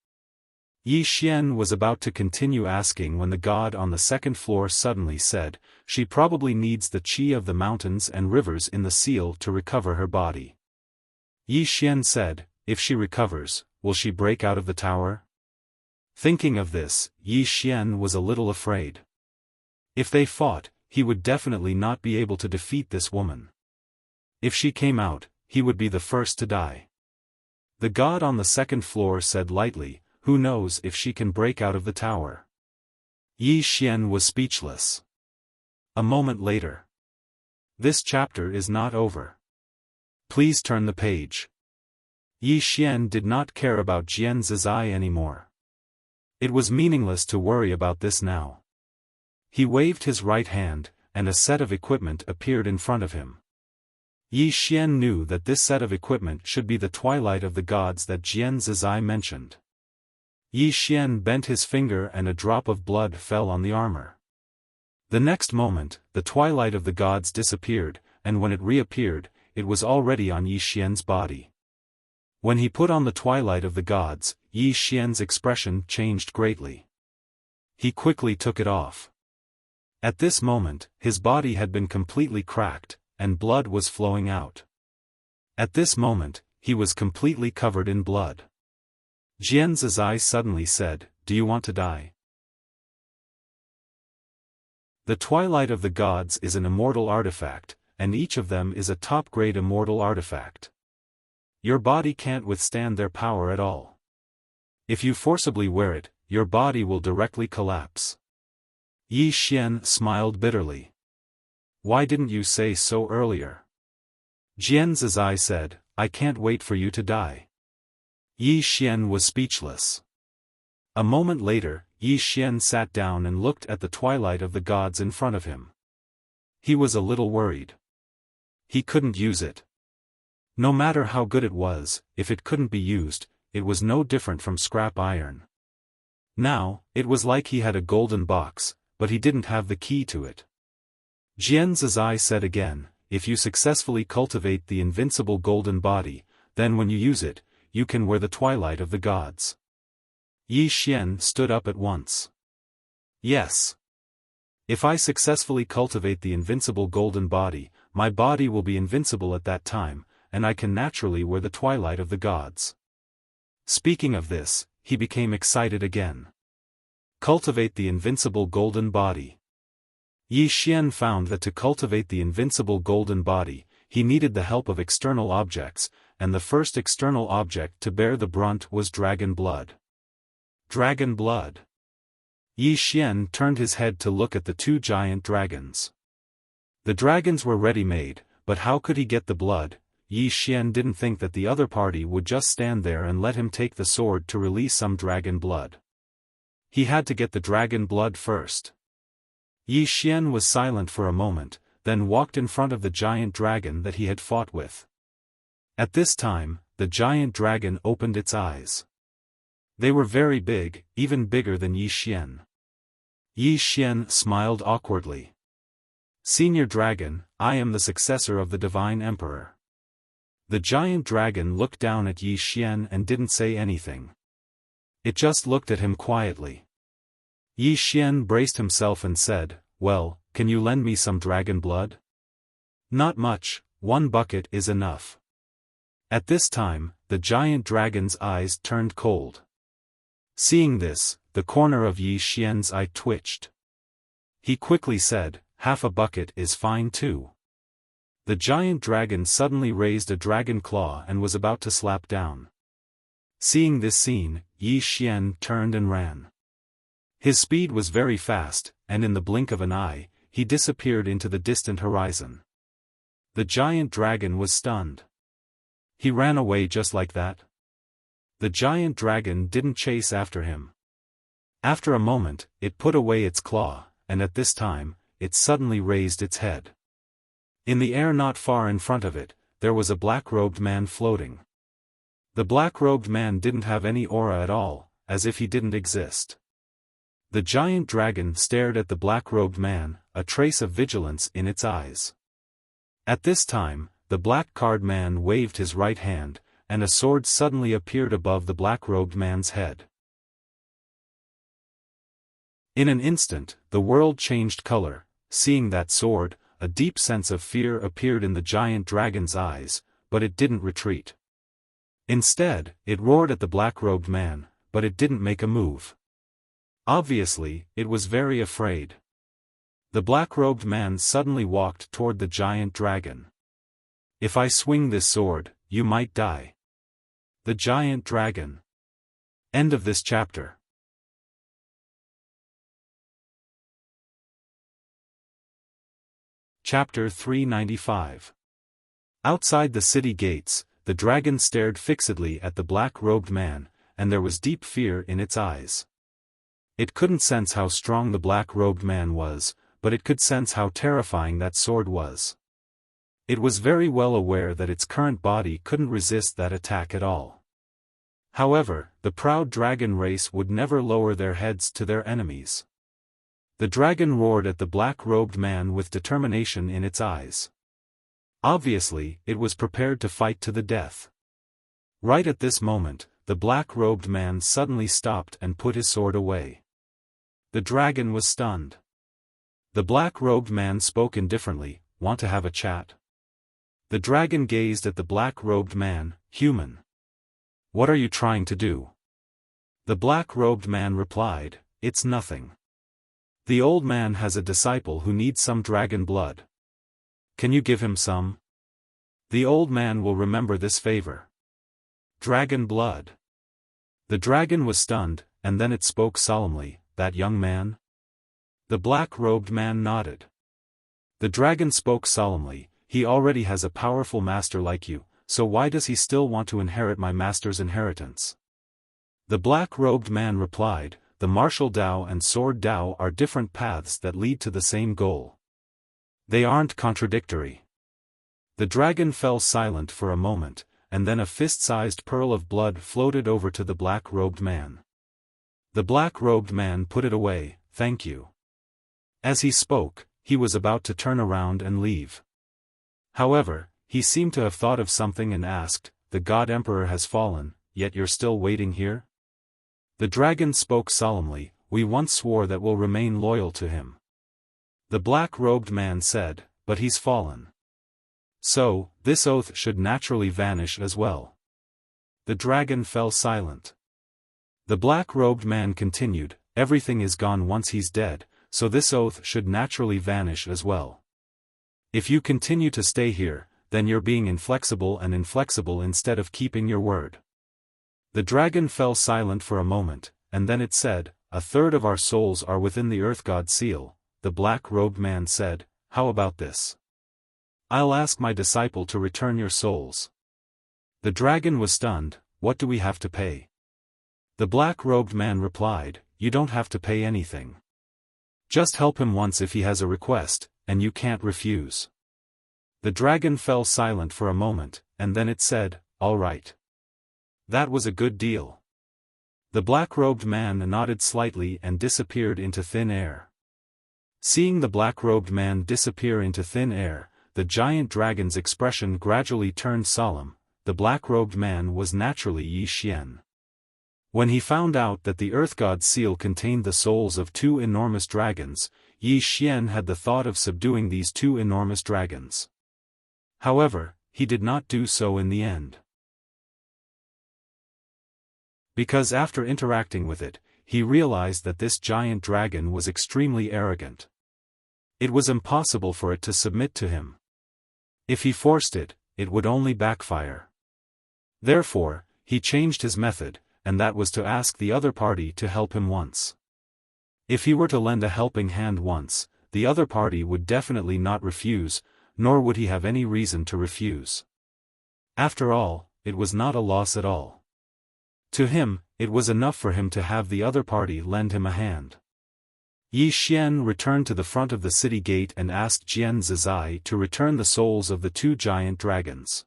Yi Xian was about to continue asking when the god on the second floor suddenly said, she probably needs the qi of the mountains and rivers in the seal to recover her body. Yi Xian said, if she recovers, will she break out of the tower? Thinking of this, Yi Xian was a little afraid. If they fought, he would definitely not be able to defeat this woman. If she came out, he would be the first to die. The god on the second floor said lightly, who knows if she can break out of the tower? Yi Xian was speechless. A moment later. This chapter is not over. Please turn the page. Yi Xian did not care about Jian Zizai anymore. It was meaningless to worry about this now. He waved his right hand, and a set of equipment appeared in front of him. Yi Xian knew that this set of equipment should be the twilight of the gods that Jian Zizai mentioned. Yi Xian bent his finger and a drop of blood fell on the armor. The next moment, the twilight of the gods disappeared, and when it reappeared, it was already on Yi Xian's body. When he put on the twilight of the gods, Yi Xian's expression changed greatly. He quickly took it off. At this moment, his body had been completely cracked, and blood was flowing out. At this moment, he was completely covered in blood. Jian Zizai suddenly said, do you want to die? The Twilight of the Gods is an immortal artifact, and each of them is a top-grade immortal artifact. Your body can't withstand their power at all. If you forcibly wear it, your body will directly collapse. Yi Xian smiled bitterly. Why didn't you say so earlier? Jian Zizai said, I can't wait for you to die. Yi Xian was speechless. A moment later, Yi Xian sat down and looked at the twilight of the gods in front of him. He was a little worried. He couldn't use it. No matter how good it was, if it couldn't be used, it was no different from scrap iron. Now, it was like he had a golden box, but he didn't have the key to it. Jian Zizai said again, if you successfully cultivate the invincible golden body, then when you use it, you can wear the twilight of the gods. Yi Xian stood up at once. Yes. If I successfully cultivate the invincible golden body, my body will be invincible at that time, and I can naturally wear the twilight of the gods. Speaking of this, he became excited again. Cultivate the invincible golden body. Yi Xian found that to cultivate the invincible golden body, he needed the help of external objects, and the first external object to bear the brunt was dragon blood. Dragon blood. Yi Xian turned his head to look at the two giant dragons. The dragons were ready-made, but how could he get the blood? Yi Xian didn't think that the other party would just stand there and let him take the sword to release some dragon blood. He had to get the dragon blood first. Yi Xian was silent for a moment, then walked in front of the giant dragon that he had fought with. At this time, the giant dragon opened its eyes. They were very big, even bigger than Yi Xian. Yi Xian smiled awkwardly. Senior Dragon, I am the successor of the Divine Emperor. The giant dragon looked down at Yi Xian and didn't say anything. It just looked at him quietly. Yi Xian braced himself and said, well, can you lend me some dragon blood? Not much, 1 bucket is enough. At this time, the giant dragon's eyes turned cold. Seeing this, the corner of Yi Xian's eye twitched. He quickly said, half a bucket is fine too. The giant dragon suddenly raised a dragon claw and was about to slap down. Seeing this scene, Yi Xian turned and ran. His speed was very fast, and in the blink of an eye, he disappeared into the distant horizon. The giant dragon was stunned. He ran away just like that. The giant dragon didn't chase after him. After a moment, it put away its claw, and at this time, it suddenly raised its head. In the air not far in front of it, there was a black-robed man floating. The black-robed man didn't have any aura at all, as if he didn't exist. The giant dragon stared at the black-robed man, a trace of vigilance in its eyes. At this time, the black-card man waved his right hand, and a sword suddenly appeared above the black-robed man's head. In an instant, the world changed color. Seeing that sword, a deep sense of fear appeared in the giant dragon's eyes, but it didn't retreat. Instead, it roared at the black-robed man, but it didn't make a move. Obviously, it was very afraid. The black-robed man suddenly walked toward the giant dragon. If I swing this sword, you might die. The giant dragon. End of this chapter. Chapter 395. Outside the city gates, the dragon stared fixedly at the black-robed man, and there was deep fear in its eyes. It couldn't sense how strong the black-robed man was, but it could sense how terrifying that sword was. It was very well aware that its current body couldn't resist that attack at all. However, the proud dragon race would never lower their heads to their enemies. The dragon roared at the black-robed man with determination in its eyes. Obviously, it was prepared to fight to the death. Right at this moment, the black-robed man suddenly stopped and put his sword away. The dragon was stunned. The black-robed man spoke indifferently, "Want to have a chat?" The dragon gazed at the black-robed man, "Human. What are you trying to do?" The black-robed man replied, "It's nothing. The old man has a disciple who needs some dragon blood. Can you give him some? The old man will remember this favor." Dragon blood. The dragon was stunned, and then it spoke solemnly, "That young man?" The black-robed man nodded. The dragon spoke solemnly, "He already has a powerful master like you, so why does he still want to inherit my master's inheritance?" The black-robed man replied, the martial Dao and sword Dao are different paths that lead to the same goal. They aren't contradictory. The dragon fell silent for a moment, and then a fist-sized pearl of blood floated over to the black-robed man. The black-robed man put it away, "Thank you." As he spoke, he was about to turn around and leave. However, he seemed to have thought of something and asked, "The God Emperor has fallen, yet you're still waiting here?" The dragon spoke solemnly, "We once swore that we'll remain loyal to him." The black-robed man said, "But he's fallen. So, this oath should naturally vanish as well." The dragon fell silent. The black-robed man continued, "Everything is gone once he's dead, so this oath should naturally vanish as well. If you continue to stay here, then you're being inflexible instead of keeping your word." The dragon fell silent for a moment, and then it said, "A third of our souls are within the Earth God seal." The black-robed man said, "How about this? I'll ask my disciple to return your souls." The dragon was stunned, "What do we have to pay?" The black-robed man replied, "You don't have to pay anything. Just help him once if he has a request, and you can't refuse." The dragon fell silent for a moment, and then it said, "All right. That was a good deal." The black-robed man nodded slightly and disappeared into thin air. Seeing the black-robed man disappear into thin air, the giant dragon's expression gradually turned solemn. The black-robed man was naturally Yi Xian. When he found out that the Earth God seal contained the souls of 2 enormous dragons, Yi Xian had the thought of subduing these 2 enormous dragons. However, he did not do so in the end. Because after interacting with it, he realized that this giant dragon was extremely arrogant. It was impossible for it to submit to him. If he forced it, it would only backfire. Therefore, he changed his method, and that was to ask the other party to help him once. If he were to lend a helping hand once, the other party would definitely not refuse, nor would he have any reason to refuse. After all, it was not a loss at all. To him, it was enough for him to have the other party lend him a hand. Yi Xian returned to the front of the city gate and asked Jian Zizai to return the souls of the 2 giant dragons.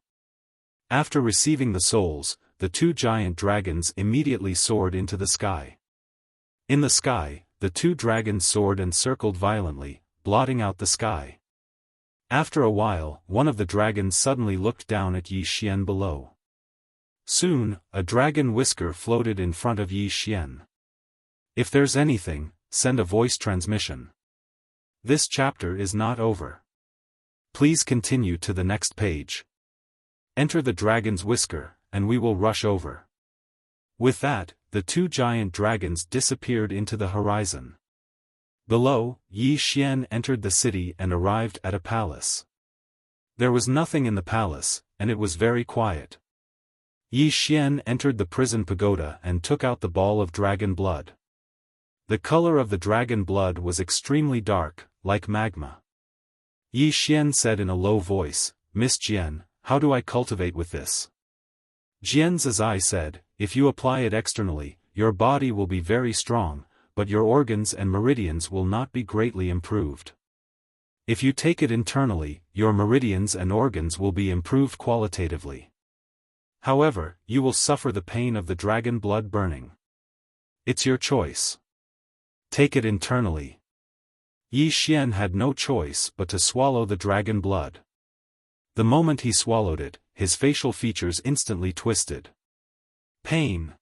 After receiving the souls, the 2 giant dragons immediately soared into the sky. In the sky, the 2 dragons soared and circled violently, blotting out the sky. After a while, one of the dragons suddenly looked down at Yi Xian below. Soon, a dragon whisker floated in front of Yi Xian. If there's anything, send a voice transmission. This chapter is not over. Please continue to the next page. Enter the dragon's whisker, and we will rush over. With that, the 2 giant dragons disappeared into the horizon. Below, Yi Xian entered the city and arrived at a palace. There was nothing in the palace, and it was very quiet. Yi Xian entered the prison pagoda and took out the ball of dragon blood. The color of the dragon blood was extremely dark, like magma. Yi Xian said in a low voice, "Miss Jian, how do I cultivate with this?" Jian Zizai said, "If you apply it externally, your body will be very strong, but your organs and meridians will not be greatly improved. If you take it internally, your meridians and organs will be improved qualitatively. However, you will suffer the pain of the dragon blood burning. It's your choice. Take it internally." Yi Xian had no choice but to swallow the dragon blood. The moment he swallowed it, his facial features instantly twisted. Pain.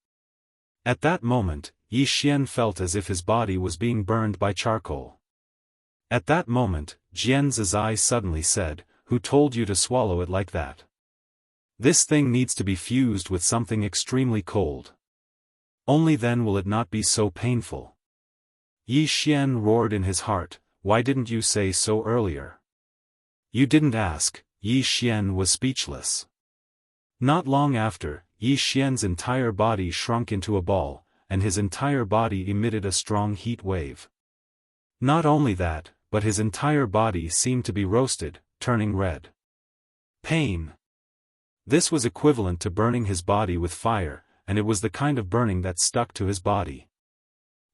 At that moment, Yi Xian felt as if his body was being burned by charcoal. At that moment, Jian Zizai suddenly said, "Who told you to swallow it like that? This thing needs to be fused with something extremely cold. Only then will it not be so painful." Yi Xian roared in his heart, "Why didn't you say so earlier?" "You didn't ask." Yi Xian was speechless. Not long after, Yi Xian's entire body shrunk into a ball, and his entire body emitted a strong heat wave. Not only that, but his entire body seemed to be roasted, turning red. Pain. This was equivalent to burning his body with fire, and it was the kind of burning that stuck to his body.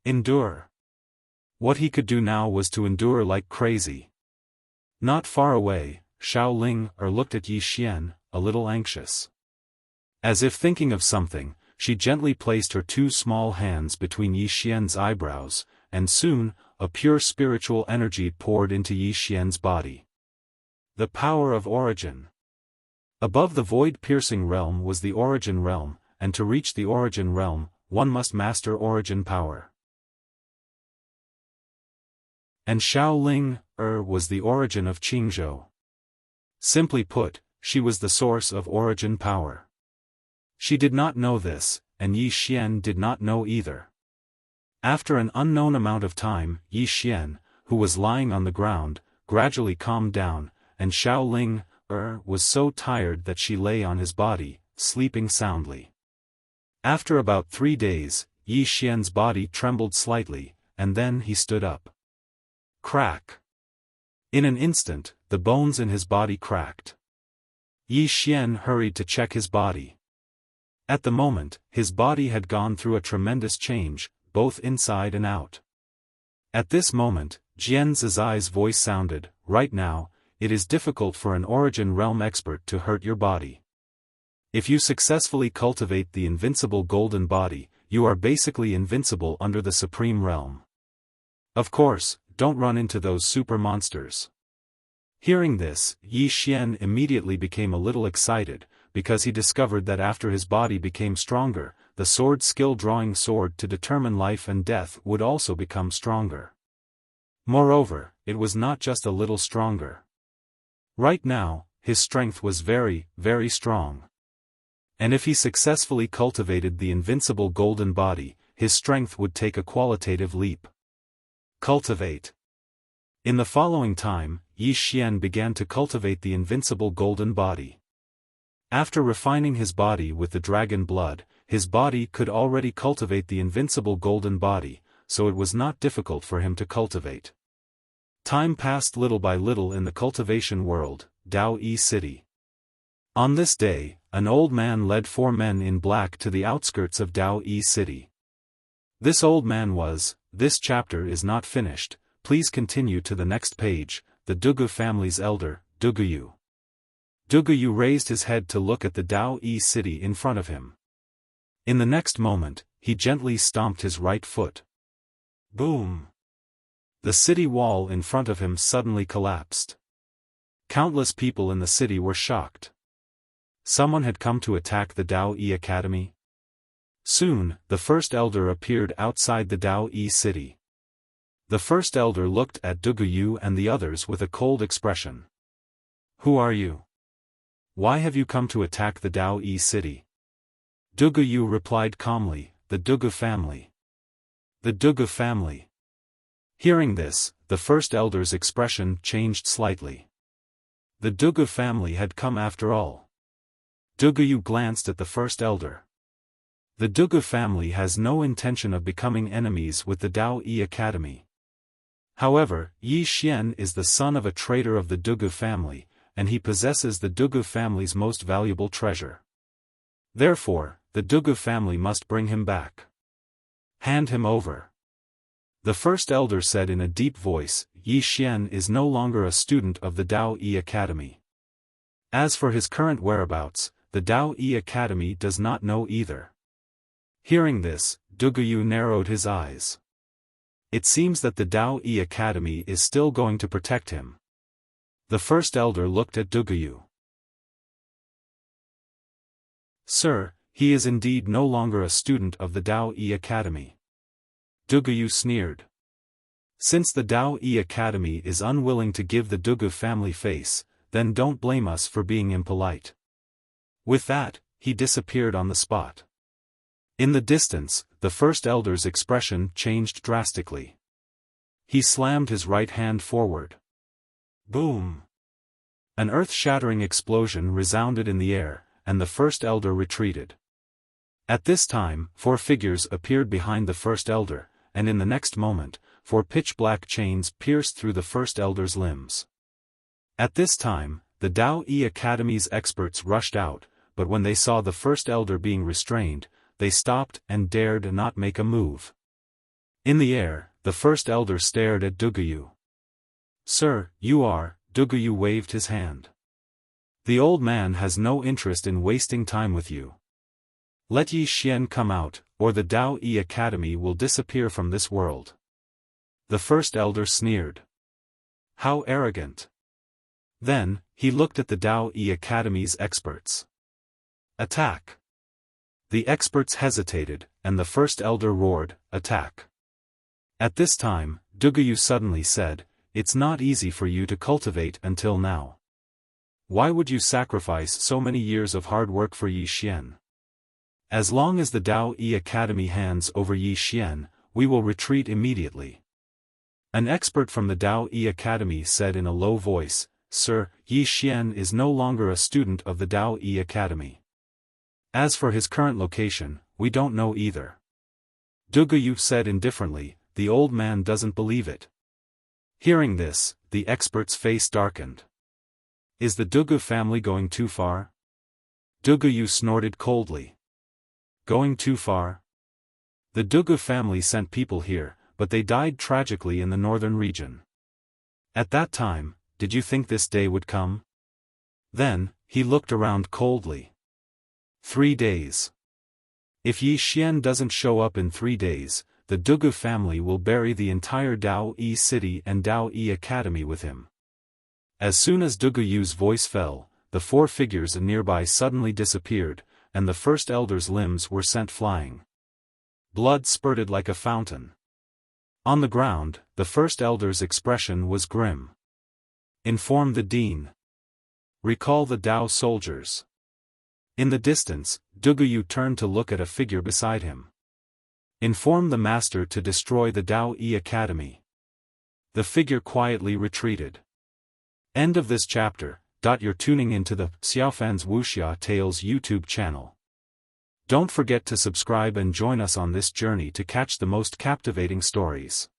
Endure. What he could do now was to endure like crazy. Not far away, Xiao looked at Yi Xian, a little anxious. As if thinking of something, she gently placed her two small hands between Yi Xian's eyebrows, and soon, a pure spiritual energy poured into Yi Xian's body. The power of origin. Above the void-piercing realm was the origin realm, and to reach the origin realm, one must master origin power. And Xiao was the origin of Qingzhou. Simply put, she was the source of origin power. She did not know this, and Yi Xian did not know either. After an unknown amount of time, Yi Xian, who was lying on the ground, gradually calmed down, and Xiao was so tired that she lay on his body, sleeping soundly. After about 3 days, Yi Xian's body trembled slightly, and then he stood up. Crack! In an instant, the bones in his body cracked. Yi Xian hurried to check his body. At the moment, his body had gone through a tremendous change, both inside and out. At this moment, Jian Zizai's voice sounded, "Right now, it is difficult for an origin realm expert to hurt your body. If you successfully cultivate the invincible golden body, you are basically invincible under the supreme realm. Of course, don't run into those super monsters." Hearing this, Yi Xian immediately became a little excited, because he discovered that after his body became stronger, the sword skill drawing sword to determine life and death would also become stronger. Moreover, it was not just a little stronger. Right now, his strength was very, very strong. And if he successfully cultivated the invincible golden body, his strength would take a qualitative leap. Cultivate. In the following time, Yi Xian began to cultivate the invincible golden body. After refining his body with the dragon blood, his body could already cultivate the invincible golden body, so it was not difficult for him to cultivate. Time passed little by little in the cultivation world, Dao Yi City. On this day, an old man led 4 men in black to the outskirts of Dao Yi City. This old man was, "This chapter is not finished, please continue to the next page," the Dugu family's elder, Duguyu. Duguyu raised his head to look at the Dao Yi City in front of him. In the next moment, he gently stomped his right foot. Boom! The city wall in front of him suddenly collapsed. Countless people in the city were shocked. Someone had come to attack the Dao Yi Academy. Soon, the first elder appeared outside the Dao Yi City. The first elder looked at Duguyu and the others with a cold expression. "Who are you? Why have you come to attack the Dao Yi City?" Duguyu replied calmly, "The Dugu family." The Dugu family. Hearing this, the first elder's expression changed slightly. The Dugu family had come after all. Duguyu glanced at the first elder. The Dugu family has no intention of becoming enemies with the Dao Yi Academy. However, Yi Xian is the son of a trader of the Dugu family, and he possesses the Dugu family's most valuable treasure. Therefore, the Dugu family must bring him back. Hand him over. The first elder said in a deep voice, "Yi Xian is no longer a student of the Dao Yi Academy. As for his current whereabouts, the Dao Yi Academy does not know either." Hearing this, Duguyu narrowed his eyes. It seems that the Dao Yi Academy is still going to protect him. The first elder looked at Duguyu. "Sir, he is indeed no longer a student of the Dao Yi Academy." Duguyu sneered. "Since the Dao Yi Academy is unwilling to give the Dugu family face, then don't blame us for being impolite." With that, he disappeared on the spot. In the distance, the first elder's expression changed drastically. He slammed his right hand forward. Boom! An earth-shattering explosion resounded in the air, and the first elder retreated. At this time, 4 figures appeared behind the first elder, and in the next moment, 4 pitch-black chains pierced through the first elder's limbs. At this time, the Dao Yi Academy's experts rushed out, but when they saw the first elder being restrained, they stopped and dared not make a move. In the air, the first elder stared at Duguyu. "Sir, you are," Duguyu waved his hand. "The old man has no interest in wasting time with you. Let Yi Xian come out, or the Dao Yi Academy will disappear from this world." The first elder sneered. How arrogant. Then, he looked at the Dao Yi Academy's experts. "Attack!" The experts hesitated, and the first elder roared, "Attack!" At this time, Duguyu suddenly said, "It's not easy for you to cultivate until now. Why would you sacrifice so many years of hard work for Yi Xian? As long as the Dao Yi Academy hands over Yi Xian, we will retreat immediately." An expert from the Dao Yi Academy said in a low voice, "Sir, Yi Xian is no longer a student of the Dao Yi Academy. As for his current location, we don't know either." Duguyu said indifferently, "The old man doesn't believe it." Hearing this, the expert's face darkened. "Is the Dugu family going too far?" Duguyu snorted coldly. "Going too far? The Dugu family sent people here, but they died tragically in the northern region. At that time, did you think this day would come?" Then, he looked around coldly. 3 days. If Yi Xian doesn't show up in 3 days, the Dugu family will bury the entire Dao Yi city and Dao Yi Academy with him. As soon as Duguyu's voice fell, the 4 figures nearby suddenly disappeared, and the first elder's limbs were sent flying. Blood spurted like a fountain. On the ground, the first elder's expression was grim. "Inform the dean. Recall the Dao soldiers." In the distance, Duguyu turned to look at a figure beside him. "Inform the master to destroy the Dao Yi Academy." The figure quietly retreated. End of this chapter. You're tuning into the Xiaofan's Wuxia Tales YouTube channel. Don't forget to subscribe and join us on this journey to catch the most captivating stories.